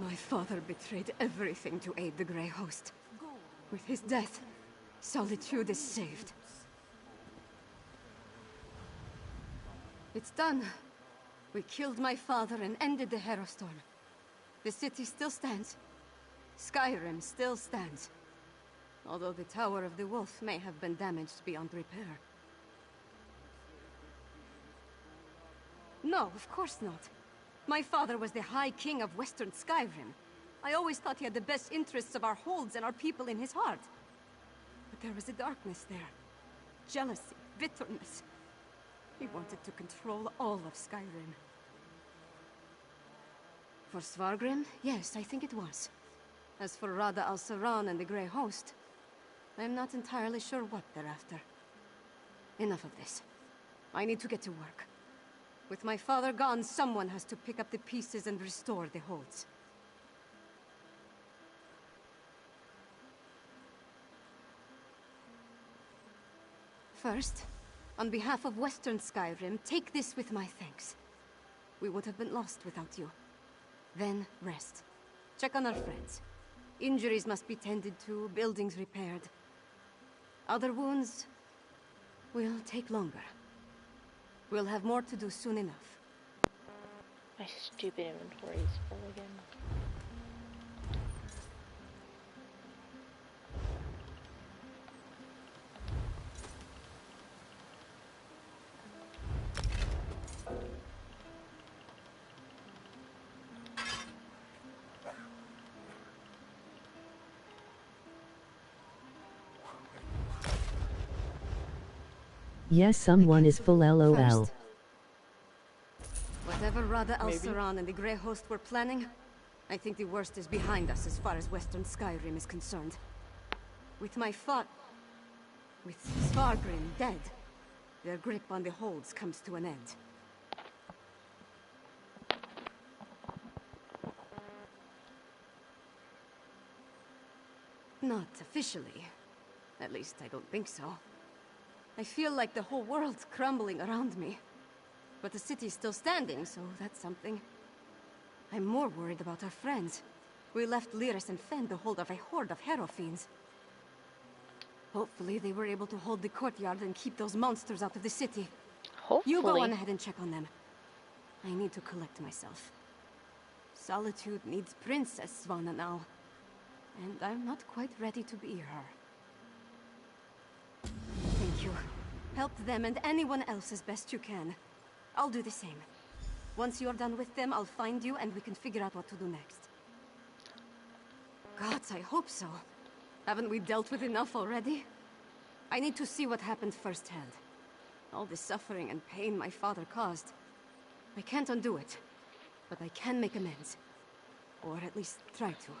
My father betrayed everything to aid the Grey Host. With his death, Solitude is saved. It's done. We killed my father and ended the Herostorm. The city still stands. Skyrim still stands. Although the Tower of the Wolf may have been damaged beyond repair. No, of course not. My father was the High King of Western Skyrim. I always thought he had the best interests of our holds and our people in his heart. But there was a darkness there. Jealousy, bitterness. He wanted to control all of Skyrim. For Svargrim, yes, I think it was. As for Rada al-Saran and the Grey Host, I'm not entirely sure what they're after. Enough of this. I need to get to work. With my father gone, someone has to pick up the pieces and restore the holds. First, on behalf of Western Skyrim, take this with my thanks. We would have been lost without you. Then, rest. Check on our friends. Injuries must be tended to, buildings repaired. Other wounds will take longer. We'll have more to do soon enough. My stupid inventory is full again. Yes, someone is full LOL. Whatever Rada Maybe. Al-Saran and the Grey Host were planning, I think the worst is behind us as far as Western Skyrim is concerned. With Svargrim dead, their grip on the holds comes to an end. Not officially. At least I don't think so. I feel like the whole world's crumbling around me. But the city's still standing, so that's something. I'm more worried about our friends. We left Lyris and Fen to hold off a horde of Harrow fiends. Hopefully they were able to hold the courtyard and keep those monsters out of the city. Hopefully. You go on ahead and check on them. I need to collect myself. Solitude needs Princess Svanna now. And I'm not quite ready to be her. Thank you. Help them and anyone else as best you can. I'll do the same. Once you're done with them, I'll find you and we can figure out what to do next. Gods, I hope so. Haven't we dealt with enough already? I need to see what happened firsthand. All the suffering and pain my father caused. I can't undo it, but I can make amends. Or at least try to.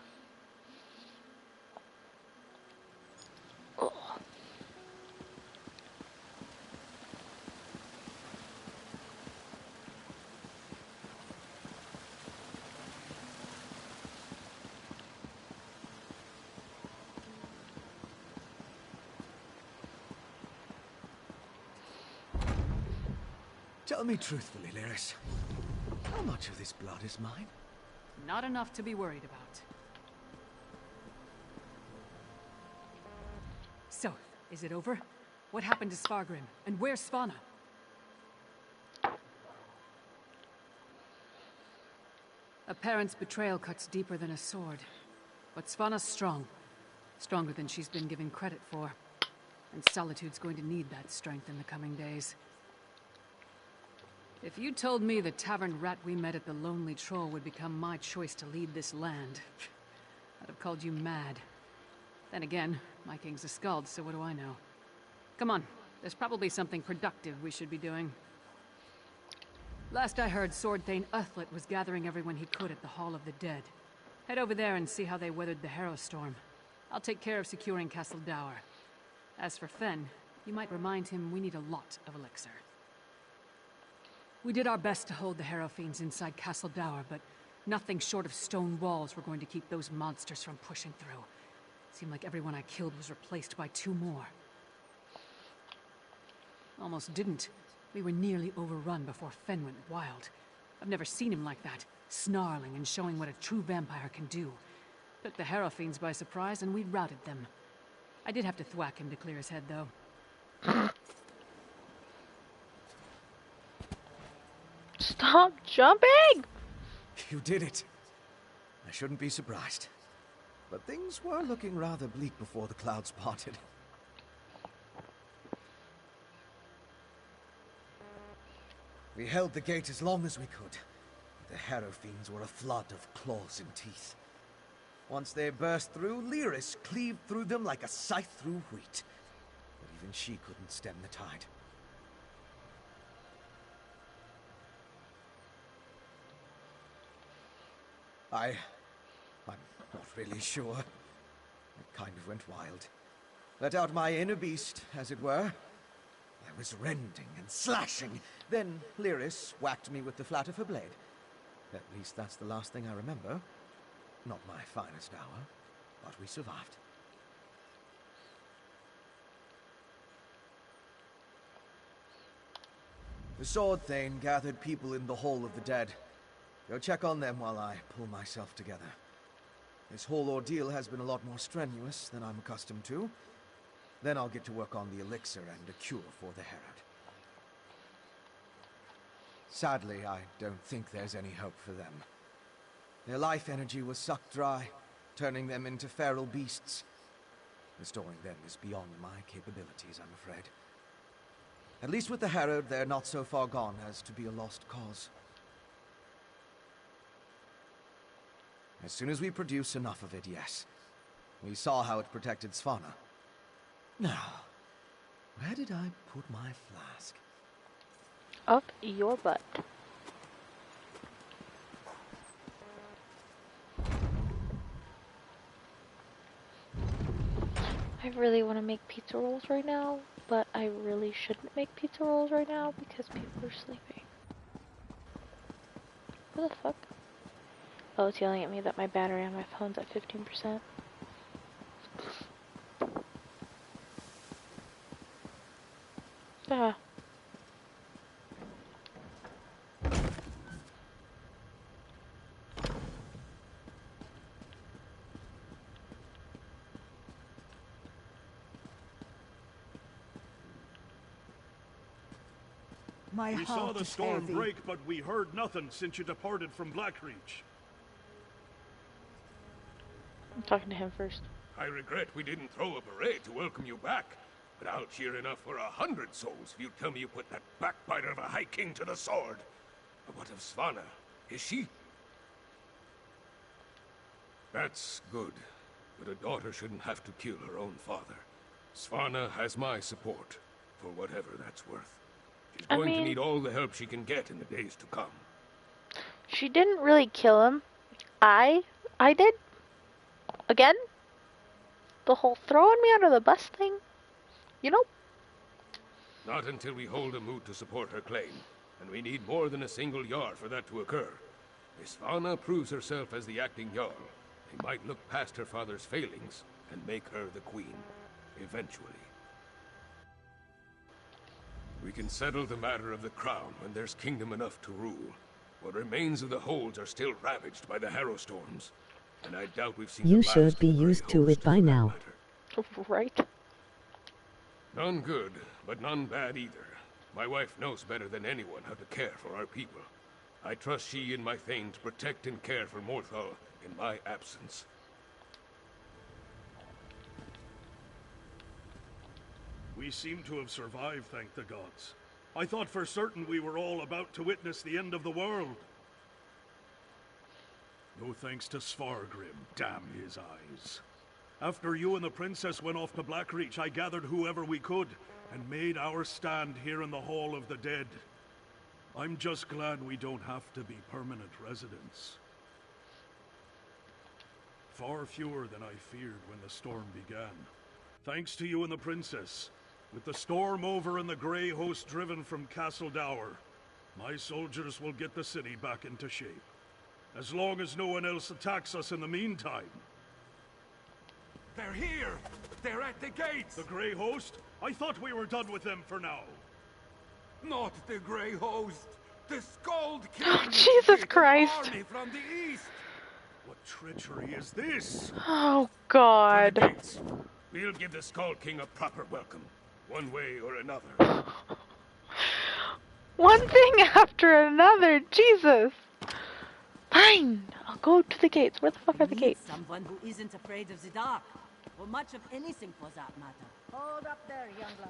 Tell me truthfully, Lyris. How much of this blood is mine? Not enough to be worried about. So, is it over? What happened to Svargrim? And where's Svanna? A parent's betrayal cuts deeper than a sword. But Svanna's strong. Stronger than she's been given credit for. And Solitude's going to need that strength in the coming days. If you told me the tavern rat we met at the Lonely Troll would become my choice to lead this land, I'd have called you mad. Then again, my king's a skald, so what do I know? Come on, there's probably something productive we should be doing. Last I heard, Sword Thane Uthlet was gathering everyone he could at the Hall of the Dead. Head over there and see how they weathered the Harrow Storm. I'll take care of securing Castle Dour. As for Fen, you might remind him we need a lot of elixir. We did our best to hold the Harrow Fiends inside Castle Dour, but nothing short of stone walls were going to keep those monsters from pushing through. Seemed like everyone I killed was replaced by 2 more. Almost didn't. We were nearly overrun before Fen went wild. I've never seen him like that, snarling and showing what a true vampire can do. Took the Harrow Fiends by surprise and we routed them. I did have to thwack him to clear his head, though. Stop jumping! You did it. I shouldn't be surprised. But things were looking rather bleak before the clouds parted. We held the gate as long as we could. The Harrow Fiends were a flood of claws and teeth. Once they burst through, Lyris cleaved through them like a scythe through wheat. But even she couldn't stem the tide. I'm not really sure. It kind of went wild. Let out my inner beast, as it were. I was rending and slashing. Then Lyris whacked me with the flat of her blade. At least that's the last thing I remember. Not my finest hour, but we survived. The Sword Thane gathered people in the Hall of the Dead. Go check on them while I pull myself together. This whole ordeal has been a lot more strenuous than I'm accustomed to. Then I'll get to work on the elixir and a cure for the Herod. Sadly, I don't think there's any hope for them. Their life energy was sucked dry, turning them into feral beasts. Restoring them is beyond my capabilities, I'm afraid. At least with the Herod, they're not so far gone as to be a lost cause. As soon as we produce enough of it, yes. We saw how it protected Svanna. Now, where did I put my flask? Up your butt. I really want to make pizza rolls right now, but I really shouldn't make pizza rolls right now because people are sleeping. What the fuck? Oh, it's yelling at me that my battery on my phone's at 15%. Ah. We saw the storm break, but we heard nothing since you departed from Blackreach. I'm talking to him first. I regret we didn't throw a parade to welcome you back, but I'll cheer enough for 100 souls if you tell me you put that backbiter of a High King to the sword. But what of Svanna? Is she? That's good, but a daughter shouldn't have to kill her own father. Svanna has my support, for whatever that's worth. She's going to need all the help she can get in the days to come. She didn't really kill him. I did. Again? The whole throwing me under the bus thing? You know? Not until we hold a moot to support her claim, and we need more than a single Jarl for that to occur. If Svanna proves herself as the acting Jarl, they might look past her father's failings and make her the queen, eventually. We can settle the matter of the crown when there's kingdom enough to rule. What remains of the holds are still ravaged by the Harrow storms, and I doubt we've seen You the last should of be the Grey used to Host it by now. Right. None good, but none bad either. My wife knows better than anyone how to care for our people. I trust she and my Thane to protect and care for Morthal in my absence. We seem to have survived, thank the gods. I thought for certain we were all about to witness the end of the world. No thanks to Svargrim, damn his eyes. After you and the princess went off to Blackreach, I gathered whoever we could and made our stand here in the Hall of the Dead. I'm just glad we don't have to be permanent residents. Far fewer than I feared when the storm began. Thanks to you and the princess. With the storm over and the Grey Host driven from Castle Dour, my soldiers will get the city back into shape. As long as no one else attacks us in the meantime. They're here! They're at the gates! The Grey Host? I thought we were done with them for now. Not the Grey Host! The Skald King! Oh, Jesus Christ! Army from the east! What treachery is this? Oh, God. To the gates. We'll give the Skald King a proper welcome, one way or another. One thing after another, Jesus! Fine, I'll go to the gates. Where the fuck are the gates? Someone who isn't afraid of the dark, or much of anything for that matter. Hold up there, young blood.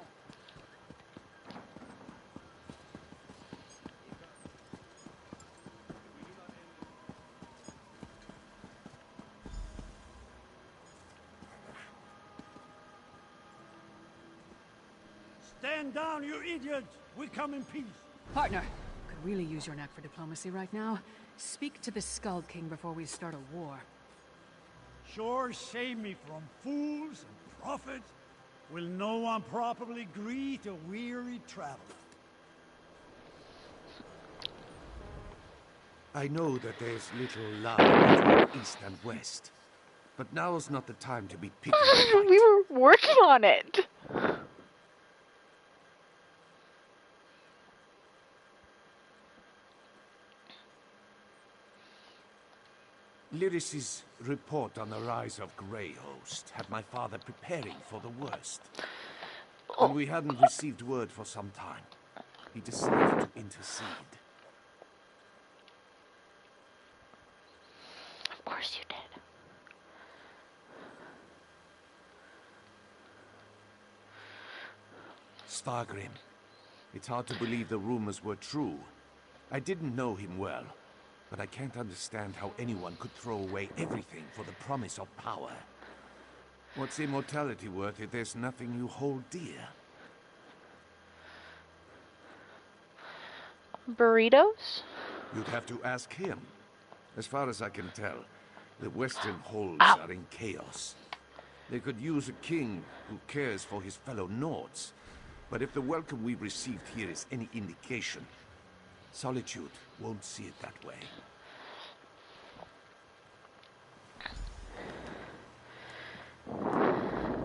Stand down, you idiots! We come in peace. Partner, could really use your knack for diplomacy right now. Speak to the Skald King before we start a war. Sure save me from fools and prophets. Will no one properly greet a weary traveler? I know that there's little love between East and West, but now's not the time to be picking. We were working on it. Lyris's report on the rise of Grey Host had my father preparing for the worst. When we hadn't received word for some time, he decided to intercede. Of course you did. Svargrim. It's hard to believe the rumors were true. I didn't know him well, but I can't understand how anyone could throw away everything for the promise of power. What's immortality worth if there's nothing you hold dear? Burritos? You'd have to ask him. As far as I can tell, the Western holds are in chaos. They could use a king who cares for his fellow Nords. But if the welcome we've received here is any indication, Solitude won't see it that way.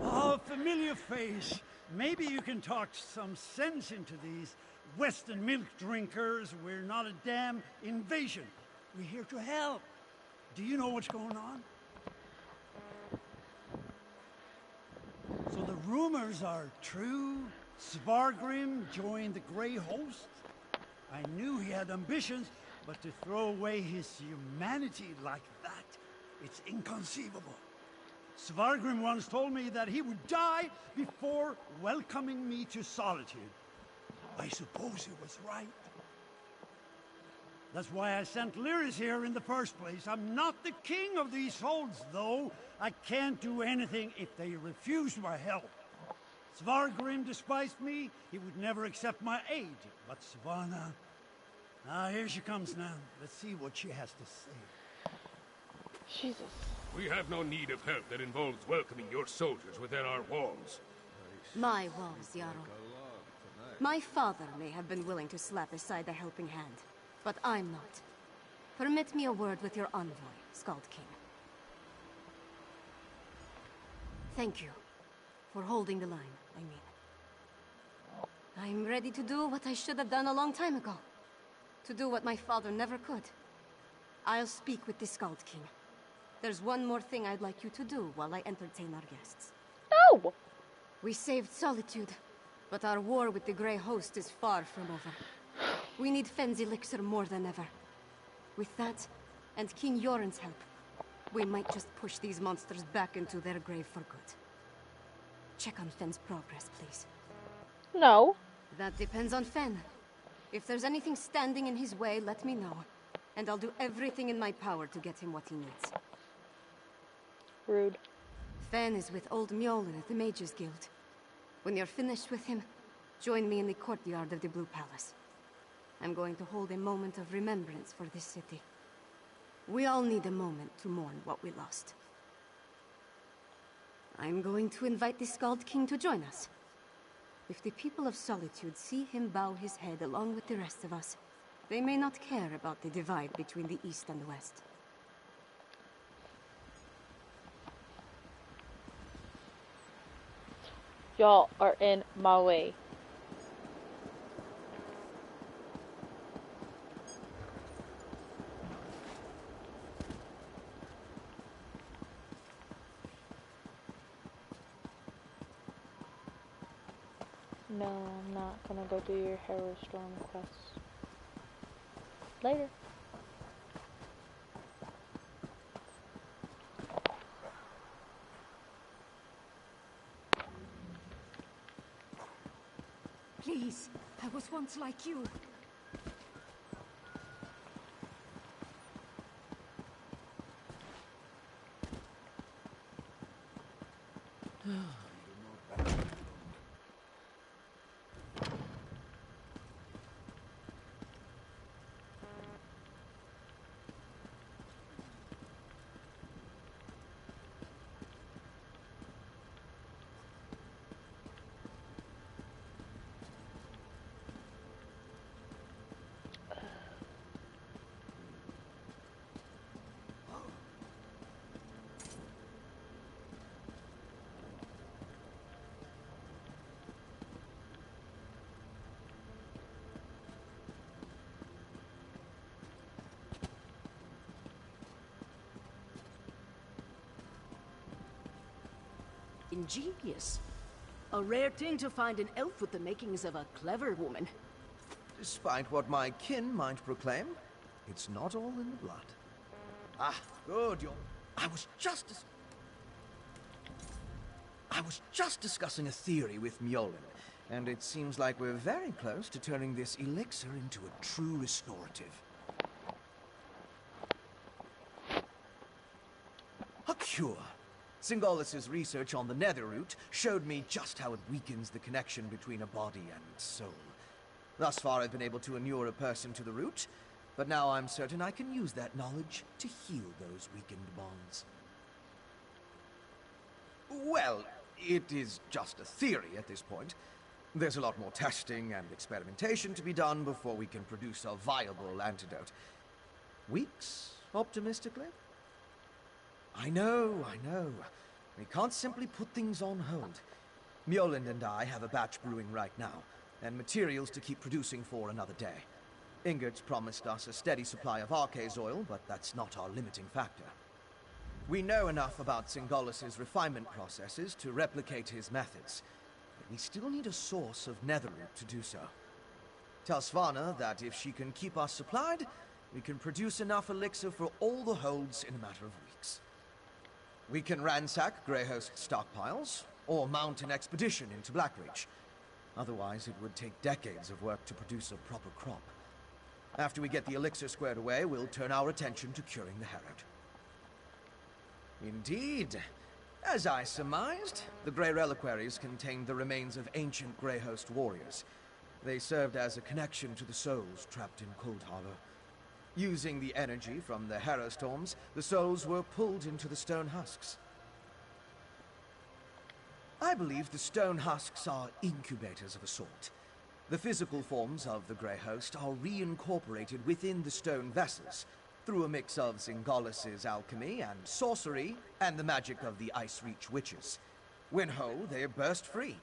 Oh, familiar face. Maybe you can talk some sense into these Western milk drinkers. We're not a damn invasion. We're here to help. Do you know what's going on? So the rumors are true? Svargrim joined the Grey Host? I knew he had ambitions, but to throw away his humanity like that, it's inconceivable. Svargrim once told me that he would die before welcoming me to Solitude. I suppose he was right. That's why I sent Lyris here in the first place. I'm not the king of these holds, though. I can't do anything if they refuse my help. Svargrim despised me. He would never accept my aid. But Svanna... here she comes now. Let's see what she has to say. Jesus. We have no need of help that involves welcoming your soldiers within our walls. My walls, Jarl. My father may have been willing to slap aside a helping hand, but I'm not. Permit me a word with your envoy, Skald King. Thank you for holding the line, I mean. I'm ready to do what I should have done a long time ago. To do what my father never could. I'll speak with the Skald King. There's one more thing I'd like you to do while I entertain our guests. No! We saved Solitude, but our war with the Grey Host is far from over. We need Fenn's elixir more than ever. With that, and King Yoren's help, we might just push these monsters back into their grave for good. Check on Fenn's progress, please. No. That depends on Fenn. If there's anything standing in his way, let me know. And I'll do everything in my power to get him what he needs. Rude. Fenn is with old Mjolnir at the Mages Guild. When you're finished with him, join me in the courtyard of the Blue Palace. I'm going to hold a moment of remembrance for this city. We all need a moment to mourn what we lost. I'm going to invite the Skald King to join us. If the people of Solitude see him bow his head along with the rest of us, they may not care about the divide between the East and the West. Y'all are in my way. No, I'm not gonna go do your Harrowstorm quest. Later. Please, I was once like you. Ingenious. A rare thing to find an elf with the makings of a clever woman. Despite what my kin might proclaim, it's not all in the blood. Ah, good, I was just discussing a theory with Mjolnir, and it seems like we're very close to turning this elixir into a true restorative. A cure. Singolis's research on the Netherroot showed me just how it weakens the connection between a body and soul. Thus far, I've been able to inure a person to the root, but now I'm certain I can use that knowledge to heal those weakened bonds. Well, it is just a theory at this point. There's a lot more testing and experimentation to be done before we can produce a viable antidote. Weeks, optimistically? I know. We can't simply put things on hold. Mjolnir and I have a batch brewing right now, and materials to keep producing for another day. Ingrid's promised us a steady supply of Arcase oil, but that's not our limiting factor. We know enough about Singolis' refinement processes to replicate his methods, but we still need a source of netherroot to do so. Tell Svanna that if she can keep us supplied, we can produce enough elixir for all the holds in a matter of weeks. We can ransack Greyhost stockpiles, or mount an expedition into Blackreach. Otherwise, it would take decades of work to produce a proper crop. After we get the elixir squared away, we'll turn our attention to curing the Herald. Indeed. As I surmised, the Grey Reliquaries contained the remains of ancient Greyhost warriors. They served as a connection to the souls trapped in Cold Harbor. Using the energy from the Harrow Storms, the souls were pulled into the stone husks. I believe the stone husks are incubators of a sort. The physical forms of the Grey Host are reincorporated within the stone vessels, through a mix of Singolis' alchemy and sorcery, and the magic of the Icereach witches. When whole, they burst free.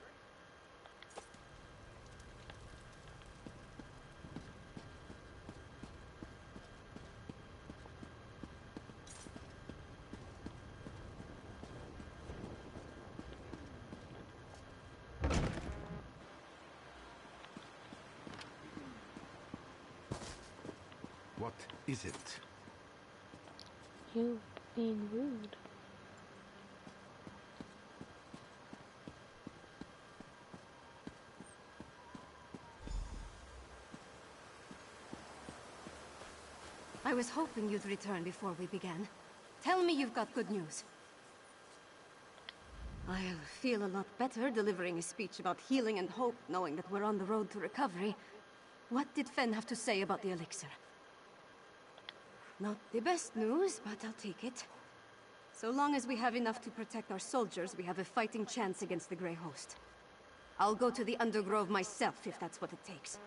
What is it? You being rude. I was hoping you'd return before we began. Tell me you've got good news. I'll feel a lot better delivering a speech about healing and hope, knowing that we're on the road to recovery. What did Fen have to say about the elixir? Not the best news, but I'll take it. So long as we have enough to protect our soldiers, we have a fighting chance against the Grey Host. I'll go to the Undergrove myself, if that's what it takes.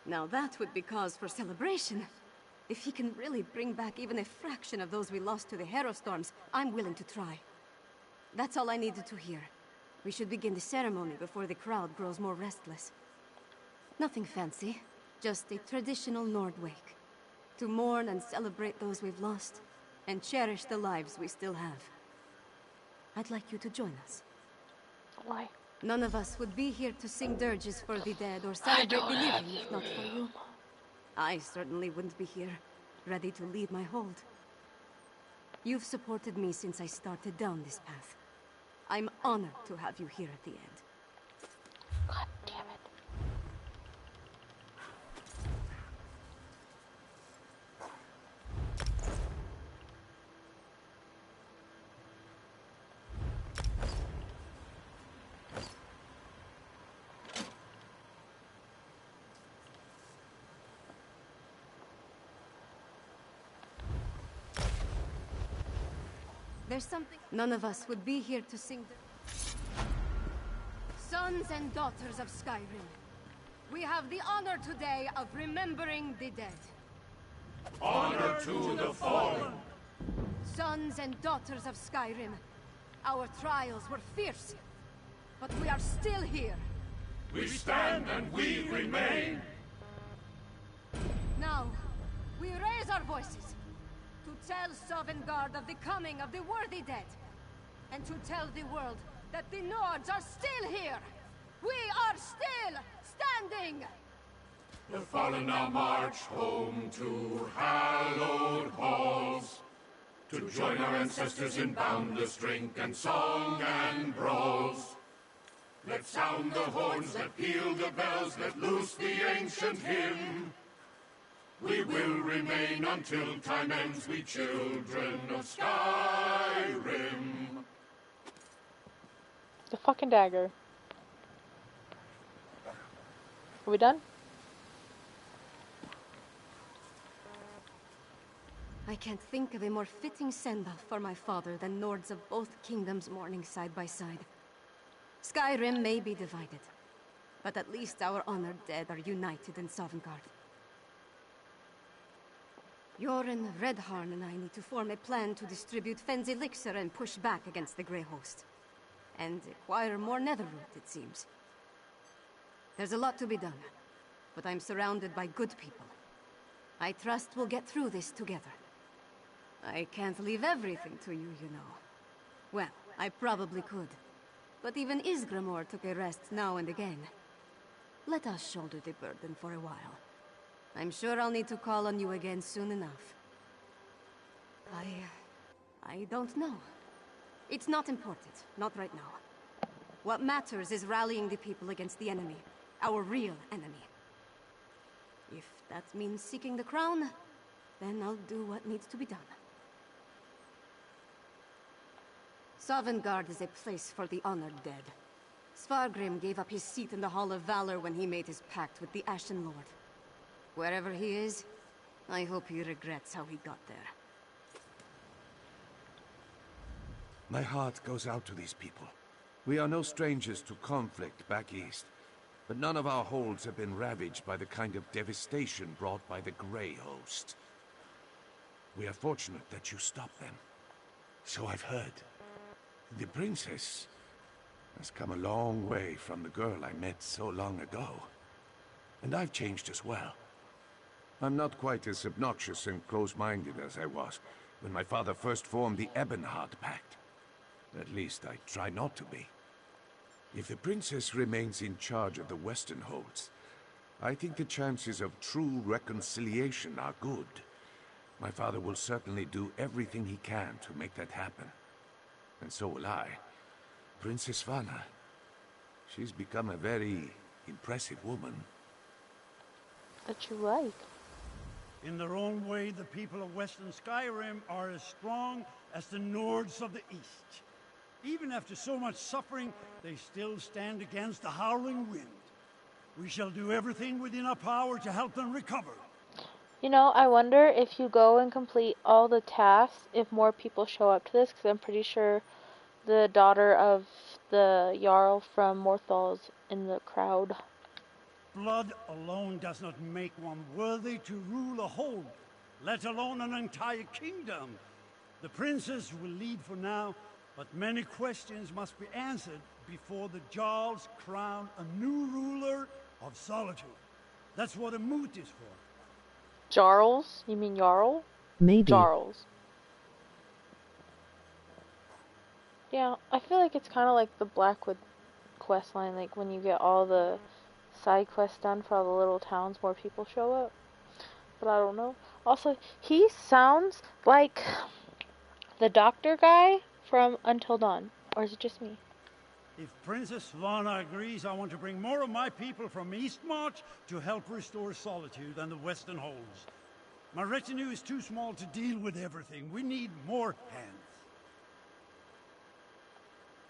Now that would be cause for celebration. If he can really bring back even a fraction of those we lost to the Harrow Storms, I'm willing to try. That's all I needed to hear. We should begin the ceremony before the crowd grows more restless. Nothing fancy, just a traditional Nord wake. To mourn and celebrate those we've lost, and cherish the lives we still have. I'd like you to join us. Why? None of us would be here to sing dirges for the dead or celebrate the living if not for you. I certainly wouldn't be here, ready to lead my hold. You've supported me since I started down this path. I'm honored to have you here at the end. God damn it. There's something... None of us would be here to sing the... Sons and daughters of Skyrim, we have the honor today of remembering the dead. Honor to the fallen! Sons and daughters of Skyrim, our trials were fierce, but we are still here. We stand and we remain! Now, we raise our voices to tell Sovngarde of the coming of the worthy dead, and to tell the world that the Nords are still here! We are still standing! The fallen now march home to hallowed halls, to join our ancestors in boundless drink and song and brawls. Let sound the horns, let peal the bells, let loose the ancient hymn. We will remain until time ends, we children of Skyrim. The fucking dagger. Are we done? I can't think of a more fitting send-off for my father than lords of both kingdoms mourning side by side. Skyrim may be divided, but at least our honored dead are united in Sovngarde. Yoren, Redharn, and I need to form a plan to distribute Fenn's elixir and push back against the Grey Host. And acquire more Netherroot, it seems. There's a lot to be done, but I'm surrounded by good people. I trust we'll get through this together. I can't leave everything to you, you know. Well, I probably could. But even Ysgramor took a rest now and again. Let us shoulder the burden for a while. I'm sure I'll need to call on you again soon enough. I don't know. It's not important, not right now. What matters is rallying the people against the enemy. Our real enemy. If that means seeking the crown, then I'll do what needs to be done. Sovngarde is a place for the honored dead. Svargrim gave up his seat in the Hall of Valor when he made his pact with the Ashen Lord. Wherever he is, I hope he regrets how he got there. My heart goes out to these people. We are no strangers to conflict back east, but none of our holds have been ravaged by the kind of devastation brought by the Grey Host. We are fortunate that you stopped them. So I've heard. The princess has come a long way from the girl I met so long ago. And I've changed as well. I'm not quite as obnoxious and close-minded as I was when my father first formed the Ebonheart Pact. At least I try not to be. If the princess remains in charge of the Western Holds, I think the chances of true reconciliation are good. My father will certainly do everything he can to make that happen. And so will I. Princess Svanna. She's become a very impressive woman. That you like. In their own way, the people of Western Skyrim are as strong as the Nords of the East. Even after so much suffering, they still stand against the howling wind. We shall do everything within our power to help them recover. You know, I wonder if you go and complete all the tasks, if more people show up to this, because I'm pretty sure the daughter of the Jarl from Morthal's in the crowd. Blood alone does not make one worthy to rule a hold, let alone an entire kingdom. The princess will lead for now, but many questions must be answered before the Jarls crown a new ruler of Solitude. That's what a moot is for. Jarls? You mean Jarl? Maybe. Jarls. Yeah, I feel like it's kind of like the Blackwood quest line, like when you get all the side quests done for all the little towns, more people show up. But I don't know. Also, he sounds like the doctor guy from Until Dawn. Or is it just me? If Princess Svanna agrees, I want to bring more of my people from Eastmarch to help restore Solitude and the Western Holds. My retinue is too small to deal with everything. We need more hands.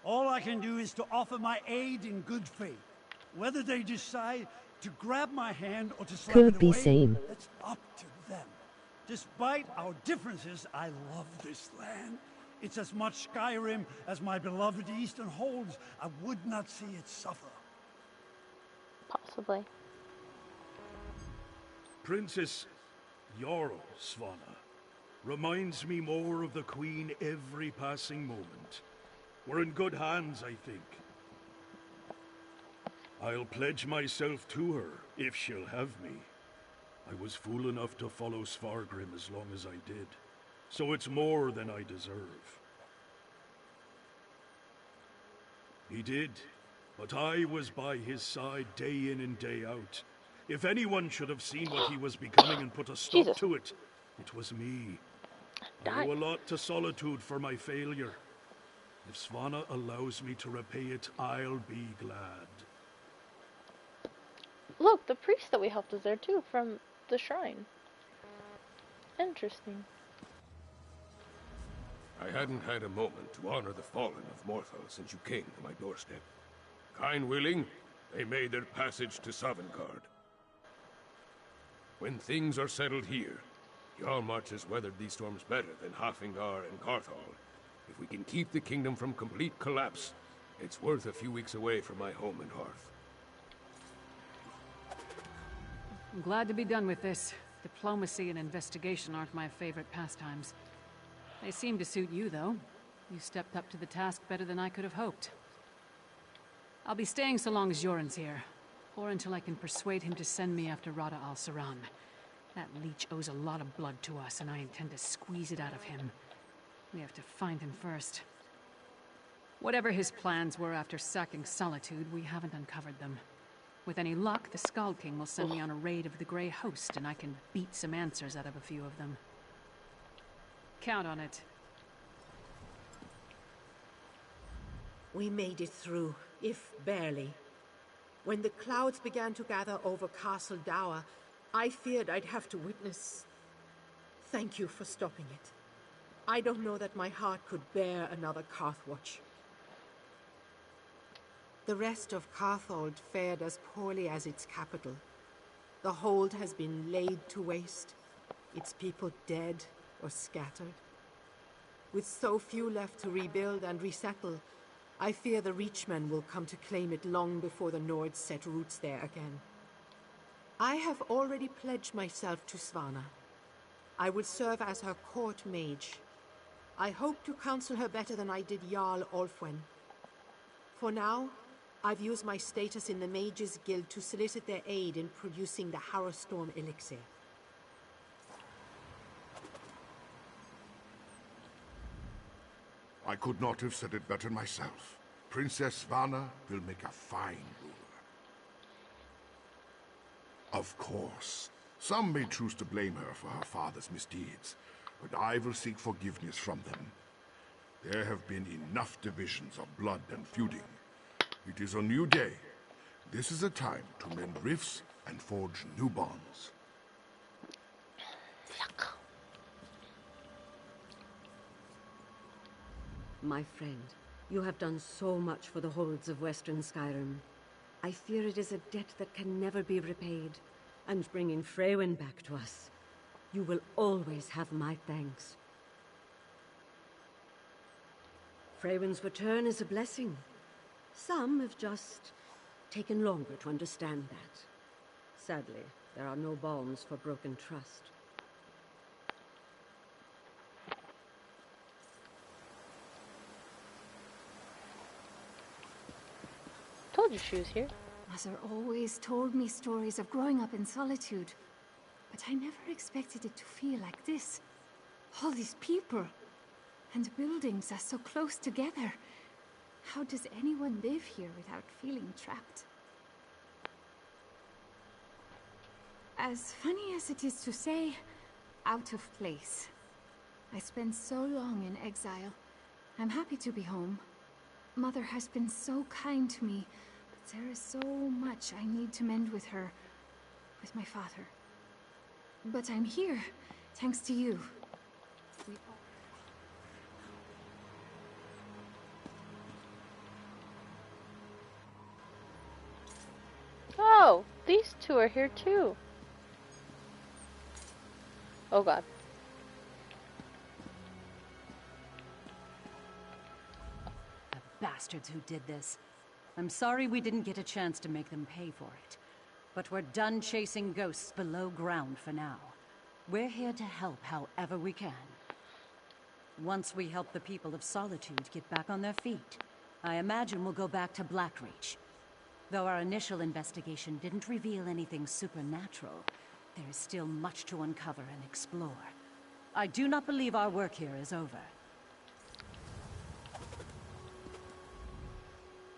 All I can do is to offer my aid in good faith. Whether they decide to grab my hand or to slap Could it be away, same. that's up to them. Despite our differences, I love this land. It's as much Skyrim as my beloved Eastern Holds. I would not see it suffer. Possibly. Princess Jarl Svanna reminds me more of the Queen every passing moment. We're in good hands, I think. I'll pledge myself to her, if she'll have me. I was fool enough to follow Svargrim as long as I did, so it's more than I deserve. He did, but I was by his side day in and day out. If anyone should have seen what he was becoming and put a stop to it, it was me. I owe a lot to Solitude for my failure. If Svanna allows me to repay it, I'll be glad. Look, the priest that we helped is there too, from the shrine. Interesting. I hadn't had a moment to honor the fallen of Morthal since you came to my doorstep. Kind willing, they made their passage to Sovngarde. When things are settled here, Jarl March has weathered these storms better than Hafengar and Carthal. If we can keep the kingdom from complete collapse, it's worth a few weeks away from my home and hearth. I'm glad to be done with this. Diplomacy and investigation aren't my favorite pastimes. They seem to suit you, though. You stepped up to the task better than I could have hoped. I'll be staying so long as Joran's here, or until I can persuade him to send me after Rada al-Saran. That leech owes a lot of blood to us, and I intend to squeeze it out of him. We have to find him first. Whatever his plans were after sacking Solitude, we haven't uncovered them. With any luck, the Skald King will send me on a raid of the Grey Host, and I can beat some answers out of a few of them. Count on it. We made it through, if barely. When the clouds began to gather over Castle Dour, I feared I'd have to witness. Thank you for stopping it. I don't know that my heart could bear another Carthwatch. The rest of Carthold fared as poorly as its capital. The hold has been laid to waste, its people dead or scattered. With so few left to rebuild and resettle, I fear the Reachmen will come to claim it long before the Nords set roots there again. I have already pledged myself to Svanna. I will serve as her court mage. I hope to counsel her better than I did Jarl Ulfwen. For now, I've used my status in the Mages Guild to solicit their aid in producing the Harrowstorm elixir. I could not have said it better myself. Princess Svanna will make a fine ruler. Of course, some may choose to blame her for her father's misdeeds, but I will seek forgiveness from them. There have been enough divisions of blood and feuding. It is a new day. This is a time to mend rifts and forge new bonds. My friend, you have done so much for the holds of Western Skyrim. I fear it is a debt that can never be repaid. And bringing Freywin back to us, you will always have my thanks. Freywin's return is a blessing. Some have just taken longer to understand that. Sadly, there are no balms for broken trust. Told you she was here. Mother always told me stories of growing up in Solitude, but I never expected it to feel like this. All these people, and buildings are so close together. How does anyone live here without feeling trapped? As funny as it is to say, out of place. I spent so long in exile. I'm happy to be home. Mother has been so kind to me, but there is so much I need to mend with her, with my father. But I'm here, thanks to you. Oh, these two are here too. Oh god. The bastards who did this. I'm sorry we didn't get a chance to make them pay for it. But we're done chasing ghosts below ground for now. We're here to help however we can. Once we help the people of Solitude get back on their feet, I imagine we'll go back to Blackreach. Though our initial investigation didn't reveal anything supernatural, there is still much to uncover and explore. I do not believe our work here is over.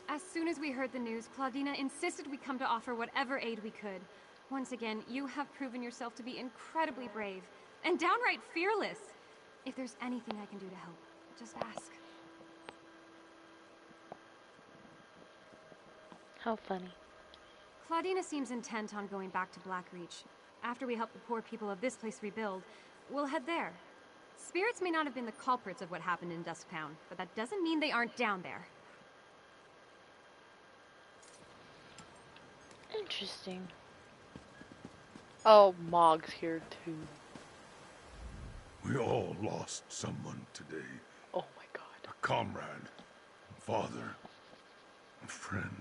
As soon as we heard the news, Claudina insisted we come to offer whatever aid we could. Once again, you have proven yourself to be incredibly brave and downright fearless. If there's anything I can do to help, just ask. How funny. Claudina seems intent on going back to Blackreach. After we help the poor people of this place rebuild, we'll head there. Spirits may not have been the culprits of what happened in Dusktown, but that doesn't mean they aren't down there. Interesting. Oh, Mog's here too. We all lost someone today. Oh my god. A comrade, a father, a friend.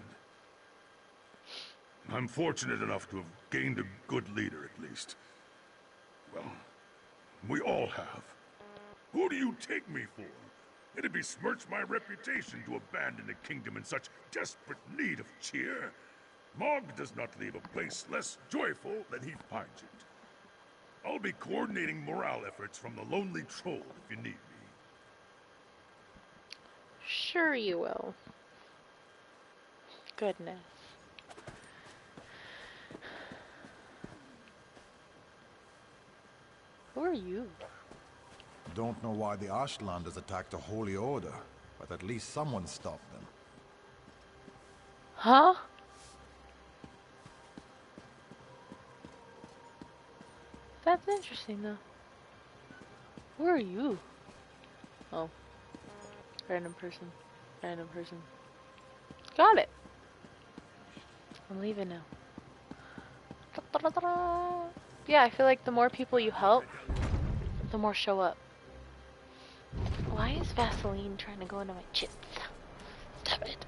I'm fortunate enough to have gained a good leader, at least. Well, we all have. Who do you take me for? It'd besmirch my reputation to abandon a kingdom in such desperate need of cheer. Mog does not leave a place less joyful than he finds it. I'll be coordinating morale efforts from the Lonely Troll if you need me. Sure you will. Goodness. Who are you? Don't know why the Ashlanders attacked the Holy Order, but at least someone stopped them. Huh? That's interesting though. Who are you? Oh. Random person. Random person. Got it. I'm leaving now. Yeah, I feel like the more people you help, the more show up. Why is Vaseline trying to go into my chips? Stop it.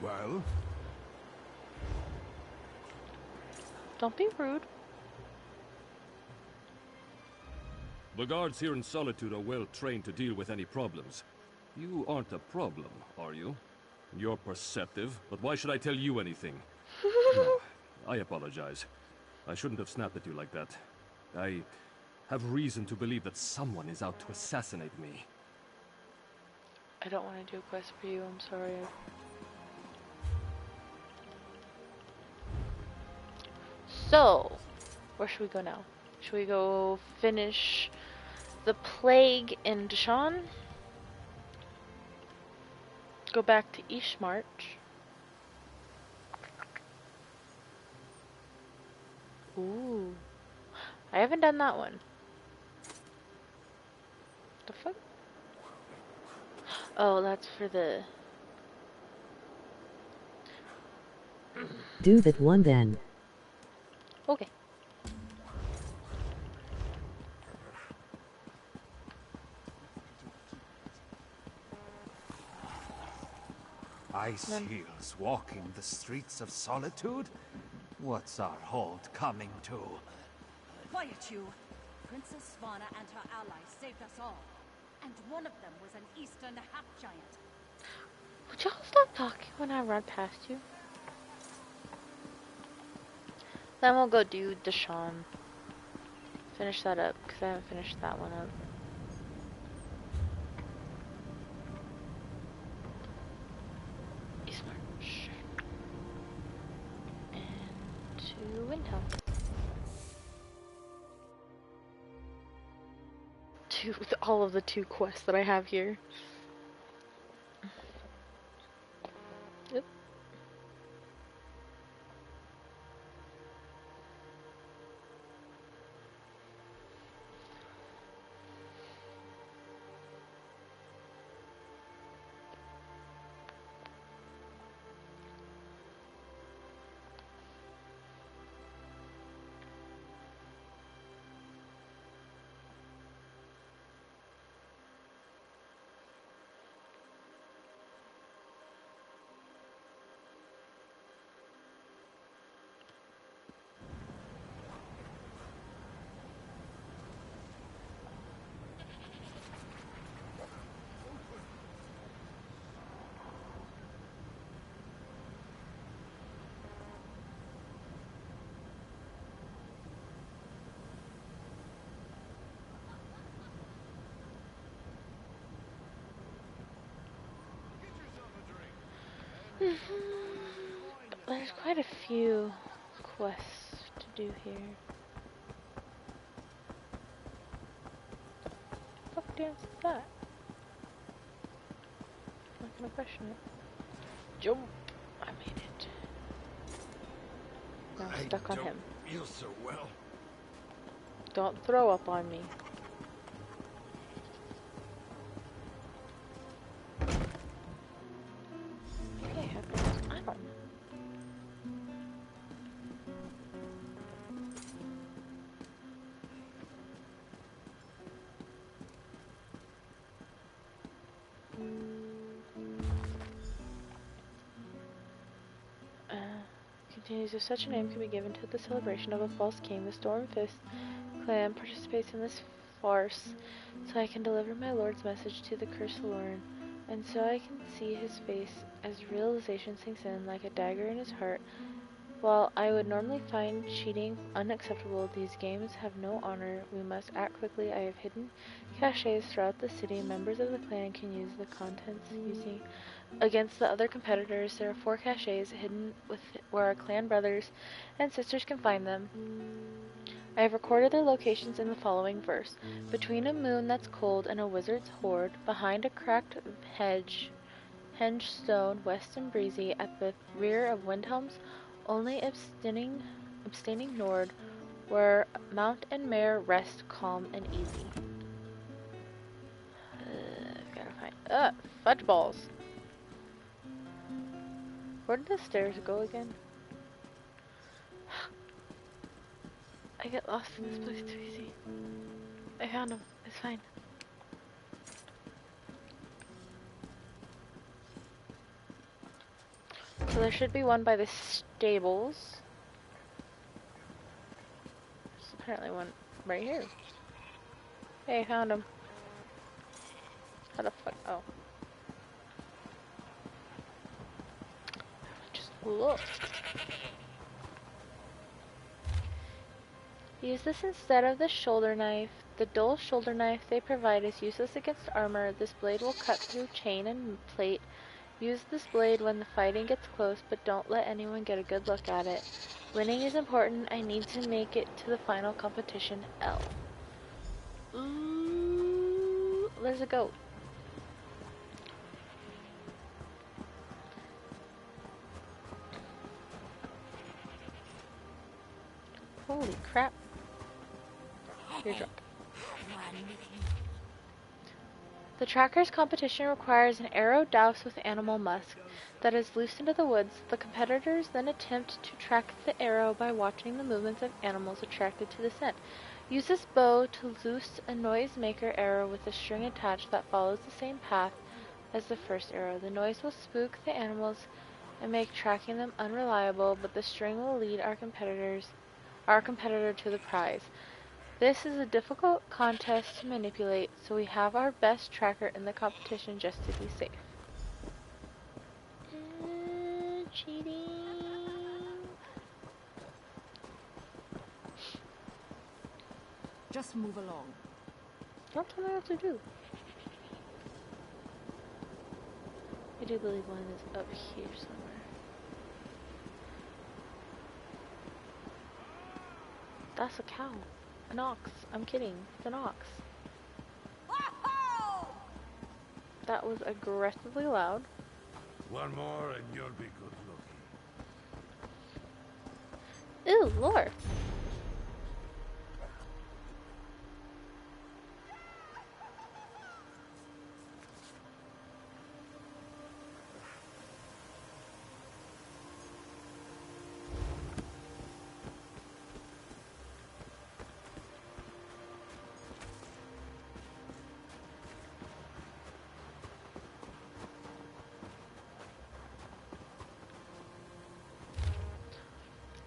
Well? Don't be rude. The guards here in Solitude are well trained to deal with any problems. You aren't a problem, are you? You're perceptive, but why should I tell you anything? No, I apologize. I shouldn't have snapped at you like that. I have reason to believe that someone is out to assassinate me. I don't want to do a quest for you, I'm sorry. So, where should we go now? Should we go finish the plague in Deshaun? Go back to Ishmarch. Ooh. I haven't done that one. The fuck? Oh, that's for the... Do that one then. Okay. Ice heels walking the streets of Solitude? What's our hold coming to? Quiet you! Princess Svanna and her allies saved us all. And one of them was an Eastern half-giant. Would y'all stop talking when I run past you? Then we'll go do Deshaun. Finish that up, because I haven't finished that one up. Eastmarch. And to Windhelm. To all of the 2 quests that I have here. Yep. There's quite a few quests to do here. What the fuck dance is that? I'm not gonna question it. Jump! I made it. Now I'm stuck on him. Feel so well. Don't throw up on me. continues, if such a name can be given to the celebration of a false king, the Stormfist clan participates in this farce, so I can deliver my lord's message to the cursed Lauren, and so I can see his face as realization sinks in like a dagger in his heart. While I would normally find cheating unacceptable, these games have no honor. We must act quickly. I have hidden caches throughout the city. Members of the clan can use the contents using against the other competitors. There are 4 caches hidden where our clan brothers and sisters can find them. I have recorded their locations in the following verse. Between a moon that's cold and a wizard's hoard, behind a cracked henge stone, west and breezy, at the rear of Windhelm's only abstaining Nord, where mount and mare rest calm and easy. Gotta find fudge balls. Where did the stairs go again? I get lost in this place too easy. I found them. It's fine. So there should be one by the stables. There's apparently one right here. Hey, I found him. How the fuck? Oh. Just look. Use this instead of the shoulder knife. The dull shoulder knife they provide is useless against armor. This blade will cut through chain and plate. Use this blade when the fighting gets close, but don't let anyone get a good look at it. Winning is important. I need to make it to the final competition, L. Ooh, there's a goat. Holy crap. You're drunk. The tracker's competition requires an arrow doused with animal musk that is loosed into the woods. The competitors then attempt to track the arrow by watching the movements of animals attracted to the scent. Use this bow to loose a noisemaker arrow with a string attached that follows the same path as the first arrow. The noise will spook the animals and make tracking them unreliable, but the string will lead our competitor to the prize. This is a difficult contest to manipulate, so we have our best tracker in the competition just to be safe. Cheating. Just move along. Don't tell me what to do. I do believe one is up here somewhere. That's a cow. An ox. I'm kidding. It's an ox. That was aggressively loud. One more and you'll be good looking. Ooh, lore.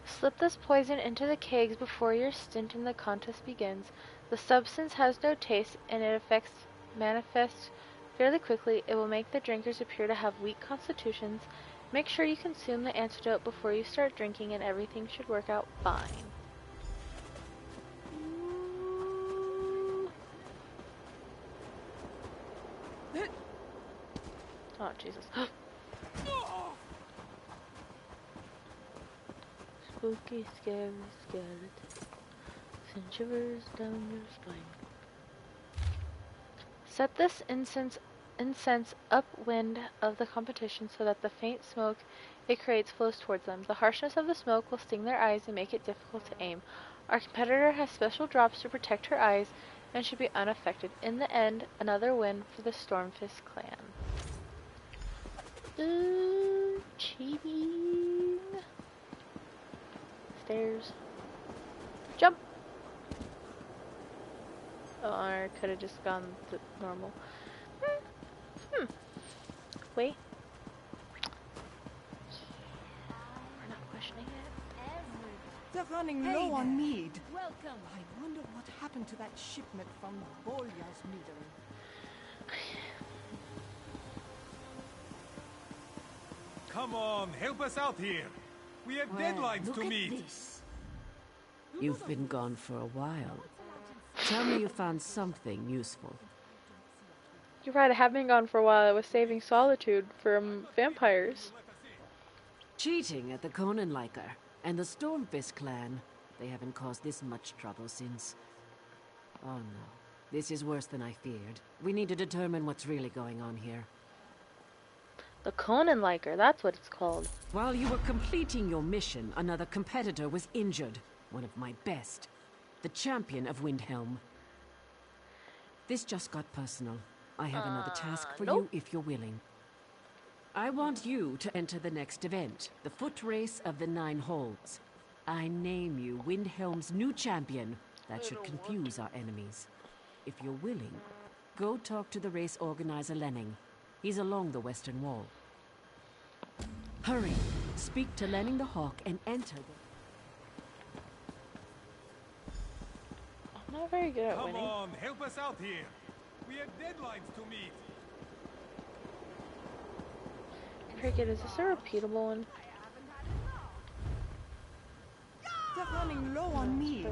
Slip this poison into the kegs before your stint in the contest begins. The substance has no taste and it manifests fairly quickly. It will make the drinkers appear to have weak constitutions. Make sure you consume the antidote before you start drinking and everything should work out fine. Oh, Jesus. Spooky, scary skeleton. Send shivers down your spine. Set this incense upwind of the competition so that the faint smoke it creates flows towards them. The harshness of the smoke will sting their eyes and make it difficult to aim. Our competitor has special drops to protect her eyes and should be unaffected. In the end, another win for the Stormfist clan. Ooh, cheating. Stairs. Jump! Oh, I could have just gone to normal. Wait. We're not questioning it. They're running Hey low on there. mead. Welcome. I wonder what happened to that shipment from Bolya's meadery. Come on, help us out here. We have deadlines look to at meet. this. You've been gone for a while. Tell me you found something useful. You're right, I have been gone for a while. I was saving Solitude from vampires. Cheating at the Conanliker and the Stormfist clan. They haven't caused this much trouble since. Oh no. This is worse than I feared. We need to determine what's really going on here. The Conanliker, that's what it's called. While you were completing your mission, another competitor was injured. One of my best. The champion of Windhelm. This just got personal. I have another task for you if you're willing. I want you to enter the next event, the foot race of the 9 Holds. I name you Windhelm's new champion. That should confuse our enemies. If you're willing, go talk to the race organizer Lenning. He's along the western wall. Hurry! Speak to Lenning the Hawk and enter the... I'm not very good at winning. Come on, help us out here. We have deadlines to meet. Cricket, is this a repeatable one? They're running low on mead.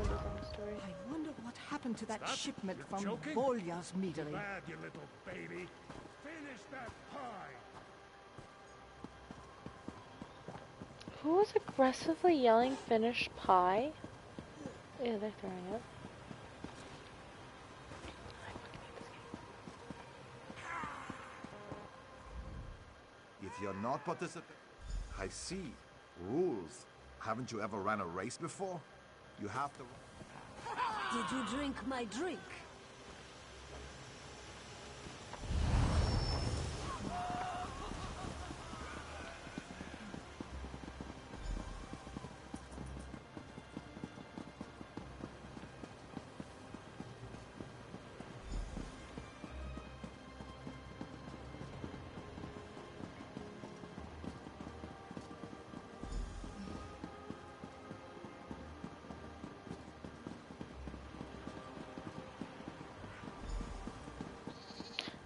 Story. I wonder what happened to that shipment from joking? Bolya's meadery. Bad, you little baby. Finish that pie. Who was aggressively yelling finish pie? Ew, they're throwing up. If you're not participating... I see. Rules. Haven't you ever ran a race before? You have to... Did you drink my drink?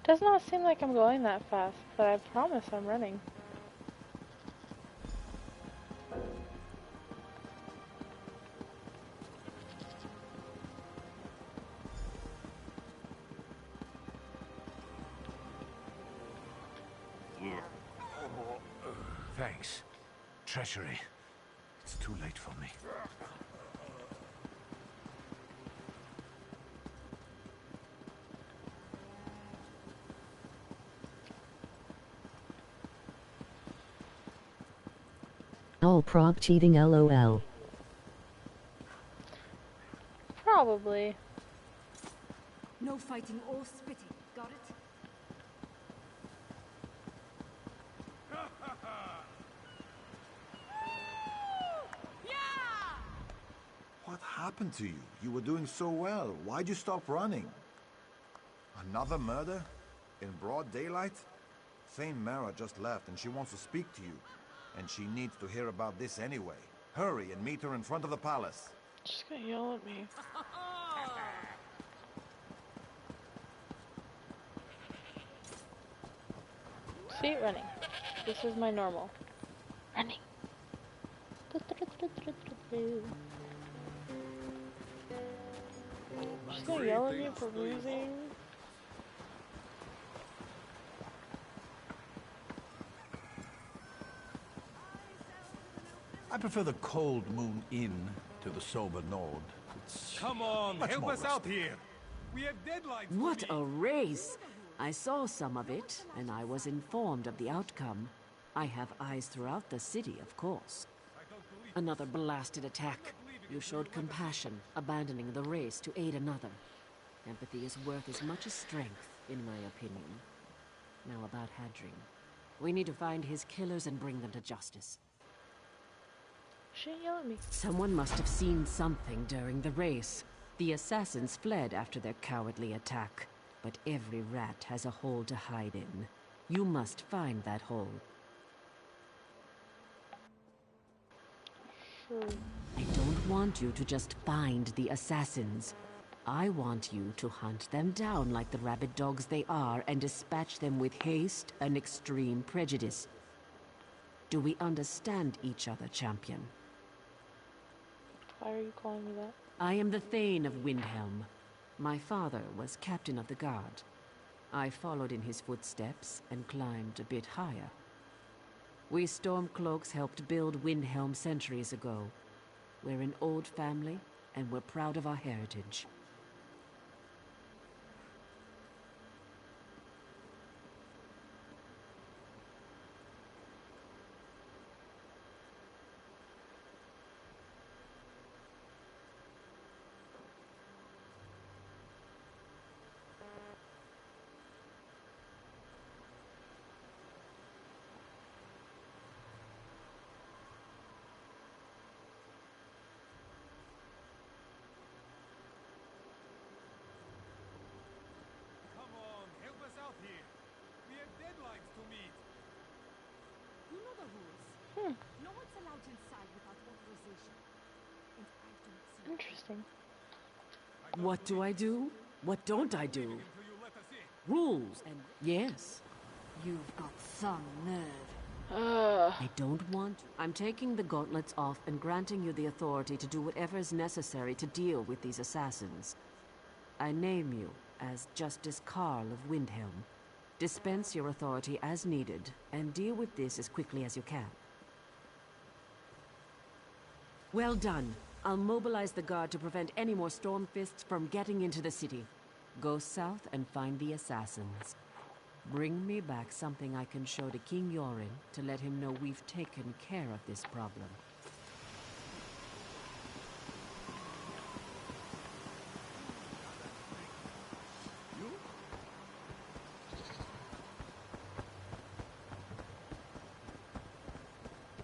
Does not seem like I'm going that fast, but I promise I'm running. Thanks. Treachery. It's too late for me. All prog cheating LOL. Probably. No fighting or spitting. Got it? What happened to you? You were doing so well. Why'd you stop running? Another murder? In broad daylight? Thane Mara just left and she wants to speak to you. And she needs to hear about this anyway. Hurry and meet her in front of the palace. She's gonna yell at me. See, running. This is my normal. Running. She's gonna yell at me for losing. I prefer the cold moon inn to the sober nord. Come on, much help more us out here. We have deadlines to What meet. a race! I saw some of it, and I was informed of the outcome. I have eyes throughout the city, of course. Another blasted attack. You showed compassion, abandoning the race to aid another. Empathy is worth as much as strength, in my opinion. Now about Hadring. We need to find his killers and bring them to justice. She didn't yell at me. Someone must have seen something during the race. The assassins fled after their cowardly attack, but every rat has a hole to hide in. You must find that hole. Sure. I don't want you to just find the assassins. I want you to hunt them down like the rabid dogs they are and dispatch them with haste and extreme prejudice. Do we understand each other, champion? Why are you calling me that? I am the Thane of Windhelm. My father was captain of the guard. I followed in his footsteps and climbed a bit higher. We Stormcloaks helped build Windhelm centuries ago. We're an old family, and we're proud of our heritage. No one's allowed inside without authorization. And I don't see Interesting. What do I do? What don't I do? Rules, and yes. You've got some nerve. I don't want to. I'm taking the gauntlets off and granting you the authority to do whatever is necessary to deal with these assassins. I name you as Justice Karl of Windhelm. Dispense your authority as needed, and deal with this as quickly as you can. Well done. I'll mobilize the guard to prevent any more Stormfists from getting into the city. Go south and find the assassins. Bring me back something I can show to King Yoren to let him know we've taken care of this problem.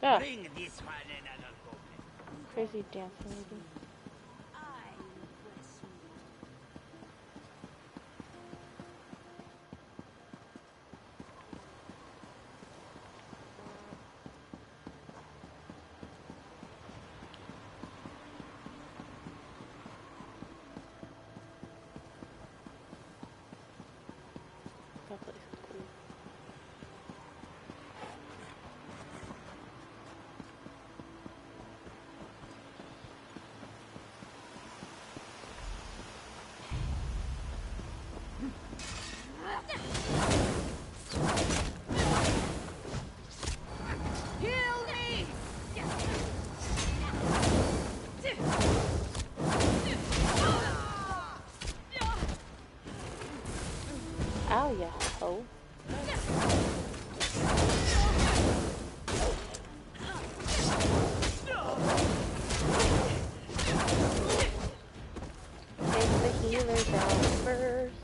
Yeah. Bring this one another goblin. Crazy dancing lady. That place is cool. Heal me! Ow, ya hoe. Take the healer down first.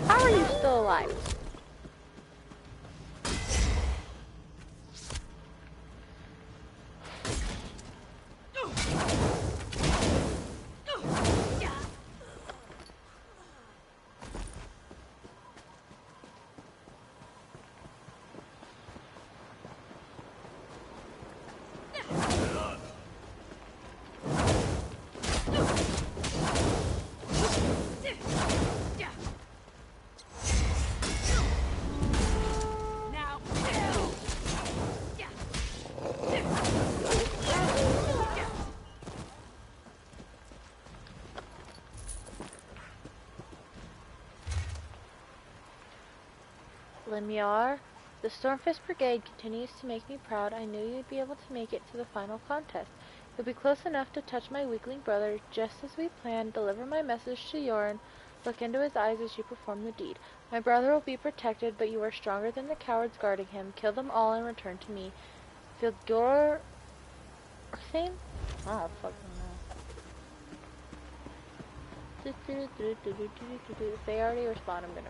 How are you still alive? Limyar, the Stormfist Brigade continues to make me proud. I knew you'd be able to make it to the final contest. You'll be close enough to touch my weakling brother, just as we planned. Deliver my message to Yoren. Look into his eyes as you perform the deed. My brother will be protected, but you are stronger than the cowards guarding him. Kill them all and return to me. Fildor... Thing? I don't fucking know. If they already respond, I'm gonna